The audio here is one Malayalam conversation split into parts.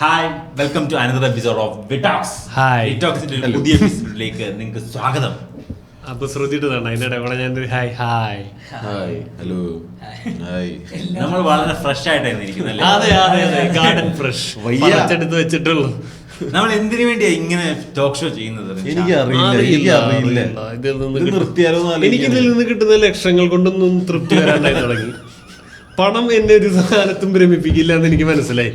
Hi, welcome to another episode of Vtalks. വിടോക്സിന്റെ പുതിയ എപ്പിസോഡിലേക്ക് നിങ്ങൾക്ക് സ്വാഗതം. അപ്പൊ ശ്രദ്ധിട്ടതാണ് അതിന്റെ കൂടെ ഞാൻ hi hi hi hello hi. നമ്മൾ വളരെ ഫ്രഷ് ആയിട്ടായിരുന്നു ഇരിക്കുന്നത്. അതെ അതെ അതെ, ഗാർഡൻ ഫ്രഷ് പറിച്ചെടുത്ത് വെച്ചിട്ടുള്ളൂ. നമ്മൾ എന്തിനു വേണ്ടിയാ ഇങ്ങനെ ടോക്ക് ഷോ ചെയ്യുന്നത്? എനിക്കിതിൽ നിന്ന് കിട്ടുന്ന ലക്ഷങ്ങൾ കൊണ്ടൊന്നും തൃപ്തി വരാണ്ടായി തുടങ്ങി. പണം എന്നെ ഒരു സാധനത്തും ഭ്രമിപ്പിക്കില്ല എന്ന് എനിക്ക് മനസ്സിലായി.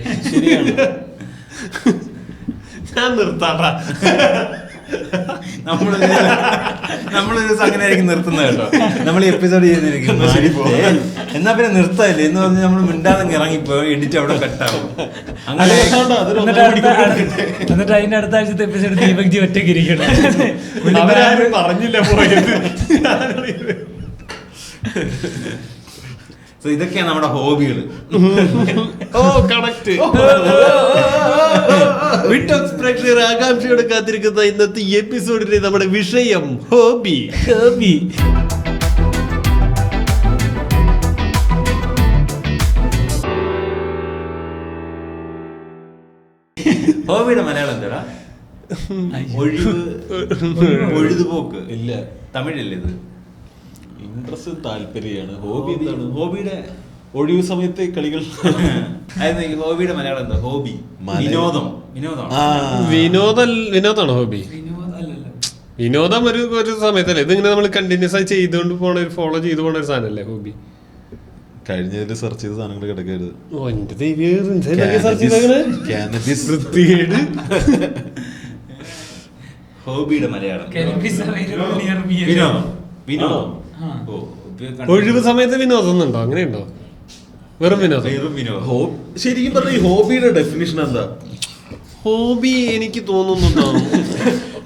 ഞാൻ നിർത്താട്ടാ. നമ്മളൊരു അങ്ങനെ ആയിരിക്കും നിർത്തുന്നത് കേട്ടോ. നമ്മൾ ഈ എപ്പിസോഡ് ചെയ്തിരിക്കുന്നു. എന്നാ പിന്നെ നിർത്താല്ലേ എന്ന് പറഞ്ഞ് നമ്മൾ മിണ്ടാതെ ഇറങ്ങിപ്പോ എഡിറ്റ് അവിടെ കട്ടാവും. അങ്ങനെ എന്നിട്ട് അതിന്റെ അടുത്ത ആഴ്ചത്തെ എപ്പിസോഡ് ദീപക് ജി ഒറ്റയ്ക്ക് ഇരിക്കണം. അവരാരും പറഞ്ഞില്ല പോയത്. ഇതൊക്കെയാണ് നമ്മുടെ ഹോബികൾ. ഓ കറക്റ്റ്. വിടോക്സ് പ്രേക്ഷകർ ആകാംക്ഷയോടെ കാത്തിരിക്കുന്ന ഇന്നത്തെ എപ്പിസോഡിലെ നമ്മുടെ വിഷയം ഹോബി. ഹോബിയുടെ മലയാളം എന്താടാ? ഒഴുതുപോക്ക്. ഇല്ല, തമിഴല്ലേ ഇത്? ഇൻട്രസ്റ്റ് താല്പര്യമാണ്. ഹോബി എന്താണ്? ഹോബിയുടെ ഒഴിവ് സമയത്തെ കളികൾ. അതായത് ഹോബിയുടെ മലയാളം എന്താ? ഹോബി വിനോദാണോ ഹോബി? വിനോദം ഒരു സമയത്തല്ലേ ഇതിങ്ങനെ നമ്മൾ കണ്ടിന്യൂസ് ആയി ചെയ്തുകൊണ്ട് പോണ ഒരു ഫോളോ ചെയ്തു പോണ ഒരു സാധനല്ലേ ഹോബി. കഴിഞ്ഞതിൽ സെർച്ച് ചെയ്ത സാധനങ്ങൾ കിടക്കരുത്. ഹോബിയുടെ മലയാളം ഒഴിവ് സമയത്ത് വിനോദം ഉണ്ടോ? അങ്ങനെയുണ്ടോ? വെറും വിനോദം. ശരിക്കും പറഞ്ഞ ഈ ഹോബിയുടെ ഡെഫിനിഷൻ എന്താ? ഹോബി എനിക്ക് തോന്നുന്നുണ്ടോ,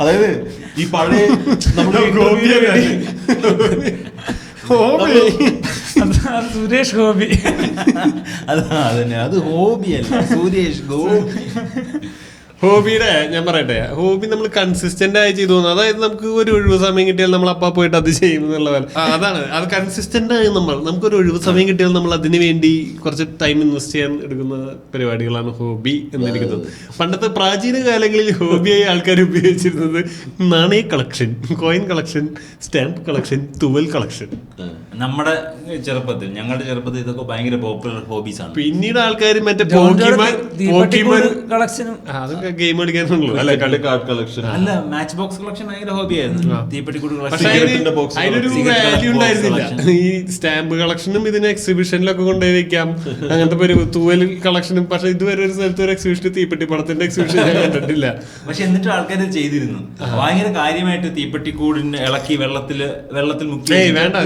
അതായത് ഈ പഴയ സുരേഷ് ഗോപി. അതന്നെ, അത് ഹോബിയല്ല, സുരേഷ് ഗോപി. ഹോബിയുടെ ഞാൻ പറയട്ടെ, ഹോബി നമ്മൾ കൺസിസ്റ്റന്റ് ആയി ചെയ്തു പോകുന്നത്. അതായത് നമുക്ക് ഒരു ഒഴിവ് സമയം കിട്ടിയാൽ നമ്മൾ അപ്പാ പോയിട്ട് അത് ചെയ്യും എന്നുള്ള പോലെ. അതാണ് അത് കൺസിസ്റ്റന്റ് ആയി നമുക്കൊരു ഒഴിവ് സമയം കിട്ടിയാൽ നമ്മൾ അതിന് വേണ്ടി കുറച്ച് ടൈം ഇൻവെസ്റ്റ് ചെയ്യാൻ എടുക്കുന്ന പരിപാടികളാണ് ഹോബി എന്നിരിക്കുന്നത്. പണ്ടത്തെ പ്രാചീന കാലങ്ങളിൽ ഹോബിയായി ആൾക്കാർ ഉപയോഗിച്ചിരുന്നത് നാണയ collection, coin collection, stamp collection, തുവൽ കളക്ഷൻ. ഞങ്ങളുടെ ചെറുപ്പത്തിൽ ഇതൊക്കെ ഭയങ്കര പോപ്പുലർ ഹോബീസ് ആണ്. പിന്നീട് ആൾക്കാർ മറ്റേ കളക്ഷനും അതൊക്കെ ഗെയിം കളിക്കാനുള്ളൂ. കാർഡ് കളക്ഷൻ അല്ല, മാച്ച് ബോക്സ് കളക്ഷൻ ഭയങ്കര ഹോബിയായിരുന്നു. തീപ്പെട്ടിക്കൂട് പക്ഷെ അതിനൊരു വാല്യൂ ഉണ്ടായിരുന്നില്ല. ഈ സ്റ്റാമ്പ് കളക്ഷനും ഇതിന് എക്സിബിഷനിലൊക്കെ കൊണ്ടുപോയി വെക്കാം, അങ്ങനത്തെ ഒരു തൂവൽ കളക്ഷനും. പക്ഷെ ഇതുവരെ ഒരു സ്ഥലത്ത് ഒരു എക്സിബിഷൻ, തീപ്പെട്ടി പടത്തിന്റെ എക്സിബിഷൻ ഞാൻ കണ്ടിട്ടില്ല. പക്ഷെ എന്നിട്ട് ആൾക്കാർ ചെയ്തിരുന്നു ഭയങ്കര കാര്യമായിട്ട്. തീപ്പെട്ടിക്കൂടിന് ഇളക്കി വെള്ളത്തിൽ മുക്കി വേണ്ട,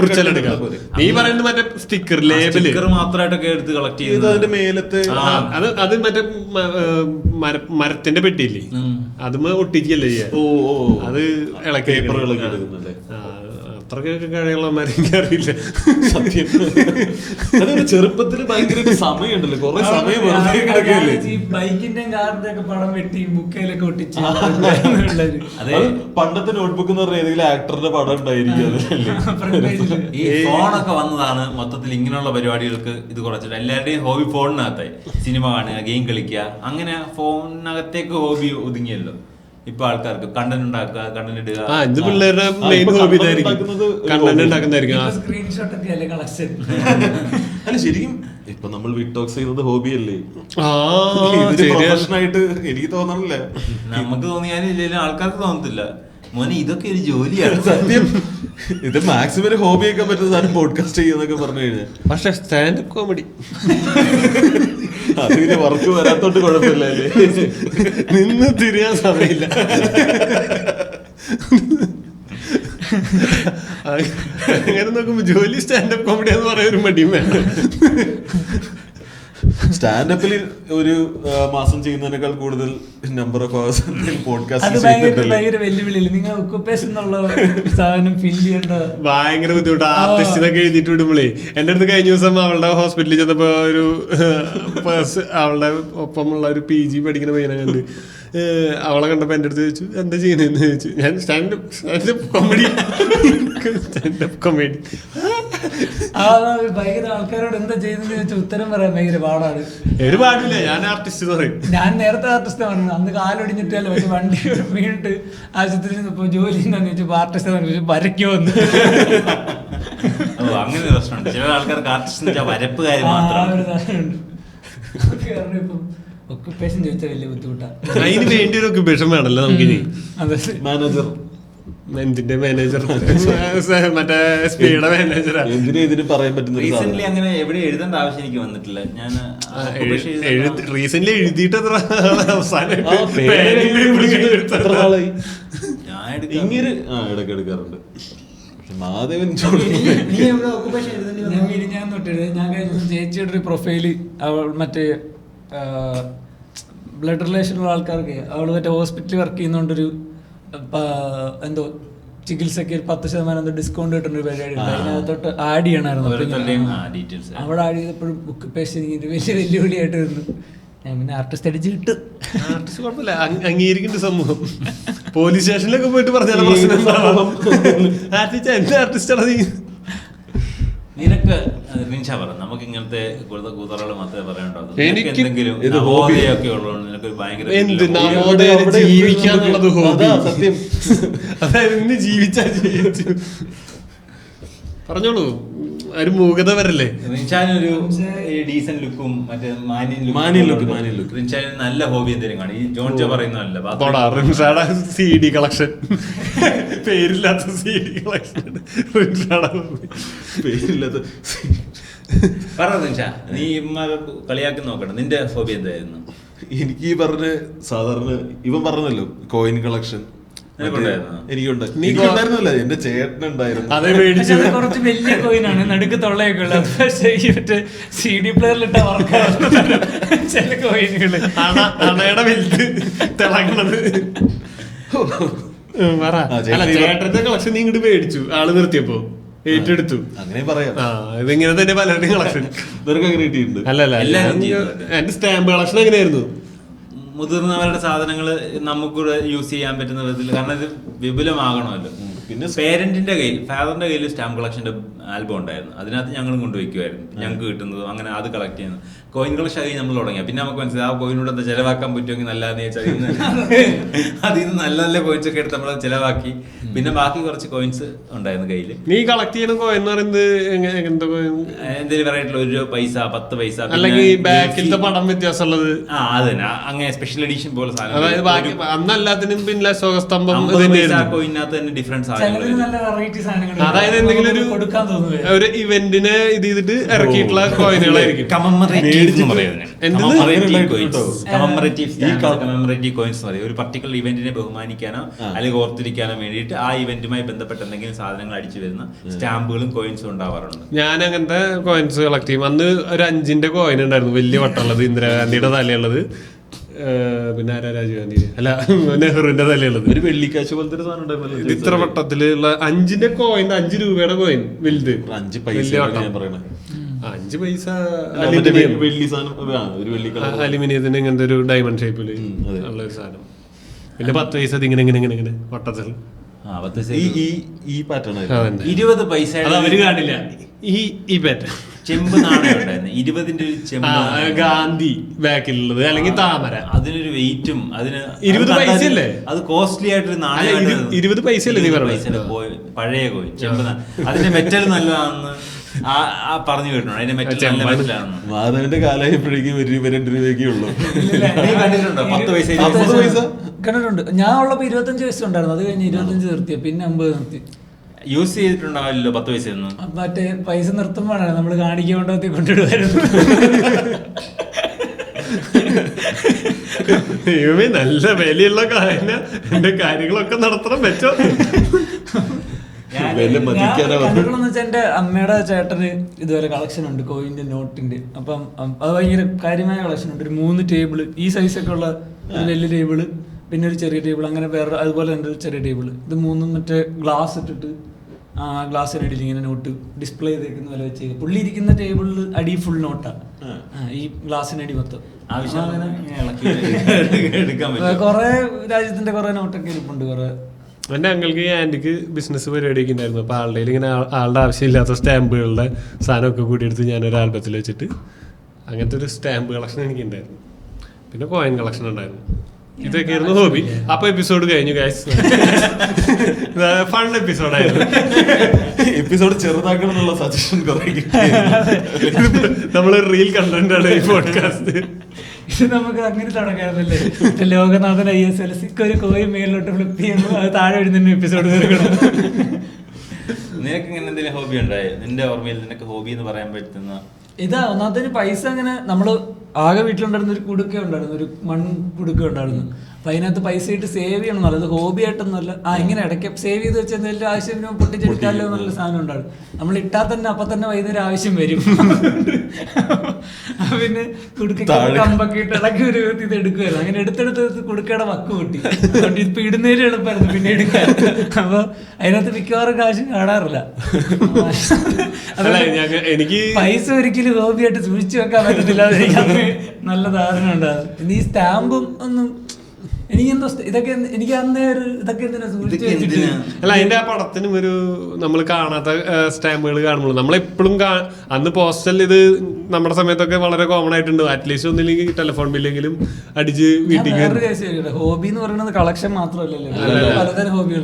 മുറിച്ചെടുക്കാം. നീ പറയുന്നത് മറ്റേ സ്റ്റിക്കർ ലേബിൾ മാത്രമായിട്ടൊക്കെ എടുത്ത് കളക്ട് ചെയ്ത് അതിന്റെ മേലത്തെ അത് മറ്റേ മരത്തിന്റെ പെട്ടിയില്ലേ, അതുമ്മ ഒട്ടിക്കല്ലേ ചെയ്യാൻ. അത് ഇളക്കി അത്രക്കൊക്കെ കഴിവുള്ളമാരെ എനിക്കറിയില്ല സത്യം. അതൊരു ചെറുപ്പത്തിൽ ഭയങ്കര സമയമുണ്ടല്ലോ, കുറെ സമയം ബൈക്കിന്റെ കാറിന്റെ ഒക്കെ പടം വെട്ടി ബുക്കയിലൊക്കെ ഒട്ടിച്ച്. പണ്ടത്തെ നോട്ട്ബുക്ക് എന്ന് പറഞ്ഞ ഏതെങ്കിലും ആക്ടറുടെ പടം ഉണ്ടായിരിക്കും. ഈ ഫോണൊക്കെ വന്നതാണ് മൊത്തത്തിൽ ഇങ്ങനെയുള്ള പരിപാടികൾക്ക് ഇത് കുറച്ചിട്ട്. എല്ലാവരുടെയും ഹോബി ഫോണിനകത്തായി. സിനിമ കാണുക, ഗെയിം കളിക്കുക, അങ്ങനെ ഫോണിനകത്തേക്ക് ഹോബി ഒതുങ്ങിയല്ലോ. ഇപ്പൊ ആൾക്കാർക്ക് കണ്ടന്റ് ഉണ്ടാക്കുക, കണ്ടന്റ് ഇടുക. ഇത് പിള്ളേരുടെ മെയിൻ ഹോബി കണ്ടന്റ് ഉണ്ടാക്കുന്നതായിരിക്കും. സ്ക്രീൻഷോട്ട് ഒക്കെ അല്ലേ കളക്ഷൻ. അല്ല ശരിക്കും ഇപ്പൊ നമ്മൾ വിടോക്സ് ചെയ്യുന്നത് ഹോബിയല്ലേ, പ്രൊഫഷനായിട്ട് എനിക്ക് തോന്നണില്ല. നമുക്ക് തോന്നിയാലും ഇല്ലെങ്കിലും ആൾക്കാർക്ക് തോന്നത്തില്ല. മോനെ ഇതൊക്കെ ഒരു ജോലിയാണ്. സത്യം, ഇത് മാക്സിമം ഒരു ഹോബി ആക്കാൻ പറ്റുന്ന സാധനം പോഡ്കാസ്റ്റ് ചെയ്യുന്നൊക്കെ പറഞ്ഞു കഴിഞ്ഞാൽ. പക്ഷെ സ്റ്റാൻഡപ്പ് കോമഡി അതിന് വർക്ക് വരാത്തോട്ട് കുഴപ്പമില്ല അല്ലേ, നിന്ന് തിരിയാൻ സമയമില്ല. അങ്ങനെ നോക്കുമ്പോ ജോലി സ്റ്റാൻഡപ്പ് കോമഡി എന്ന് പറയാൻ ഒരു മടിയും വേണം. സ്റ്റാൻഡപ്പിൽ ഒരു മാസം ചെയ്യുന്നതിനേക്കാൾ കൂടുതൽ നമ്പർ ഓഫ് അവേഴ്സ് പോഡ്കാസ്റ്റ് ഭയങ്കര വെല്ലുവിളിയില്ല. നിങ്ങൾ ഒക്കുപേഷൻ എന്നുള്ള സാധനം ഫില്ല് ചെയ്യേണ്ട ഭയങ്കര ബുദ്ധിമുട്ട്. ആർട്ടിസ്റ്റിനൊക്കെ എഴുതിയിട്ട് വിടുമ്പോളേ, എന്റെ അടുത്ത് കഴിഞ്ഞ ദിവസം അവളുടെ ഹോസ്പിറ്റലിൽ ചെന്നപ്പോ ഒരു അവളുടെ ഒപ്പമുള്ള ഒരു PG പഠിക്കുന്ന പയ്യനെ കണ്ട് അവളെ കണ്ടപ്പോ എന്റെ അടുത്ത് ചോദിച്ചു എന്താ ചെയ്യുന്നതെന്ന് ചോദിച്ചു. ഞാൻ സ്റ്റാൻഡപ്പ് കോമഡി ഭയങ്കര ആൾക്കാരോട് എന്താ ചെയ്യുന്നത് ചോദിച്ചാൽ ഉത്തരം പറയാൻ ഭയങ്കര പാടാണ്. ഒരു പാടില്ല, ഞാൻ ആർട്ടിസ്റ്റ് പറയും. ഞാൻ നേരത്തെ ആർട്ടിസ്റ്റ് പറഞ്ഞു, അന്ന് കാലൊടിഞ്ഞിട്ടല്ലോ പക്ഷെ വണ്ടി വീണിട്ട് ആശുപത്രിയിൽ നിന്ന് ജോലി എന്താന്ന് ചോദിച്ചു ആർട്ടിസ്റ്റ് വരയ്ക്കോ വന്നു. അങ്ങനെ പ്രശ്നമുണ്ട്. ചില ആൾക്കാർക്ക് ആർട്ടിസ്റ്റ് വരപ്പ് കാര്യം മാത്രമാണ്. ഇപ്പം ഒക്കുപേഷൻ ചോദിച്ചാൽ വലിയ ബുദ്ധിമുട്ടാണ്. അതിന് വേണ്ടി ഒരു ഒക്കുപേഷൻ വേണല്ലോ നമുക്കിനി. മാനേജർ, എന്തിന്റെ മാനേജർ? മറ്റേ സ്പീഡ് മാനേജറാ. എന്തിനാ ഇതിന് പറയാൻ പറ്റുന്ന റീസെന്റ് അങ്ങനെ എവിടെ എഴുതേണ്ട ആവശ്യം എനിക്ക് വന്നിട്ടില്ല. ഞാൻ റീസെന്റ് എഴുതിയിട്ട് എത്ര അവസാനം ഇങ്ങനെ ഇടയ്ക്ക് എടുക്കാറുണ്ട്. മാധവൻ ഞാൻ തൊട്ടിട്ട് ഞാൻ കഴിഞ്ഞ ചേച്ചിയുടെ ഒരു പ്രൊഫൈല് അവൾ മറ്റേ ബ്ലഡ് റിലേഷനുള്ള ആൾക്കാർക്ക് അവള് മറ്റേ ഹോസ്പിറ്റലിൽ വർക്ക് ചെയ്യുന്നോണ്ടൊരു എന്തോ ചികിത്സക്ക് 10% ഡിസ്കൗണ്ട് കിട്ടുന്ന ഒരു പരിപാടി ഉണ്ട്. അതിനകത്തോട്ട് ആഡ് ചെയ്യണമായിരുന്നു. അവിടെ ആഡ് ചെയ്തപ്പോഴും ബുക്ക് പേശ് വലിയ വെല്ലുവിളിയായിട്ട് വരുന്നു. ഞാൻ പിന്നെ ആർട്ടിസ്റ്റ് അടിച്ച് കിട്ടും. ആർട്ടിസ്റ്റ് കുഴപ്പമില്ല, അംഗീകരിക്കുന്നുണ്ട് സമൂഹം. പോലീസ് സ്റ്റേഷനിലൊക്കെ പോയിട്ട് പറഞ്ഞാൽ ആർട്ടിസ്റ്റ് എന്റെ ആർട്ടിസ്റ്റാണ് നീ. നിനക്ക് നിൻഷ പറ, നമുക്ക് ഇങ്ങനത്തെ കൂതറകൾ മാത്രമേ പറയാനുണ്ടാവും. എനിക്ക് എന്തെങ്കിലും നവോദയൊക്കെ ഉള്ളതുകൊണ്ട് നിനക്ക് ഭയങ്കര എന്ത് നവോദയം ജീവിക്കാന്നുള്ളത് ഹോബി. സത്യം, അതായത് ഇന്ന് ജീവിച്ചാ ജീവിച്ചു. പറഞ്ഞോളൂ, ഒരു മൂകത വരല്ലേ. റിൻഷാനൊരു ഡീസന്റ് ലുക്കും മറ്റേ മാന്യൻ ലുക്ക്. റിൻഷാന് നല്ല ഹോബി എന്തെങ്കിലും കാണും. ഈ ജോൺ ജോ പറയുന്നതല്ല, റിൻഷാടെ CD കളക്ഷൻ, പേരില്ലാത്ത CD കളക്ഷൻ. പേരില്ലാത്ത പറ റിൻഷ, നീ കളിയാക്കി നോക്കണം. നിന്റെ ഹോബി എന്തായിരുന്നു? എനിക്ക് ഈ പറഞ്ഞ സാധാരണ ഇവൻ പറഞ്ഞല്ലോ കോയിൻ കളക്ഷൻ എനിക്കുണ്ടായിരുന്നല്ലോ, എന്റെ ചേട്ടനുണ്ടായിരുന്നു. അതേ മേടിച്ചു. കുറച്ച് വലിയ കോയിനാണ്, നടുക്ക് തൊള്ളയൊക്കെ ഉള്ളത്. പക്ഷേ മറ്റേ CD പ്ലെയറിലിട്ട ചില കോയിനുകള് അണയുടെ വലുത് തിളങ്ങണത്. ചേട്ടന്റെ കളക്ഷൻ നീ ഇങ്ങോട്ട് മേടിച്ചു, ആള് നിർത്തിയപ്പോ ഏറ്റെടുത്തു. അങ്ങനെ പറയാം. ഇതിങ്ങനെ തന്നെ പലരുടെയും കളക്ഷൻ നിനക്ക് അങ്ങനെ കിട്ടിയിട്ടുണ്ട്? അല്ലല്ല, എന്റെ സ്റ്റാമ്പ് കളക്ഷൻ എങ്ങനെയായിരുന്നു? മുതിർന്നവരുടെ സാധനങ്ങൾ നമുക്കൂടെ യൂസ് ചെയ്യാൻ പറ്റുന്ന വിധത്തിൽ, കാരണം ഇത് വിപുലമാകണമല്ലോ. പിന്നെ ഫാദറിന്റെ കയ്യിൽ സ്റ്റാമ്പ് കളക്ഷന്റെ ആൽബം ഉണ്ടായിരുന്നു. അതിനകത്ത് ഞങ്ങളും കൊണ്ടുവയ്ക്കുമായിരുന്നു, ഞങ്ങൾക്ക് കിട്ടുന്നത്. അങ്ങനെ അത് കളക്ട് ചെയ്യുന്നത്. കോയിൻ കളക്ഷൻ ആയി നമ്മൾ തുടങ്ങിയ പിന്നെ നമുക്ക് മനസ്സിലായി ആ കോയിനോട് എന്താ ചെലവാക്കാൻ പറ്റുമെങ്കിൽ നല്ലതെന്ന് വെച്ചാൽ അതിൽ നിന്ന് നല്ല നല്ല കോയിൻസ് ഒക്കെ എടുത്ത് നമ്മൾ ചെലവാക്കി. പിന്നെ ബാക്കി കുറച്ച് കോയിൻസ് ഉണ്ടായിരുന്നു കയ്യിൽ. നീ കളക്ട് ചെയ്യുന്ന കോയിൻ എന്ന് പറയുന്നത് എന്തെങ്കിലും വെറൈറ്റിയുള്ള 1 രൂപ, പൈസ, 10 പൈസ, അല്ലെങ്കിൽ ബാക്കിലത്തെ പടം വ്യത്യാസമുള്ളത്. അത് തന്നെ അങ്ങനെ സ്പെഷ്യൽ എഡിഷൻ പോലെ സാധനം. അന്നല്ലാത്തിനും പിന്നെ സ്വകസ്തംഭം കോയിനകത്ത് തന്നെ ഡിഫറൻസ്. അതായത് എന്തെങ്കിലും ഒരു ഇവന്റിനെ ഇത് ചെയ്തിട്ട് ഇറക്കിയിട്ടുള്ള കോയിനുകളായിരിക്കും. ഒരു പർട്ടിക്കുലർ ഇവന്റിനെ ബഹുമാനിക്കാനോ അല്ലെങ്കിൽ ഓർത്തിരിക്കാനോ വേണ്ടിയിട്ട് ആ ഇവന്റുമായി ബന്ധപ്പെട്ട എന്തെങ്കിലും സാധനങ്ങൾ അടിച്ചു വരുന്ന സ്റ്റാമ്പുകളും കോയിൻസും ഉണ്ടാവാറുണ്ട്. ഞാൻ അങ്ങനത്തെ കോയിൻസ് കളക്ട് ചെയ്യും. അന്ന് ഒരു 5 കോയിൻ ഉണ്ടായിരുന്നു, വലിയ വട്ടമുള്ളത്, ഇന്ദിരാഗാന്ധിയുടെ തലയുള്ളത്, പിന്നെ ആരാ, രാജീവ് ഗാന്ധി അല്ല നെഹ്റുവിന്റെ തലയുള്ളത്. ഒരു വെള്ളിക്കാശ് പോലത്തെ ഒരു സാധനം ഉണ്ടായിരുന്നു. ഇത്ര വട്ടത്തിലുള്ള 5 കോയിൻ, 5 രൂപയുടെ കോയിൻ വലുത്. 5 പൈസ 5 പൈസ അലുമിനിയത്തിന് ഇങ്ങനത്തെ ഒരു ഡയമണ്ട് ഷേപ്പില് ഉള്ള ഒരു സാധനം. പിന്നെ 10 പൈസ ഇങ്ങനെ ഇങ്ങനെ ഇങ്ങനെ ഇങ്ങനെ വട്ടത്തിൽ. ഈ പാറ്റേൺ 20 പൈസ അവര് കാണില്ല. ഈ പാറ്റേൺ ചെമ്പ് നാണയം ഉണ്ടായിരുന്നു. 20ന്റെ ഒരു ചെമ്പ്, ഗാന്ധി ബാക്കിലുള്ളത്, അല്ലെങ്കിൽ താമര. അതിനൊരു വെയിറ്റും, അതിന് 20 പൈസ അല്ലേ, അത് കോസ്റ്റ്ലി ആയിട്ടൊരു നാണയം. 20 പൈസ അല്ലേ നീ പറഞ്ഞത്? പഴയ കോയിൻ ചെമ്പ്. അതിന്റെ മെറ്റൽ നല്ലതാണെന്ന് പറഞ്ഞു കേട്ടോ. അതിന്റെ മെറ്റൽ നല്ല മെറ്റലാണെന്ന്. മാധവന്റെ കാലമായപ്പോഴേക്കും 1 രൂപ 2 രൂപയ്ക്കേ ഉള്ളൂ. കണ്ടിട്ടുണ്ടോ? 10 പൈസ കണ്ടിട്ടുണ്ട്. ഞാൻ ഉള്ളപ്പോ 25 പൈസ ഉണ്ടായിരുന്നു. അത് കഴിഞ്ഞ് 25 നിർത്തിയ, പിന്നെ 50 നിർത്തി. യൂസ് ചെയ്തിട്ടുണ്ടാവില്ലല്ലോ 10 പൈസ ഒന്നും. മറ്റേ പൈസ നിർത്തുമ്പോഴാണ് നമ്മള് കാണിക്കൊണ്ടത്തി കൊണ്ടിടുവായിരുന്നു. നല്ല വിലയുള്ള എന്റെ കാര്യങ്ങളൊക്കെ നടത്തണം വെച്ചോ. എന്റെ അമ്മയുടെ ചേട്ടന് ഇതുവരെ കളക്ഷൻ ഉണ്ട് കോയിന്റെ, നോട്ടിന്റെ. അപ്പം അത് ഭയങ്കര കാര്യമായ കളക്ഷൻ ഉണ്ട്. ഒരു 3 ടേബിള്, ഈ സൈസൊക്കെ ഉള്ള ഒരു വലിയ ടേബിള്, പിന്നെ ഒരു ചെറിയ ടേബിൾ, അങ്ങനെ വേറെ അതുപോലെ തന്നെ ഒരു ചെറിയ ടേബിൾ. ഇത് 3 മറ്റേ ഗ്ലാസ് ഇട്ടിട്ട് ഗ്ലാസ്സിനടിയിൽ ഇങ്ങനെ നോട്ട് ഡിസ്പ്ലേ ചെയ്തേക്കുന്ന പോലെ വെച്ച്. പുള്ളി ഇരിക്കുന്ന ടേബിളിൽ അടി ഫുൾ നോട്ടാ, ഈ ഗ്ലാസ്സിനടി മൊത്തം. കുറെ രാജ്യത്തിന്റെ കുറെ നോട്ടൊക്കെ ഇരിപ്പുണ്ട്. കുറെ എൻ്റെ അങ്കിൾക്ക് ആൻറ്റിക്ക് ബിസിനസ് പരിപാടിയൊക്കെ ഉണ്ടായിരുന്നു. അപ്പോൾ ആളുടെ ഇങ്ങനെ ആളുടെ ആവശ്യമില്ലാത്ത സ്റ്റാമ്പുകളുടെ സാധനമൊക്കെ കൂടി എടുത്ത് ഞാനൊരു ആൽബത്തിൽ വെച്ചിട്ട് അങ്ങനത്തെ ഒരു സ്റ്റാമ്പ് കളക്ഷൻ എനിക്കുണ്ടായിരുന്നു. പിന്നെ കോയിൻ കളക്ഷൻ ഉണ്ടായിരുന്നു. ഇതൊക്കെയായിരുന്നു ഹോബി. അപ്പൊ എപ്പിസോഡ് കഴിഞ്ഞു ഗൈസ്. ഫൺ എപ്പിസോഡായിരുന്നു. എപ്പിസോഡ് ചെറുതാക്കണം എന്നുള്ള സജഷൻ നമ്മള് റീൽ കണ്ടന്റ് ആണ് ഈ പോഡ്കാസ്റ്റ്. ഇത് നമുക്ക് അങ്ങനെ തുടങ്ങാറുന്നല്ലേ, ലോകനാഥൻ ISLC ഒരു കോയി മേലിലോട്ട് ഫ്ലിപ്പ് ചെയ്യുന്നു, അത് താഴെ വരുന്ന എപ്പിസോഡ് തീർക്കണം. നിനക്ക് ഇങ്ങനെ എന്തെങ്കിലും ഹോബി ഉണ്ടായോ? നിന്റെ ഓർമ്മയിൽ നിനക്ക് ഹോബി എന്ന് പറയാൻ പറ്റുന്ന? ഇതാ ഒന്നാമത്തെ പൈസ അങ്ങനെ നമ്മള് ആകെ വീട്ടിലുണ്ടായിരുന്ന ഒരു കുടുക്ക ഉണ്ടായിരുന്നു, ഒരു മൺ കുടുക്ക ഉണ്ടായിരുന്നു. അപ്പൊ അതിനകത്ത് പൈസ ഇട്ട് സേവ് ചെയ്യണം എന്നുള്ളത് ഹോബി ആയിട്ടൊന്നുമല്ല. ഇങ്ങനെ ഇടയ്ക്ക് സേവ് ചെയ്ത് വെച്ച് എന്തെങ്കിലും ആവശ്യം പൊട്ടിച്ചെടുക്കാമല്ലോ എന്നുള്ള സാധനം ഉണ്ടായിരുന്നു. നമ്മൾ ഇട്ടാൽ തന്നെ അപ്പൊ തന്നെ വൈകുന്നേരം ആവശ്യം വരും. പിന്നെ കുടുക്ക കമ്പൊക്കെ ഇട്ട് ഇടയ്ക്ക് ഒരു ഇത് എടുക്കുമായിരുന്നു. അങ്ങനെ എടുത്തെടുത്ത് കുടുക്കയുടെ വക്ക് പൊട്ടി. അതുകൊണ്ട് ഇപ്പൊ ഇടുന്നതിന് എളുപ്പമായിരുന്നു പിന്നെ എടുക്കാൻ. അപ്പൊ അതിനകത്ത് മിക്കവാറും കാശ് കാണാറില്ല. എനിക്ക് പൈസ ഒരിക്കലും ഹോബിയായിട്ട് സൂക്ഷിച്ചു വെക്കാൻ പറ്റത്തില്ല. നല്ല ധാരണ ഉണ്ടാകും. പിന്നെ ഈ സ്റ്റാമ്പും ഒന്നും എനിക്കെന്തോ ഇതൊക്കെ എനിക്ക് അന്നേ ഒരു ഇതൊക്കെ എന്തിനാ സൂക്ഷിച്ചു വെച്ചിട്ട്. അല്ല, അതിന്റെ ആ പടത്തിനും ഒരു നമ്മൾ കാണാത്ത സ്റ്റാമ്പുകൾ കാണുമ്പോൾ നമ്മളെപ്പോഴും അന്ന് പോസ്റ്റൽ ഇത് നമ്മുടെ സമയത്തൊക്കെ വളരെ കോമൺ ആയിട്ടുണ്ട്. അറ്റ്ലീസ്റ്റ് ഒന്നില്ലെങ്കിൽ ടെലിഫോൺ ബില്ലെങ്കിലും അടിച്ച് വീട്ടിൽ. ഹോബി എന്ന് പറയുന്നത് കളക്ഷൻ മാത്രമല്ലല്ലോ, പലതരം ഹോബികൾ.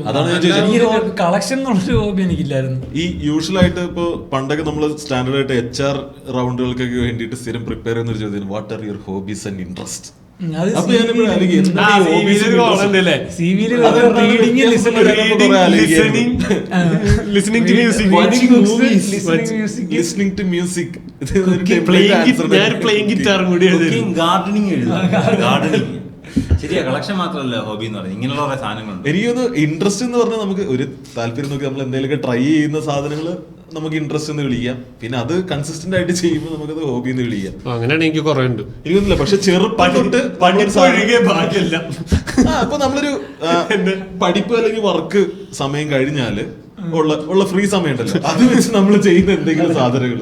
കളക്ഷൻ എന്നുള്ളൊരു ഹോബി എനിക്കില്ലായിരുന്നു. ഈ യൂഷ്വൽ ആയിട്ട് ഇപ്പൊ പണ്ടൊക്കെ നമ്മൾ സ്റ്റാൻഡേർഡ് ആയിട്ട് HR റൗണ്ടുകൾക്കൊക്കെ വേണ്ടിയിട്ട് സ്ഥിരം പ്രിപ്പയർ ചെയ്യുന്ന ഒരു ചോദ്യം, what are your hobbies and interest? ശരിയാ, കളക്ഷൻ മാത്രമല്ല ഹോബി എന്ന് പറയുന്നത്, ഇങ്ങനെയുള്ള കുറെ സാധനങ്ങളുണ്ട്. എനിക്കൊന്ന് ഇൻട്രസ്റ്റ് എന്ന് പറഞ്ഞാൽ നമുക്ക് ഒരു താല്പര്യം നോക്കി നമ്മൾ എന്തെങ്കിലുമൊക്കെ ട്രൈ ചെയ്യുന്ന സാധനങ്ങൾ നമുക്ക് ഇൻട്രസ്റ്റ് എന്ന് വിളിക്കാം. പിന്നെ അത് കൺസിസ്റ്റന്റ് ആയിട്ട് ചെയ്യുമ്പോൾ നമുക്കത് ഹോബി എന്ന് വിളിക്കാം. അങ്ങനെയാണ് എനിക്ക് കുറെ ഉണ്ട്. എനിക്കൊന്നുമില്ല, പക്ഷെ ചെറുപ്പം തൊട്ട് അപ്പൊ നമ്മളൊരു പഠിപ്പ് അല്ലെങ്കിൽ വർക്ക് സമയം കഴിഞ്ഞാല് ഉള്ള ഫ്രീ സമയം ഉണ്ടല്ലോ, അത് വെച്ച് നമ്മൾ ചെയ്യുന്ന എന്തെങ്കിലും സാധനങ്ങൾ.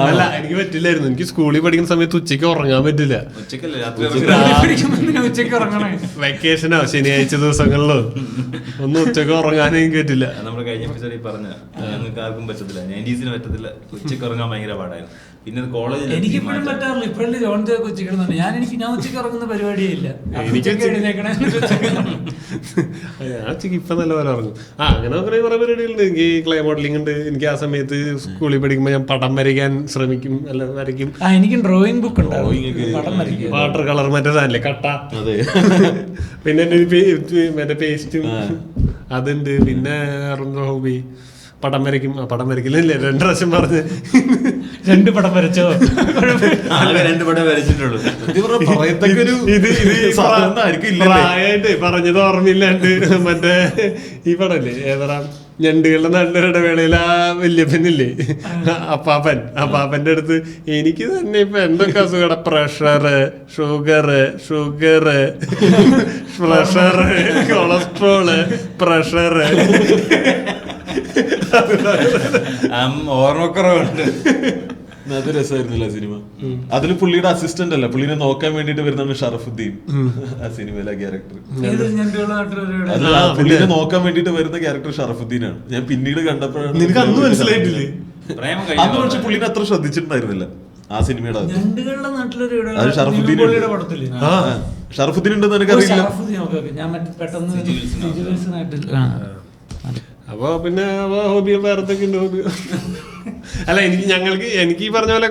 അല്ല, എനിക്ക് പറ്റില്ലായിരുന്നു. എനിക്ക് സ്കൂളിൽ പഠിക്കുന്ന സമയത്ത് ഉച്ചയ്ക്ക് ഉറങ്ങാൻ പറ്റില്ല. വെക്കേഷനോ ശനിയാഴ്ച ദിവസങ്ങളിലോ ഒന്നും ഉച്ചക്ക് ഉറങ്ങാൻ എനിക്ക് പറ്റില്ല. നമ്മുടെ കഴിഞ്ഞ എപ്പിസോഡിൽ പറഞ്ഞ ഞങ്ങൾക്ക് ആർക്കും പറ്റത്തില്ല, 90s പറ്റത്തില്ല, ഉച്ചക്ക് ഉറങ്ങാൻ ഭയങ്കര പാടായിരുന്നു. പിന്നെ കോളേജിൽ എനിക്കിപ്പോഴും പറ്റാറില്ല. ഇപ്പോഴും ജോൺ ഉച്ചയ്ക്ക് ഞാൻ ഉച്ചയ്ക്ക് ഉറങ്ങുന്ന പരിപാടിയേ ഇല്ല. ഞാൻ ഉച്ചയ്ക്ക് ഇപ്പൊ നല്ല പോലെ ഉറങ്ങും. അങ്ങനെ കുറെ പരിപാടികളുണ്ട്. എനിക്ക് ക്ലേ മോഡലിംഗ് ഉണ്ട്. എനിക്ക് ആ സമയത്ത് സ്കൂളിൽ പഠിക്കുമ്പോൾ ഞാൻ പടം വരയ്ക്കാൻ ശ്രമിക്കും, അല്ല വരയ്ക്കും. എനിക്ക് ഡ്രോയിങ് ബുക്ക് ഉണ്ട്, വാട്ടർ കളർ മറ്റേ സാധനല്ലേ കട്ട. പിന്നെ മറ്റേ പേസ്റ്റും അതുണ്ട്. പിന്നെ ഹോബി പടം വരയ്ക്കും. പടം വരയ്ക്കില്ലേ, 2 പ്രാവശ്യം പറഞ്ഞ് 2 പടം വരച്ചോ? 2 പടം വരച്ചിട്ടുള്ളൂ. പ്രായമായിട്ട് പറഞ്ഞത് ഓർമ്മയില്ലാണ്ട് മറ്റേ ഈ പടല്ലേ ഏതാ, ഞണ്ടുകളുടെ നല്ലൊരു വേളയിൽ ആ വല്യപ്പനില്ലേ അപ്പാപ്പന്റെ അടുത്ത് എനിക്ക് തന്നെ ഇപ്പൊ എന്തൊക്കെ അസുഖം, pressure, sugar, pressure, cholesterol, pressure, ഓർമ്മക്കുറവുണ്ട്. അത് രസമായിരുന്നില്ല സിനിമ. അതിൽ പുള്ളിയുടെ അസിസ്റ്റന്റ് അല്ല, പുള്ളിനെ നോക്കാൻ വേണ്ടിട്ട് വരുന്നതാണ് ഷറഫുദ്ദീൻ ആ സിനിമയിലെ ക്യാരക്ടർ. പുള്ളിനെ നോക്കാൻ വേണ്ടിട്ട് വരുന്ന ക്യാരക്ടർ ഷറഫുദ്ദീനാണ്. ഞാൻ പിന്നീട് കണ്ടപ്പോഴാണ്. നിനക്ക് അന്ന് മനസ്സിലായിട്ടില്ലേ? അന്ന് പക്ഷെ പുള്ളിനെ അത്ര ശ്രദ്ധിച്ചിട്ടുണ്ടായിരുന്നില്ല ആ സിനിമയുടെ. അത് ഷറഫുദ്ദീൻ ഉണ്ടെന്ന് എനിക്കറിയില്ല. അപ്പൊ പിന്നെ ഹോബി വേറെന്തൊക്കെ ഉണ്ട് ഹോബി? അല്ല, എനിക്ക് ഈ പറഞ്ഞ പോലെ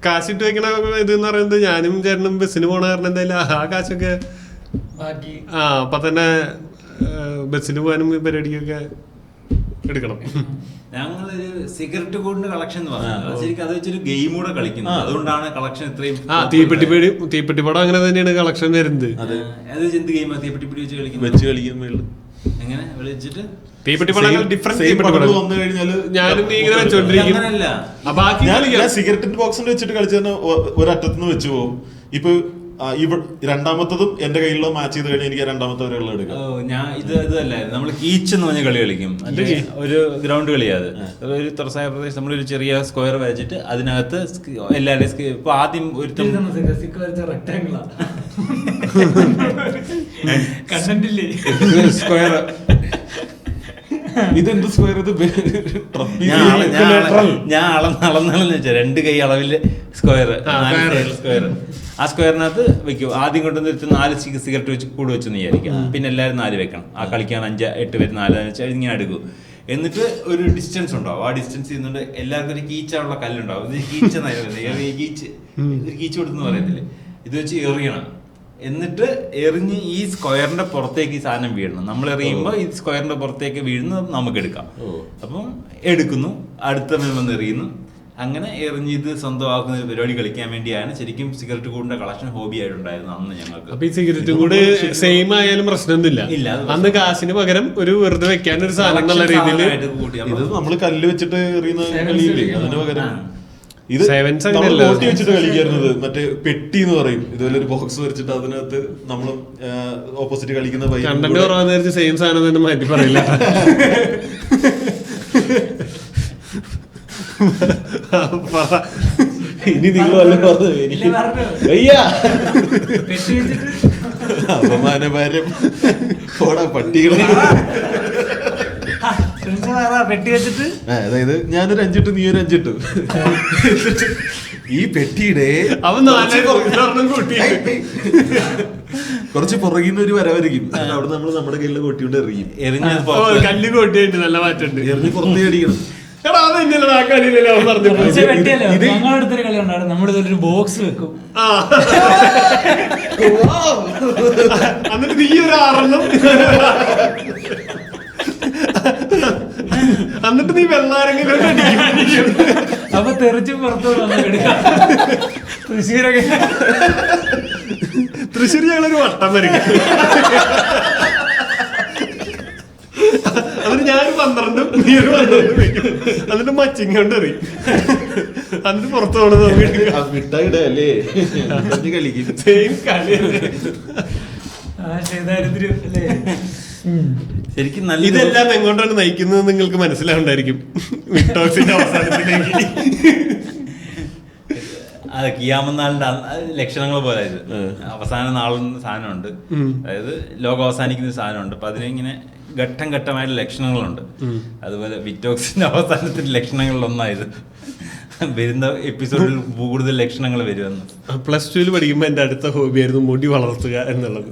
കാശിട്ട് വെക്കണ ഇതെന്ന് പറയുന്നത്, ഞാനും ചേട്ടനും ബസ്സിന് പോണ കാരണം എന്തായാലും ആ കാശൊക്കെ അപ്പൊ തന്നെ ബസ്സിന് പോകാനും പരിപാടിക്കൊക്കെ എടുക്കണം. ഞങ്ങളൊരു സിഗരറ്റ് കൂടിന്റെ കളക്ഷൻ എന്ന് പറഞ്ഞാൽ ശരിക്കും അത് വെച്ചൊരു ഗെയിം കൂടെ കളിക്കുന്നത്. അതുകൊണ്ടാണ് കളക്ഷൻ ഇത്രയും. തീപ്പെട്ടി പടം അങ്ങനെ തന്നെയാണ് കളക്ഷൻ വരുന്നത്. അത് എന്ത് ഗെയിമാണ് തീപ്പെട്ടിപ്പിടി വെച്ച് കളിക്കുന്നത്? വെച്ച് കളിക്കാൻ എങ്ങനെ വിളിച്ചിട്ട് സിഗരറ്റിന്റെ ബോക്സിൽ വെച്ചിട്ട് കളിച്ചു തന്നെ ഒരറ്റത്തുനിന്ന് വെച്ച് പോകും. ഇപ്പൊ രണ്ടാമത്തതും എന്റെ കയ്യിലുള്ള മാച്ച് ചെയ്ത് കഴിഞ്ഞാൽ എനിക്ക് രണ്ടാമത്തെ വരെയുള്ള എടുക്കാം. ഞാൻ ഇതല്ലായിരുന്നു, നമ്മൾ കീച്ച് എന്ന് പറഞ്ഞ കളി കളിക്കും. ഒരു ഗ്രൗണ്ട് കളിയാണ് അത്. ഒരു തുറസായ പ്രദേശം നമ്മളൊരു ചെറിയ സ്ക്വയർ വരച്ചിട്ട് അതിനകത്ത് എല്ലാവരുടെയും ഇപ്പൊ ആദ്യം ഒരു സ്ക്വയർ ഇതെന്ത് സ്ക്വയർ? ഇത് ഞാൻ അളന്നളന്ന് വെച്ചാൽ 2 കൈ അളവില് സ്ക്വയർ, സ്ക്വയർ. ആ സ്ക്വയറിനകത്ത് വെക്കും. ആദ്യം കൊണ്ടുവന്ന് വെച്ച് 4 സിഗരറ്റ് വെച്ച് കൂടെ വെച്ചെന്ന് വിചാരിക്കാം. പിന്നെ എല്ലാവരും 4 വെക്കണം. ആ കളിക്കാൻ 5, 8 പേര് 4 വെച്ചാൽ ഇങ്ങനെ എടുക്കും. എന്നിട്ട് ഒരു ഡിസ്റ്റൻസ് ഉണ്ടാവും. ആ ഡിസ്റ്റൻസ് ചെയ്യുന്നുണ്ട് എല്ലാവർക്കും ഒരു കീച്ചുള്ള കല്ലുണ്ടാവും. ഇത് കീച്ചെന്നായിരുന്നു, കീച്ച് ഒരു കീച്ച് കൊടുത്തെന്ന് പറയത്തില്ലേ. ഇത് വെച്ച് എറിയണം. എന്നിട്ട് എറിഞ്ഞ് ഈ സ്ക്വയറിന്റെ പുറത്തേക്ക് ഈ സാധനം വീഴണം. നമ്മൾ എറിയുമ്പോൾ ഈ സ്ക്വയറിന്റെ പുറത്തേക്ക് വീഴുന്നത് നമുക്ക് എടുക്കാം. അപ്പം എടുക്കുന്നു, അടുത്ത വന്ന് എറിയുന്നു. അങ്ങനെ എറിഞ്ഞ് ഇത് സ്വന്തമാക്കുന്ന ഒരു പരിപാടി കളിക്കാൻ വേണ്ടിയാണ് ശരിക്കും സിഗരറ്റ് കൂടിന്റെ കളക്ഷൻ ഹോബി ആയിട്ടുണ്ടായിരുന്നു അന്ന് ഞങ്ങൾക്ക്. അപ്പൊ ഈ സിഗരറ്റ് കൂട് സെയിം ആയാലും പ്രശ്നമൊന്നുമില്ല. അന്ന് കാശിന് പകരം ഒരു വെറുതെ വെക്കാൻ ഒരു സാധനം എന്നുള്ള രീതിയിൽ ഇത് നമ്മള് കല്ല് വെച്ചിട്ട് എറിയുന്ന കളിയില്ലേ, അതിന് പകരം ഇത് Sevens ഓട്ടി വെച്ചിട്ട് കളിക്കായിരുന്നത്. മറ്റേ പെട്ടി എന്ന് പറയും. ഇതുപോലെ ഒരു ബോക്സ് വരച്ചിട്ട് അതിനകത്ത് നമ്മൾ ഓപ്പോസിറ്റ് കളിക്കുന്ന കണ്ടന്റ് കുറവാന്ന് വിചാരിച്ച് സെയിം സാധനം തന്നെ മാറ്റി പറയില്ല. ഇനി നിങ്ങൾ വല്ല പറഞ്ഞു എനിക്ക് അപമാനഭാരം പോടാ പട്ടികളെ. പെട്ടി വെച്ചിട്ട് അതായത് ഞാനൊരു 5 ഇട്ടു, നീ ഒരു 5 ഇട്ടു. ഈ പെട്ടിയുടെ കുറച്ച് പുറകിന്ന് ഒരു വരവരിക്കും. അവിടെ നമ്മൾ നമ്മുടെ കയ്യിലെ കൊട്ടിയോണ്ട് എറിയും. കല്ല് കൊട്ടിയുണ്ട്, നല്ല മാറ്റുണ്ട്. എറിഞ്ഞ് പുറത്തേ അടിക്കണം. ഞങ്ങളടുത്തൊരു കളി ഉണ്ടായിരുന്നു. നമ്മളിതൊരു ബോക്സ് വെക്കും. എന്നിട്ട് നീ ഒരു 6 എന്നിട്ട് നീ വെള്ളാരെങ്കിലും അപ്പൊ തെറിച്ച് പുറത്തോട്ട് തൃശ്ശൂർ ഞങ്ങളൊരു വട്ടം വരിക. എന്നിട്ട് ഞാൻ 12 നീ ഒരു 12 വെക്കും. എന്നിട്ട് മച്ചിങ് കൊണ്ട് എറിയും. എന്നിട്ട് പുറത്തു പോകണത് മിഠായിടല്ലേ കളിക്കും. സെയിം കളി. ശരിക്കും നല്ല ഇതെല്ലാം എങ്ങോട്ടാണ് നയിക്കുന്നത് നിങ്ങൾക്ക് മനസ്സിലാവുണ്ടായിരിക്കും. വിക്ടോക്സിന്റെ അവസാനത്തിലേക്ക് കിയാമനാളിന്റെ ലക്ഷണങ്ങൾ പോലെ ഇത് അവസാന നാളെന്ന സാധനമുണ്ട്. അതായത് ലോകം അവസാനിക്കുന്ന ഒരു സാധനമുണ്ട്. അപ്പൊ അതിനിങ്ങനെ ഘട്ടം ഘട്ടമായിട്ട് ലക്ഷണങ്ങളുണ്ട്. അതുപോലെ വിക്ടോക്സിന്റെ അവസാനത്തിന്റെ ലക്ഷണങ്ങളിലൊന്നായത് വരുന്ന എപ്പിസോഡിൽ കൂടുതൽ ലക്ഷണങ്ങൾ വരുമെന്ന്. +2 പഠിക്കുമ്പോ എന്റെ അടുത്ത ഹോബിയായിരുന്നു മുടി വളർത്തുക എന്നുള്ളത്.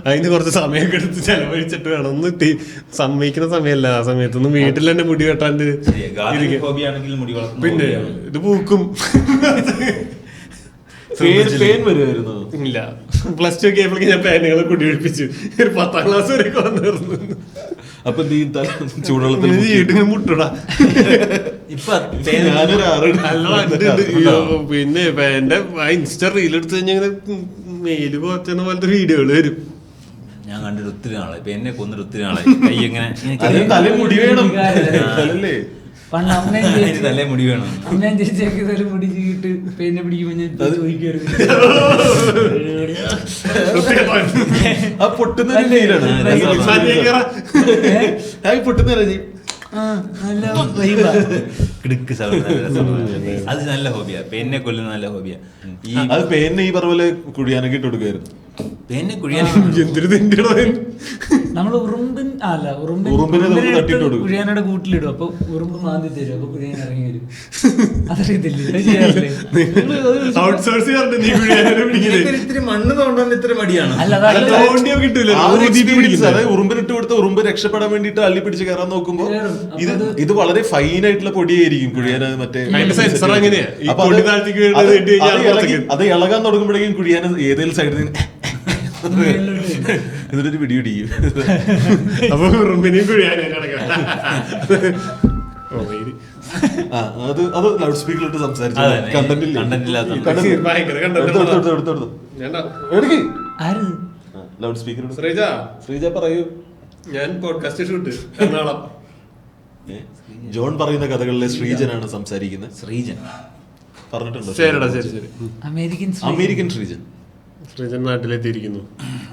അതിന് കുറച്ച് സമയമൊക്കെ എടുത്ത് ചെലവഴിച്ചിട്ട് വേണം. ഒന്ന് സമ്മതിക്കുന്ന സമയമല്ല ആ സമയത്തൊന്നും വീട്ടിൽ തന്നെ മുടി വെട്ടാണ്ട്. പിന്നെ ഇത് പൂക്കും. ഇല്ല, +2 ഒക്കെ ആയപ്പോഴേക്കും ഞാൻ പേനുകളെ കുടി ഒഴിപ്പിച്ചു. ഒരു 10ാം ക്ലാസ് വരെയൊക്കെ വന്നിരുന്നു. അപ്പൊ ചൂടുവെള്ളത്തിൽ വീട്ടിന് മുട്ടടാ. പിന്നെ എന്റെ ഇൻസ്റ്റ റീലെടുത്ത് കഴിഞ്ഞാൽ മെയില് പോറ്റുന്ന പോലത്തെ വീഡിയോകള് വരും. ഞാൻ കണ്ടിട്ട് ഒത്തിരി നാളെ ഇപ്പൊ എന്നെ കൊന്നിട്ട് ഒത്തിരി നാളെ കൈ എങ്ങനെ മുടി വേണം. പണ്ട് തലേ മുടി വേണം. അമ്മയും ചേച്ചിയൊക്കെ ഇതൊരു മുടി ചീട്ട് പിന്നെ പിടിക്കുമ്പോ അത് നല്ല ഹോബിയാ. പേനെ കൊല്ലുന്ന നല്ല ഹോബിയാ. അത് പേനെ ഈ പറഞ്ഞ പോലെ കുഴിയാനൊക്കെ ഇട്ട് കൊടുക്കുമായിരുന്നു. പേനെ കുഴിയാനൊക്കെ നമ്മള് ഉറുമ്പിൻ അല്ല കുഴിയാനയുടെ കൂട്ടിലിടും. അപ്പൊ ഉറുമ്പ് മാന്തി തരും. അപ്പൊ കുഴിയാൻ ഇറങ്ങി വരും. ഇത്തിരി മണ്ണ് തോണ്ടാൻ ഇത്ര മടിയാണ്. ഉറുമ്പിനിട്ട് കൊടുത്ത ഉറുമ്പ് രക്ഷപ്പെടാൻ വേണ്ടിട്ട് അള്ളി പിടിച്ച് കയറാൻ നോക്കുമ്പോ ഇത് വളരെ ഫൈൻ ആയിട്ടുള്ള പൊടിയായിരിക്കും കുഴിയാന. മറ്റേ അത് ഇളകാൻ തുടങ്ങുമ്പോഴേക്കും കുഴിയാന ഏതെങ്കിലും സൈഡിൽ എന്നിട്ടൊരു പിടി പിടിക്കും. അപ്പൊ ഉറുമ്പിനെയും കുഴിയാനും അത് ലൗഡ് സ്പീക്കറിലിട്ട് സംസാരിച്ചു. ലൗഡ് സ്പീക്കർ ശ്രീജ പറയൂ. ഞാൻ പോഡ്കാസ്റ്റ് ഷൂട്ട് എറണാകുളം. ജോൺ പറയുന്ന കഥകളിലെ ശ്രീജനാണ് സംസാരിക്കുന്നത്. ശ്രീജൻ പറഞ്ഞിട്ടുണ്ട്. ശരിടാ, ശരി. അമേരിക്കൻ ശ്രീജൻ ശ്രീജൻ നാട്ടിലെത്തിയിരിക്കുന്നു.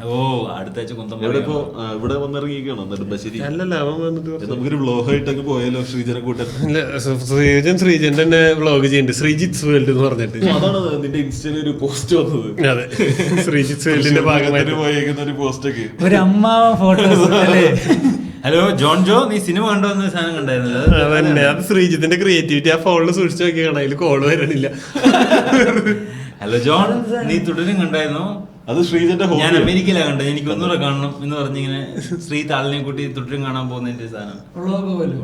ഓ അടുത്ത ആഴ്ച കുന്തം ഇവിടെ ഇപ്പോ ഇവിടെ വന്നിറങ്ങിയിരിക്കുകയാണോ നെടുമ്പാശ്ശേരി? അല്ലല്ല, അവൻ വന്നിട്ട് നമുക്കൊരു വ്ലോഗായിട്ട് അങ്ങ് പോയാലോ ശ്രീജനെ കൂട്ടൻ? ശ്രീജൻ തന്നെ വ്ളോഗ് ചെയ്യുന്നുണ്ട്, ശ്രീജിത്സ് വേൾഡ് എന്ന് പറഞ്ഞിട്ട്. അതാണ് നിന്റെ ഇൻസ്റ്റയിൽ ഒരു പോസ്റ്റ് വന്നത്. അതെ, ശ്രീജിത്സ് വേൾഡിന്റെ ഭാഗമായിട്ട് പോയേക്കുന്ന ഒരു പോസ്റ്റ് ഒക്കെ. ഒരു അമ്മ ഫോട്ടോസ് അല്ലേ? ഹലോ ജോൺ ജോ, നീ സിനിമ കണ്ടുവന്ന സാധനം കണ്ടായിരുന്നല്ലോ? അതന്നെ, അത് ശ്രീജിത്തിന്റെ ക്രിയേറ്റിവിറ്റി. ആ ഫോണിൽ സൂക്ഷിച്ചു നോക്കിയാണ്, അതിൽ കോള് വരണില്ല. ഹലോ ജോൺ, നീ തുടരും കണ്ടായിരുന്നോ? അത് ശ്രീജന്റെ ഞാൻ അമേരിക്കയിലാണ് കണ്ടത്, എനിക്ക് ഒന്നുകൂടെ കാണണം എന്ന് പറഞ്ഞിങ്ങനെ ശ്രീ താളിനെ കൂട്ടി തുടരും കാണാൻ പോകുന്നതിന്റെ സാധനം. വ്ളോഗ് പോലും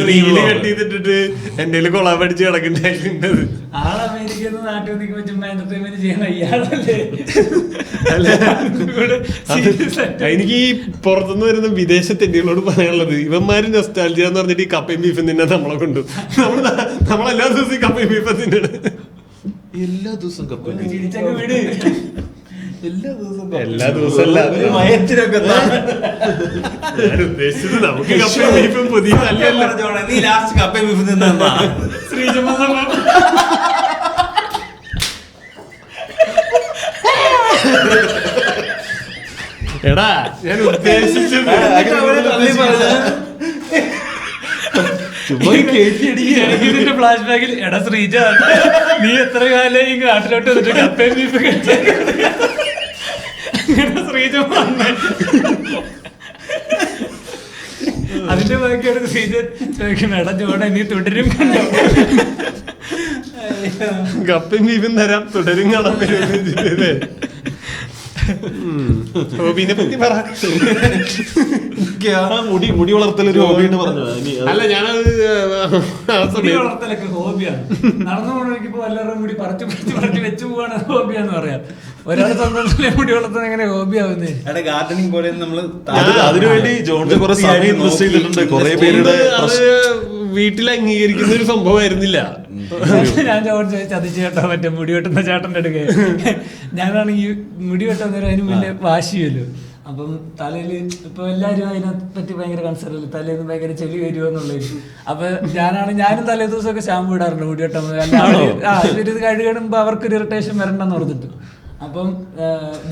റീല് കട്ട് ചെയ്തിട്ടിട്ട് എന്റെ കൊളാബ് അടിച്ച് കിടക്കുന്നുണ്ടായിട്ടുണ്ട്. ആള് അമേരിക്കയിൽ നിന്ന് നാട്ടിൽ നിൽക്കുമ്പോ ചുമ്മാ എന്റർടൈൻമെന്റ് ചെയ്യണ ഇയാളല്ലേ? എനിക്ക് ഈ പുറത്തുനിന്ന് വരുന്ന വിദേശ തെന്നികളോട് പറയാനുള്ളത്, ഇവന്മാര് നൊസ്റ്റാൾജിയ എന്ന് പറഞ്ഞിട്ട് ഈ കപ്പയും ബീഫും തിന്നാൻ നമ്മളെ കൊണ്ടു. നമ്മളെല്ലാ ദിവസവും ഈ കപ്പയും ബീഫും തിന്നാണ്. എല്ലാ ദിവസവും ചിരിച്ചൊക്കെ വിട്. എല്ലാ ദിവസവും അല്ല, ഞാൻ ഉദ്ദേശിച്ചത് നമുക്ക് കപ്പയും ബീഫും പുതിയ നല്ലല്ലോ. നീ ലാസ്റ്റ് കപ്പയും ബീഫും തിന്നാ എടാ, ഞാൻ ഉദ്ദേശിച്ചത് ഇതിന്റെ ഫ്ലാഷ് ബാക്കിൽ എടാ ശ്രീജ, നീ എത്ര കാലം ഈ കാട്ടിലോട്ട് വന്നിട്ട് കപ്പയും ബീഫ് ശ്രീജ അതിന്റെ ബാക്കിയാണ് ശ്രീജ ചോദിക്കുന്നത്, എടാ ജോണ നീ തുടരും കണ്ടോ? കപ്പയും ബീഫും തരാം, തുടരും കാണാൻ പറ്റുമല്ലേ? ഹോബിനെ പറ്റി പറ. മുടി വളർത്തലൊരു ഹോബിന്ന് പറഞ്ഞു. അല്ല, ഞാനത് മുടി വളർത്തലൊക്കെ ഹോബിയാണ്. നടന്നു പോകണമെങ്കിൽ എല്ലാവരും മുടി പറിച്ച് വെച്ചു പോവാണ് ഹോബിയാന്ന് പറയാം. ഒരാൾ സ്വന്തം മുടി വളർത്താൻ എങ്ങനെ ഹോബിയാവുന്നേ? ഗാർഡനിങ് പോലെ നമ്മള് അതിനുവേണ്ടി ജോണിന്റെ കുറെ സമയം ഇൻവെസ്റ്റ് ചെയ്തിട്ടുണ്ട്. കുറെ പേരുടെ വീട്ടിൽ അംഗീകരിക്കുന്ന ഒരു സംഭവമായിരുന്നില്ല. ഞാൻ ജോൺ ചതിച്ചു കേട്ടോ, മറ്റേ മുടി വെട്ടുന്ന ചേട്ടൻ്റെ അടുക്കെ. ഞാനാണെങ്കിൽ മുടി വെട്ടാൻ നേരം അതിന് മുന്നേ വാശിയല്ലോ. അപ്പം തലയിൽ ഇപ്പൊ എല്ലാവരും അതിനെ പറ്റി ഭയങ്കര കൺസേൺ അല്ലേ, തലേന്ന് ഭയങ്കര ചെളി വരുമോ എന്നുള്ളത്. അപ്പൊ ഞാനും തലേ ദിവസമൊക്കെ ഷാമ്പു ഇടാറുണ്ട് മുടി വെട്ടാൻ. ഇവരിത് കഴുകണമ്പോ അവർക്കൊരു ഇറിറ്റേഷൻ വരണ്ടെന്ന് പറഞ്ഞിട്ട്. അപ്പം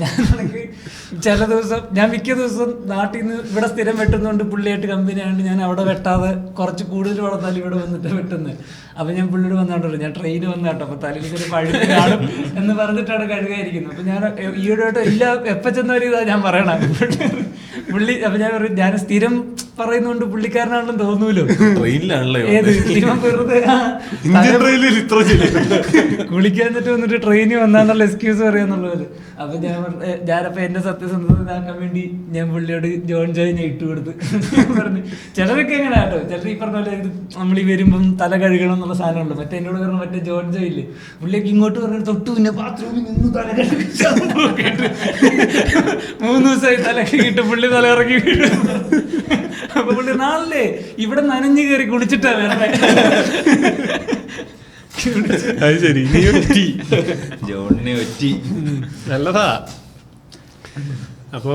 ഞാനാണെങ്കിൽ ചില ദിവസം, ഞാൻ മിക്ക ദിവസം നാട്ടിൽ നിന്ന് ഇവിടെ സ്ഥിരം വെട്ടുന്നതുകൊണ്ട് പുള്ളിയായിട്ട് കമ്പനി ആയതുകൊണ്ട് ഞാൻ അവിടെ വെട്ടാതെ കുറച്ച് കൂടുതൽ വളർത്താലും ഇവിടെ വന്നിട്ട് വെട്ടുന്നത്. അപ്പൊ ഞാൻ പുള്ളിയോട് വന്നോണ്ടല്ലോ, ഞാൻ ട്രെയിന് വന്ന കേട്ടോ, അപ്പൊ തലയിൽ ഒരു പഴുപ്പ് കാണും എന്ന് പറഞ്ഞിട്ടാണ് കഴുകായിരിക്കുന്നത്. അപ്പൊ ഞാൻ ഈയിടെയായിട്ട് എപ്പ ചെന്നവരും ഇതാ ഞാൻ പറയണം പുള്ളി. അപ്പൊ ഞാൻ പറയും, ഞാൻ സ്ഥിരം പറയുന്നോണ്ട് പുള്ളിക്കാരനാണെന്ന് തോന്നൂലോ. ട്രെയിനിലാണല്ലോ ഏത് വെറുതെ കുളിക്കാൻ വന്നിട്ട് ട്രെയിനിൽ വന്നാന്നുള്ള എക്സ്ക്യൂസ് പറയാന്നുള്ളത്. അപ്പൊ ഞാനപ്പോ എന്റെ സത്യസന്ധത ഇതാക്കാൻ വേണ്ടി ഞാൻ പുള്ളിയോട് ജോൺ ജോയ് ഞാൻ ഇട്ട് കൊടുത്ത് പറഞ്ഞു. ചിലരൊക്കെ എങ്ങനെ കേട്ടോ, ചിലർ ഈ പറഞ്ഞ പോലെ നമ്മൾ ഈ വരുമ്പം തല കഴുകണം എന്നുള്ള സാധനമുണ്ട്. മറ്റേ എന്നോട് പറഞ്ഞ മറ്റേ ജോൺ ജോയ് ഇല്ലേ, പുള്ളിയൊക്കെ ഇങ്ങോട്ട് പറഞ്ഞ തൊട്ട് പിന്നെ ബാത്റൂമിൽ നിന്ന് തല കഴുകിട്ട് 3 ദിവസമായി തല കഴുകിട്ട് പുള്ളി തല ഇറക്കി വീഴും. അപ്പൊ പുള്ളി നാളെ ഇവിടെ നനഞ്ഞു കയറി കുളിച്ചിട്ടാ വരണേ. അത് ശരി, നീ ഒറ്റി ജോണിനെ ഒറ്റി നല്ലതാ. അപ്പൊ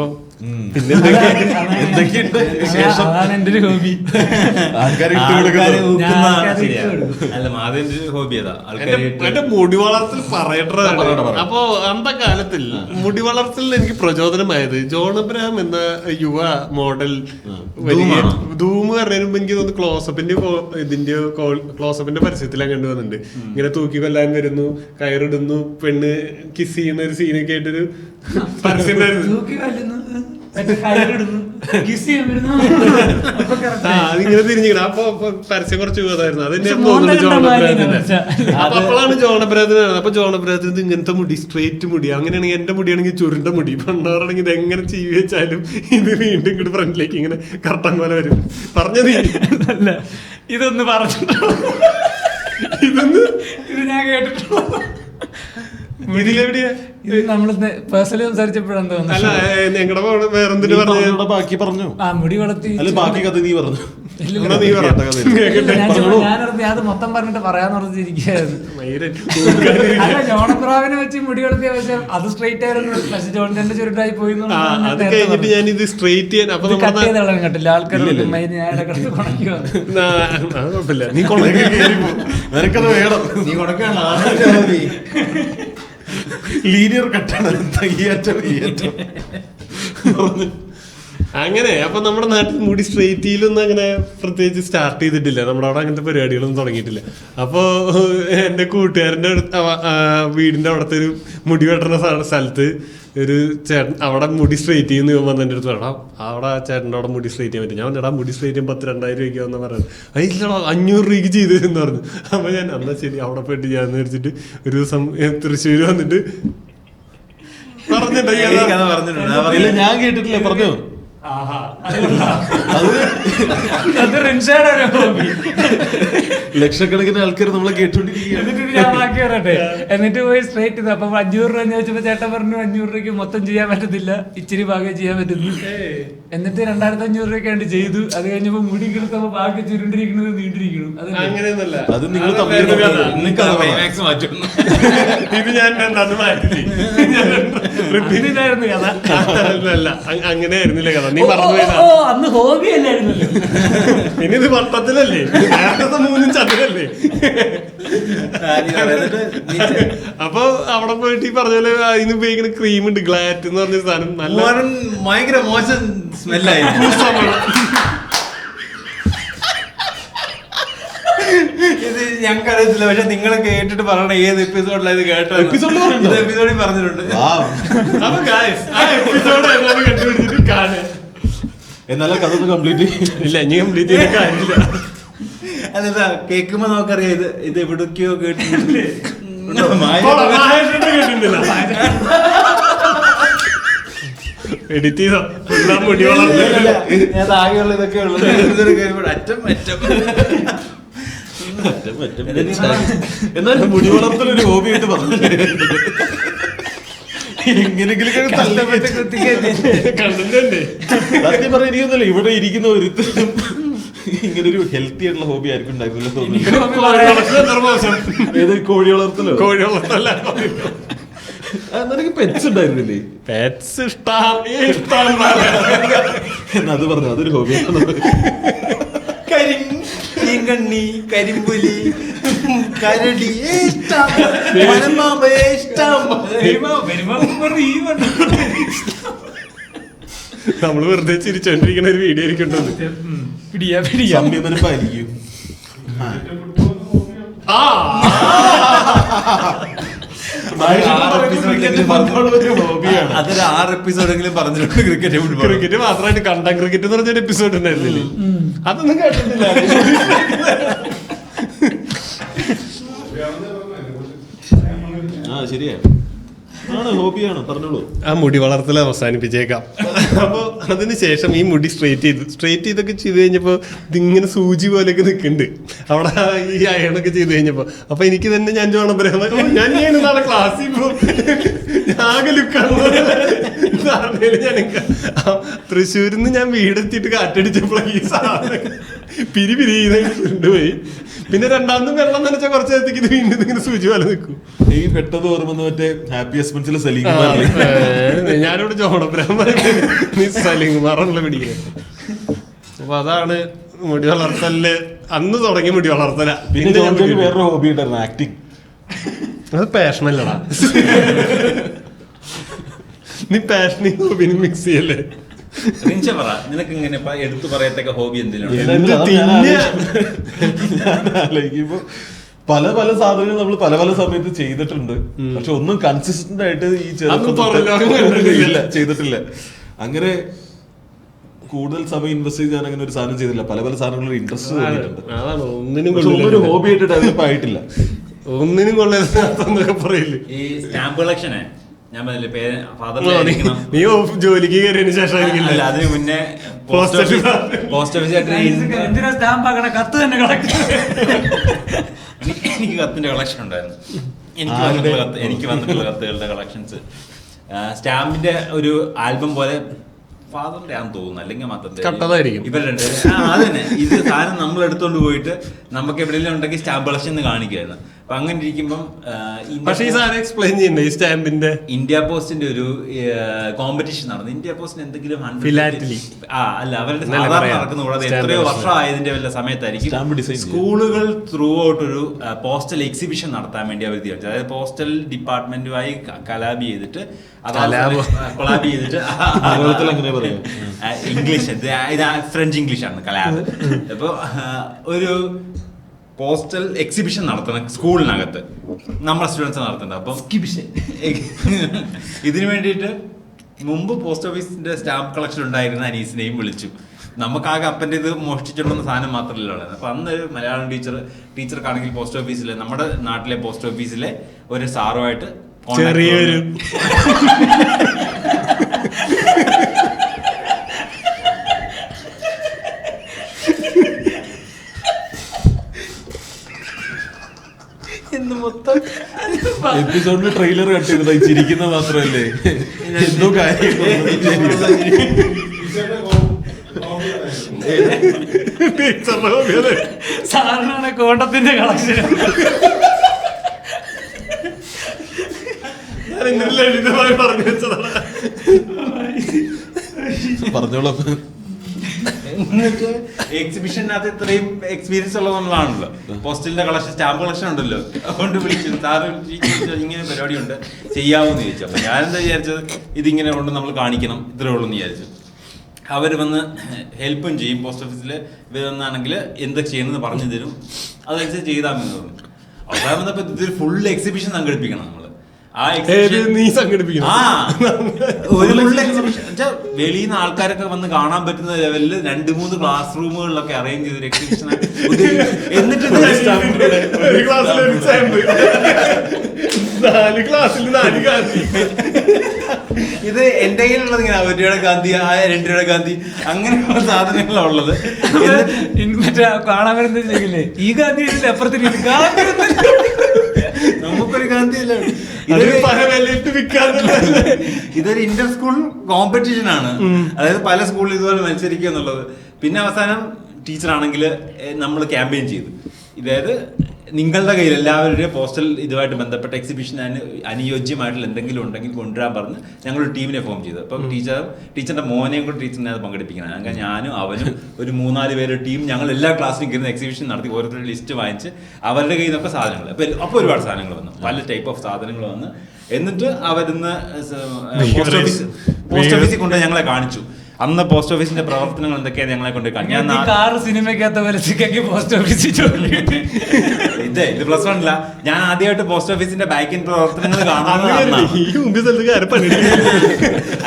പിന്നെ അതാണ് എന്റെ ഒരു ഹോബി. അല്ല, മാധവന്റെ ഹോബി അതാ. എന്റെ മുടി വളർത്തൽ പറയട്ടെ. അപ്പൊ അന്ത കാലത്തിൽ മുടി വളർത്തലിൽ എനിക്ക് പ്രചോദനമായത് ജോൺ അബ്രഹാം എന്ന യുവ മോഡൽ ധൂമ് പറഞ്ഞതിന് എനിക്ക് തോന്നുന്നു ക്ലോസപ്പിന്റെ പരസ്യത്തിലാണ് കണ്ടുവന്നിട്ടുണ്ട്. ഇങ്ങനെ തൂക്കി കൊല്ലാൻ വരുന്നു, കയറിടുന്നു, പെണ്ണ് കിസ് ചെയ്യുന്ന ഒരു സീനൊക്കെ ആയിട്ടൊരു പരസ്യം ഉണ്ടായിരുന്നു. അതിങ്ങനെ തിരിഞ്ഞിങ്ങനെ. അപ്പൊ പരസ്യം കുറച്ച് പോയതായിരുന്നു. അതെന്നെ തോന്നുന്നു ജോൺ അബ്രഹാമിന്റെ. അപ്പൊ അപ്പോഴാണ് ജോൺ അബ്രഹാമിനാണ്. അപ്പൊ ജോൺ അബ്രഹാമിന് ഇങ്ങനത്തെ മുടി, സ്ട്രേറ്റ് മുടി. അങ്ങനെയാണെങ്കിൽ എന്റെ മുടിയാണെങ്കിൽ ചുരുണ്ട മുടി. പണ്ടാറാണെങ്കിൽ ഇത് എങ്ങനെ ചെയ്യ വെച്ചാലും ഇത് വീണ്ടും ഇങ്ങോട്ട് ഫ്രണ്ടിലേക്ക് ഇങ്ങനെ കറക്റ്റൻ പോലെ വരും. പറഞ്ഞത് അല്ല, ഇതൊന്ന് പറഞ്ഞിട്ടുള്ളൂ, ഇത് ഞാൻ കേട്ടിട്ടുള്ളൂ. ഇതിലെവിടെയാ ഇത് നമ്മള് പേഴ്സണലി സംസാരിച്ചപ്പോഴാണ് തോന്നുന്നു. അല്ല ഞങ്ങളുടെ വേറെന്തിന് പറഞ്ഞു പറഞ്ഞോടാ, ബാക്കി പറഞ്ഞു. ആ മുടി വളർത്തി അല്ല ബാക്കി കഥ നീ പറഞ്ഞു. ഇല്ല, എന്നാ നീ പറ. ഞാനത് മൊത്തം പറഞ്ഞിട്ട് പറയാന്ന് പറഞ്ഞിരിക്കുകയായിരുന്നു. അല്ല ജോണപ്രാവിനെ വെച്ച് മുടി വളർത്തിയ പക്ഷെ അത് സ്ട്രെയിറ്റ് ആയിരുന്നു. പക്ഷെ ജോണിന്റെ ചുരുട്ടായി പോയി അത് കഴിഞ്ഞിട്ട് ഞാൻ ഇത് സ്ട്രെയിറ്റ് ചെയ്യാൻ അപ്പൊ കട്ട് ചെയ്ത് കളയാൻ കേട്ടില്ല. ആൾക്കാർ ഞാൻ ഇടക്കിടക്ക് കുണയ്ക്കുവാ. കുഴപ്പമില്ല, നീ കൊള്ളക്ക് കയറി പോ. നിനക്കത് വേണം. നീ കൊടുക്കാണോ ലീനിയർ കട്ടാണ്. അങ്ങനെ അപ്പൊ നമ്മുടെ നാട്ടിൽ മുടി സ്ട്രെയിറ്റ് ചെയ്യലൊന്നും അങ്ങനെ പ്രത്യേകിച്ച് സ്റ്റാർട്ട് ചെയ്തിട്ടില്ല. നമ്മുടെ അവിടെ അങ്ങനത്തെ പരിപാടികളൊന്നും തുടങ്ങിയിട്ടില്ല. അപ്പോ എന്റെ കൂട്ടുകാരന്റെ വീടിന്റെ അവിടുത്തെ ഒരു മുടി വെട്ടുന്ന സ്ഥലത്ത് ഒരു ചേട്ടൻ അവിടെ മുടി സ്ട്രെയിറ്റ് ചെയ്യുന്ന വന്ന് എൻ്റെ അടുത്ത് വേണം അവിടെ ചേട്ടൻ്റെ അവിടെ മുടി സ്ട്രെയിറ്റ് ചെയ്യാൻ പറ്റും. ഞാൻ എടാ മുടി സ്ട്രെയിറ്റ് ചെയ്യാൻ 10,000-2,000 രൂപയ്ക്കാന്ന് പറയുന്നത്. ഇല്ലടാ 500 രൂപയ്ക്ക് ചെയ്തു തരുമെന്ന് പറഞ്ഞു. അപ്പൊ ഞാൻ എന്നാ ശരി അവിടെ പോയിട്ട് ചെയ്യാന്ന് വെച്ചിട്ട് ഒരു ദിവസം തൃശ്ശൂർ വന്നിട്ട് പറഞ്ഞിട്ടുണ്ട്. ഞാൻ കേട്ടിട്ടില്ല, പറഞ്ഞു. ലക്ഷക്കണക്കിന് ആൾക്കാർ നമ്മളെ കേട്ടോണ്ടിരിക്കുകയാണ്. എന്നിട്ട് പോയി സ്ട്രേറ്റ് ചെയ്തു. അപ്പൊ 500 രൂപ ചോദിച്ചപ്പോ ചേട്ടൻ പറഞ്ഞു 500 രൂപയ്ക്ക് മൊത്തം ചെയ്യാൻ പറ്റത്തില്ല, ഇച്ചിരി ഭാഗം ചെയ്യാൻ പറ്റുന്നു. എന്നിട്ട് 2,500 രൂപയ്ക്ക് വേണ്ടി ചെയ്തു. അത് കഴിഞ്ഞപ്പോ മുടി കിടത്തപ്പോ ബാക്കി ചുരുണ്ടിരിക്കുന്നത് നീണ്ടിരിക്കുന്നു. അങ്ങനെയൊന്നല്ല, അത് നിങ്ങൾ തമ്മിൽ ഇത് ഞാൻ ഇതായിരുന്നു കഥ. അല്ല അങ്ങനെയായിരുന്നില്ല കഥ. നീ പറഞ്ഞു അന്ന് ഹോബി അല്ലായിരുന്നല്ലോ. ഇനി ഇത് വട്ടത്തിലല്ലേ, നേരത്തെ 3 ചതുരല്ലേ. അപ്പൊ അവിടെ പോയിട്ട് ഈ പറഞ്ഞ പോലെ അതിന് ഉപയോഗിക്കുന്ന ക്രീം ഉണ്ട്, ഗ്ലാറ്റ് എന്ന് പറഞ്ഞ സാധനം. നല്ല ഭയങ്കര മോശം സ്മെല്ലായി. ഇത് ഞങ്ങൾക്ക് അറിയത്തില്ല, പക്ഷെ നിങ്ങൾ കേട്ടിട്ട് പറയണ ഏത് എപ്പിസോഡിലാണ് ഇത് കേട്ടോ? എപ്പിസോഡിൽ പറഞ്ഞിട്ടുണ്ട്. അപ്പൊ ആ എപ്പിസോഡ് കണ്ടുപിടിച്ചിട്ട് കാണുക. എന്നാലും കഥ കംപ്ലീറ്റ് ഇല്ല, ഇനി കംപ്ലീറ്റ് ചെയ്ത കാര്യമില്ല. അല്ല കേൾക്കുമ്പോ നമുക്കറിയാം ഇത് എവിടൊക്കെയോ കേട്ടിട്ടുണ്ട്. എഡിറ്റ് ചെയ്തോ മുടി വളർന്നില്ല. ഞാൻ ആകെയുള്ള ഇതൊക്കെ ഉള്ളത്. അറ്റം അറ്റം എന്നാലും മുടി വളർത്തലൊരു ഹോബി ആയിട്ട് പറഞ്ഞു. എങ്ങനെങ്കിലും സത്യം പറഞ്ഞ എനിക്കൊന്നുമില്ല, ഇവിടെ ഇരിക്കുന്ന ഒരുത്തരും ഇങ്ങനെ ഒരു ഹെൽത്തി ആയിട്ടുള്ള ഹോബി ആയിരിക്കും ഉണ്ടായിരുന്നില്ല തോന്നുന്നു. ഏത് കോഴി വളർത്തലോ? കോഴി വളർത്തല്ല, നിനക്ക് പെറ്റ്സ് ഉണ്ടായിരുന്നില്ലേ? പെറ്റ്സ് എന്നാ അത് പറഞ്ഞു, അതൊരു ഹോബിയാണ്. കരിങ്കണ്ണി, കരിമ്പുലി, കരടി നമ്മള് വെറുതെ ചിരിച്ചോണ്ടിരിക്കുന്ന ഒരു വീഡിയോ ആയിരിക്കും. സംയമനപ്പായിരിക്കും. അതൊരു 6 എപ്പിസോഡെങ്കിലും പറഞ്ഞിട്ടുണ്ട് ക്രിക്കറ്റ്. ക്രിക്കറ്റ് മാത്രമായിട്ട് കണ്ട ക്രിക്കറ്റ് എന്ന് പറഞ്ഞൊരു എപ്പിസോഡ് ഉണ്ടായിരുന്നില്ലേ? അതൊന്നും കേട്ടിട്ടില്ല. ശരിയാ, ആണ് ഹോബിയാണ്, പറഞ്ഞോളൂ. ആ മുടി വളർത്തൽ അവസാനിപ്പിച്ചേക്കാം. അപ്പൊ അതിനുശേഷം ഈ മുടി സ്ട്രെയിറ്റ് ചെയ്തൊക്കെ ചെയ്ത് കഴിഞ്ഞപ്പോ ഇതിങ്ങനെ സൂചി പോലെയൊക്കെ നിൽക്കുന്നുണ്ട് അവിടെ ഈ അയണൊക്കെ ചെയ്ത് കഴിഞ്ഞപ്പോ. അപ്പൊ എനിക്ക് തന്നെ ഞാൻ ഞാൻ നാളെ ക്ലാസ്സിൽ പോകും, ആകെ ലുക്കാണ്. ഞാൻ തൃശ്ശൂരിൽ നിന്ന് ഞാൻ വീടെത്തിയിട്ട് കാറ്റടിച്ചപ്പോഴാണ് ഈ സാധനം പിരി കൊണ്ടുപോയി. പിന്നെ രണ്ടാമതും വെള്ളം നനച്ചാൽ കുറച്ച് നേരത്തേക്ക് ഇത് വീണ്ടും ഇങ്ങനെ സൂചി പോലെ നിൽക്കും. ഈ പെട്ടെന്ന് ഓർമ്മ മറ്റേ ഹാപ്പി ഹസ്ബൻഡ്സിലെ സലീം ഞാനിവിടെ ജോണബ്രഹ്മ സലീംകുമാറാണല്ലോ പിടിക്കുന്നത്. അപ്പൊ അതാണ് മുടി വളർത്തല്. അന്ന് തുടങ്ങി മുടി വളർത്തല. പിന്നെ വേറൊരു ഹോബി ഉണ്ടായിരുന്നു, ആക്ടിങ്. അത് പാഷനല്ലടാ. നീ പാഷനും ഹോബിനും മിക്സ് ചെയ്യല്ലേ? നിനക്ക് ഇങ്ങനെ എടുത്തു പറയത്തക്ക ഹോബി എന്തിനാണ്? ആലോചിക്കുമ്പോ പല പല സാധനങ്ങൾ നമ്മൾ പല പല സമയത്ത് ചെയ്തിട്ടുണ്ട്, പക്ഷെ ഒന്നും കൺസിസ്റ്റന്റ് ആയിട്ട് ഈ ചെറുപ്പത്തില്ല ചെയ്തിട്ടില്ല. അങ്ങനെ കൂടുതൽ സമയം ഇൻവെസ്റ്റ് ചെയ്ത് ഞാൻ അങ്ങനെ ഒരു സാധനം ചെയ്തില്ല. പല പല സാധനങ്ങളിൽ ഇൻട്രസ്റ്റ് തോന്നിയിട്ടുണ്ട്, ഒന്നും ഹോബി ആയിട്ട് ഡെവലപ്പ് ആയിട്ടില്ല. ഒന്നിനും കൊള്ളാന്നൊക്കെ പറയില്ലേ ഈ സ്റ്റാമ്പ് കളക്ഷനെ? ഞാൻ നീ ജോലിക്ക് കയറിയതിനു ശേഷം അതിന് മുന്നേ പോസ്റ്റ് ഓഫീസ് എന്തിനാ സ്റ്റാമ്പ് ആക്കണ? കത്ത് തന്നെ കളക്ട്. എനിക്ക് കത്തിന്റെ കളക്ഷൻ ഉണ്ടായിരുന്നു. എനിക്ക് വന്നിട്ടുള്ള കത്തുകളുടെ കളക്ഷൻസ് സ്റ്റാമ്പിന്റെ ഒരു ആൽബം പോലെ ഫാദറിന്റെ ആണെന്ന് തോന്നുന്നു, അല്ലെങ്കിൽ കട്ടതായിരിക്കും ഇവരുടെ അത് തന്നെ. ഇത് സാധനം നമ്മൾ എടുത്തോണ്ട് പോയിട്ട് നമുക്ക് എവിടെയെങ്കിലും ഉണ്ടെങ്കിൽ സ്റ്റാമ്പ് കളക്ഷൻ കാണിക്കുമായിരുന്നു. അപ്പൊ അങ്ങനെ ഇരിക്കുമ്പം പക്ഷേ ഈ സാധനം എക്സ്പ്ലെയിൻ ചെയ്യണ്ടേ ഈ സ്റ്റാമ്പിന്റെ? ഇന്ത്യ പോസ്റ്റിന്റെ ഒരു കോമ്പറ്റീഷൻ നടന്നു. ഇന്ത്യ പോസ്റ്റിന് എന്തെങ്കിലും അല്ല അവരുടെ സാധാരണ നടക്കുന്ന കൂടാതെ എത്രയോ വർഷം ആയതിന്റെ വല്ല സമയത്തായിരിക്കും സ്കൂളുകൾ ത്രൂ ഔട്ട് ഒരു പോസ്റ്റൽ എക്സിബിഷൻ നടത്താൻ വേണ്ടി അവർ തീരുമാനിച്ചു. അതായത് പോസ്റ്റൽ ഡിപ്പാർട്ട്മെന്റുമായി കൊളാബ് ചെയ്തിട്ട് ഇംഗ്ലീഷ്, ഇത് ഫ്രഞ്ച് ഇംഗ്ലീഷാണ് കലാബ്. അപ്പൊ ഒരു പോസ്റ്റൽ എക്സിബിഷൻ നടത്തണം സ്കൂളിനകത്ത്, നമ്മുടെ സ്റ്റുഡൻസ് നടത്തുന്നത്. അപ്പം ഇതിനു വേണ്ടിയിട്ട് മുമ്പ് പോസ്റ്റ് ഓഫീസിന്റെ സ്റ്റാമ്പ് കളക്ഷൻ ഉണ്ടായിരുന്ന അനീസിനെയും വിളിച്ചു. നമുക്കാകെ അപ്പൻ്റെ ഇത് മോഷ്ടിച്ചിട്ടുണ്ടെന്ന സാധനം മാത്രമല്ല ഉള്ളത്. അപ്പൊ അന്ന് ഒരു മലയാളം ടീച്ചർക്കാണെങ്കിൽ പോസ്റ്റ് ഓഫീസിലെ, നമ്മുടെ നാട്ടിലെ പോസ്റ്റ് ഓഫീസിലെ ഒരു സാറുമായിട്ട് ചെറിയൊരു എപ്പിസോഡിൽ ട്രെയിലർ കട്ട് ചെയ്തത് ചിരിക്കുന്ന മാത്രമല്ലേ, എന്തോ കാര്യം സാറിനാണ് കോട്ടത്തിന്റെ കളക്ഷൻ. പറഞ്ഞോളാം. എന്നിട്ട് എക്സിബിഷനകത്ത് ഇത്രയും എക്സ്പീരിയൻസ് ഉള്ള നമ്മളാണല്ലോ. പോസ്റ്റലിന്റെ കളക്ഷൻ, സ്റ്റാമ്പ് കളക്ഷൻ ഉണ്ടല്ലോ, അതുകൊണ്ട് വിളിച്ചു സാറ് ഇങ്ങനെ പരിപാടി ഉണ്ട് ചെയ്യാവോന്ന് ചോദിച്ചു. അപ്പൊ ഞാനെന്താ വിചാരിച്ചത്, ഇതിങ്ങനെ കൊണ്ട് നമ്മൾ കാണിക്കണം, ഇത്രേ ഉള്ളൂ എന്ന് വിചാരിച്ചു. അവർ വന്ന് ഹെൽപ്പും ചെയ്യും. പോസ്റ്റ് ഓഫീസിൽ ഇവർ വന്നാണെങ്കിൽ എന്താ ചെയ്യണമെന്ന് പറഞ്ഞു തരും, അതനുസരിച്ച് ചെയ്താമെന്ന് പറഞ്ഞു. അവസാനം വന്നപ്പോ ഇതൊരു ഫുൾ എക്സിബിഷൻ സംഘടിപ്പിക്കണം നമ്മള്. വെളിയിൽ നിന്ന് ആൾക്കാരൊക്കെ വന്ന് കാണാൻ പറ്റുന്ന ലെവലിൽ 2-3 ക്ലാസ് റൂമുകളിലൊക്കെ അറേഞ്ച് ചെയ്തൊരു എക്സിബിഷൻ. എന്നിട്ട് ഇത് എന്റെ കയ്യിലുള്ളത് ഇങ്ങനെ 1 രൂപയുടെ ഗാന്ധി, 2 രൂപയുടെ ഗാന്ധി, അങ്ങനെയുള്ള സാധനങ്ങളാണ് ഉള്ളത്. മറ്റേ കാണാൻ വരുന്നത് ചെയ്യില്ലേ, ഈ ഗാന്ധി അപ്പുറത്തിരിക്കും, നമുക്കൊരു ഗാന്ധി അല്ല. ഇതൊരു ഇന്റർ സ്കൂൾ കോമ്പറ്റീഷൻ ആണ്. അതായത് പല സ്കൂളിൽ ഇതുപോലെ മത്സരിക്കുക എന്നുള്ളത്. പിന്നെ അവസാനം ടീച്ചറാണെങ്കിൽ നമ്മൾ ക്യാമ്പയിൻ ചെയ്തു. അതായത് നിങ്ങളുടെ കയ്യിൽ എല്ലാവരുടെയും പോസ്റ്റൽ ഇതുമായിട്ട് ബന്ധപ്പെട്ട എക്സിബിഷൻ അനുയോജ്യമായിട്ടുള്ള എന്തെങ്കിലും ഉണ്ടെങ്കിൽ കൊണ്ടുവരാൻ പറഞ്ഞ് ഞങ്ങളൊരു ടീമിനെ ഫോം ചെയ്തു. അപ്പം ടീച്ചറിന്റെ മോനെയും കൂടെ ടീച്ചറിനെ അത് പങ്കെടുപ്പിക്കണം. അങ്ങനെ ഞാനും അവനും ഒരു 3-4 പേരുടെ ടീം ഞങ്ങൾ എല്ലാ ക്ലാസ്സിലും കയറുന്ന എക്സിബിഷൻ നടത്തി ഓരോരുത്തരുടെ ലിസ്റ്റ് വാങ്ങിച്ച് അവരുടെ കയ്യിൽ നിന്നൊക്കെ സാധനങ്ങൾ, അപ്പോൾ ഒരുപാട് സാധനങ്ങൾ വന്നു, പല ടൈപ്പ് ഓഫ് സാധനങ്ങൾ വന്ന്. എന്നിട്ട് അവരിന്ന് പോസ്റ്റ് ഓഫീസിൽ കൊണ്ട് ഞങ്ങളെ കാണിച്ചു. അന്ന് പോസ്റ്റ് ഓഫീസിന്റെ പ്രവർത്തനങ്ങൾ എന്തൊക്കെയാണ് ഞങ്ങളെ കൊണ്ട് സിനിമയ്ക്കകത്ത പോസ്റ്റ് ഓഫീസിൽ ഇത് പ്ലസ് 1 ഞാൻ ആദ്യമായിട്ട് പോസ്റ്റ് ഓഫീസിന്റെ ബാക്കിൻ പ്രവർത്തനങ്ങൾ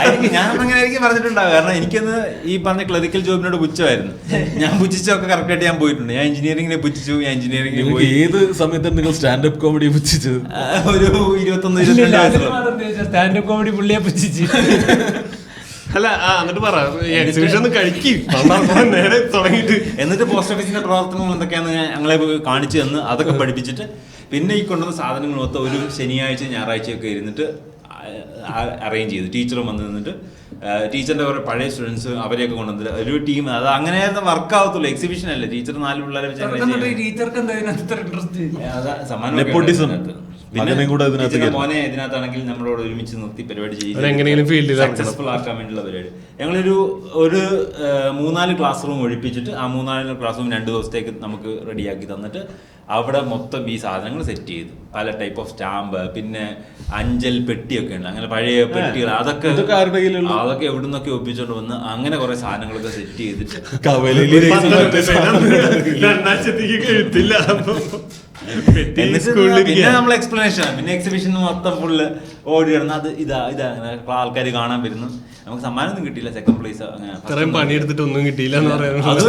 ആയിരിക്കും. ഞാൻ അങ്ങനെ ആയിരിക്കും പറഞ്ഞിട്ടുണ്ടാവും. കാരണം എനിക്കൊന്ന് ഈ പറഞ്ഞ ക്ലറിക്കൽ ജോബിനോട് പുച്ഛമായിരുന്നു. ഞാൻ പുച്ഛിച്ചൊക്കെ കറക്റ്റ് ആയിട്ട് ഞാൻ പോയിട്ടുണ്ട്. ഞാൻ എഞ്ചിനീയറിംഗിനെ പുച്ഛിച്ചു. ഞാൻ എഞ്ചിനീയറിംഗിന് പോയി. ഏത് സമയത്താണ് നിങ്ങൾ സ്റ്റാൻഡപ്പ് കോമഡി പുച്ഛിച്ചത്? ഒരു 21-22 സ്റ്റാൻഡപ്പ് കോമഡി പുള്ളിയെ പുച്ഛിച്ചു. അല്ല എന്നിട്ട് പറ എക്സിബിഷൻ നേരെ തുടങ്ങിയിട്ട്. എന്നിട്ട് പോസ്റ്റ് ഓഫീസിന്റെ പ്രവർത്തനങ്ങൾ എന്തൊക്കെയാന്ന് ഞങ്ങളെ കാണിച്ചു തന്ന് അതൊക്കെ പഠിപ്പിച്ചിട്ട് പിന്നെ ഈ കൊണ്ടുവന്ന സാധനങ്ങൾ മൊത്തം ഒരു ശനിയാഴ്ച ഞായറാഴ്ചയൊക്കെ ഇരുന്നിട്ട് അറേഞ്ച് ചെയ്തു. ടീച്ചറും വന്ന് നിന്നിട്ട് ടീച്ചറിന്റെ കുറെ പഴയ സ്റ്റുഡൻസ് അവരെയൊക്കെ കൊണ്ടുവന്നിട്ട് ഒരു ടീം. അത് അങ്ങനെ വർക്ക് ആവത്തുള്ളൂ. എക്സിബിഷൻ അല്ലേ, ടീച്ചർ 4 പിള്ളേരെ മോനെ ഇതിനകത്താണെങ്കിൽ നമ്മളോട് ഒരുമിച്ച് നിർത്തി പരിപാടി ചെയ്ത് സക്സസ്ഫുൾ ആക്കാൻ വേണ്ടിയുള്ള പരിപാടി. ഞങ്ങളൊരു 3-4 ക്ലാസ് റൂം ഒഴിപ്പിച്ചിട്ട് ആ 3-4 ക്ലാസ് റൂം 2 ദിവസത്തേക്ക് നമുക്ക് റെഡിയാക്കി തന്നിട്ട് അവിടെ മൊത്തം ഈ സാധനങ്ങൾ സെറ്റ് ചെയ്തു. പല ടൈപ്പ് ഓഫ് സ്റ്റാമ്പ്, പിന്നെ അഞ്ചൽ പെട്ടിയൊക്കെ ഉണ്ട്, അങ്ങനെ പഴയ പെട്ടികൾ, അതൊക്കെ എവിടെ നിന്നൊക്കെ ഒപ്പിച്ചോണ്ട് വന്ന് അങ്ങനെ കുറെ സാധനങ്ങളൊക്കെ സെറ്റ് ചെയ്തിട്ട് പിന്നെ നമ്മൾ എക്സ്പ്ലനേഷൻ, പിന്നെ എക്സിബിഷൻ മൊത്തം ഫുള്ള് ഓടി കിടന്ന് അത് ഇതാ അങ്ങനെ ആൾക്കാർ കാണാൻ വരുന്നു. നമുക്ക് സമ്മാനമൊന്നും കിട്ടിയില്ല, സെക്കൻഡ് പ്ലേസ്. അങ്ങനെ പണിയെടുത്തിട്ട് ഒന്നും കിട്ടിയില്ല. അത്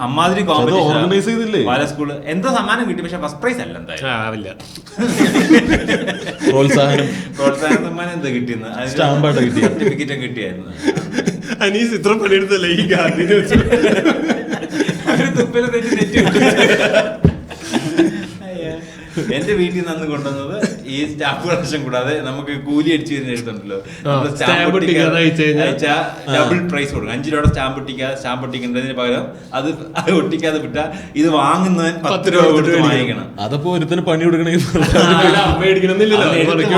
അമ്മാതിരി കോമ്പറ്റീഷൻ പല സ്കൂള്. എന്താ സമ്മാനം കിട്ടി, പക്ഷെ ഫസ്റ്റ് പ്രൈസ് അല്ല എന്തായാലും. പ്രോത്സാഹന സമ്മാനം എന്താ കിട്ടിയെന്ന് സർട്ടിഫിക്കറ്റ് കിട്ടിയായിരുന്നു. അനീസ് ഇത്ര പണിയെടുത്തല്ലേ ഈ ഗാന്ധിനെ വെച്ച്. എന്റെ വീട്ടിൽ നിന്ന് അന്ന് കൊണ്ടുവന്നത് ഈ സ്റ്റാമ്പ് കളക്ഷൻ കൂടാതെ നമുക്ക് കൂലി അടിച്ചു വരുന്ന എഴുത്തുണ്ടല്ലോ, സ്റ്റാമ്പ് ഒട്ടിക്കാതെ ഡബിൾ പ്രൈസ് കൊടുക്കും. 5 രൂപയുടെ സ്റ്റാമ്പ് ഒട്ടിക്കേണ്ടതിന് പകരം അത് ഒട്ടിക്കാതെ വിട്ടാ ഇത് വാങ്ങുന്നവൻ 10 രൂപ കൊടുത്ത് വാങ്ങിക്കണം. അതപ്പോ ഒരുത്തിന് പണി കൊടുക്കണമെങ്കിൽ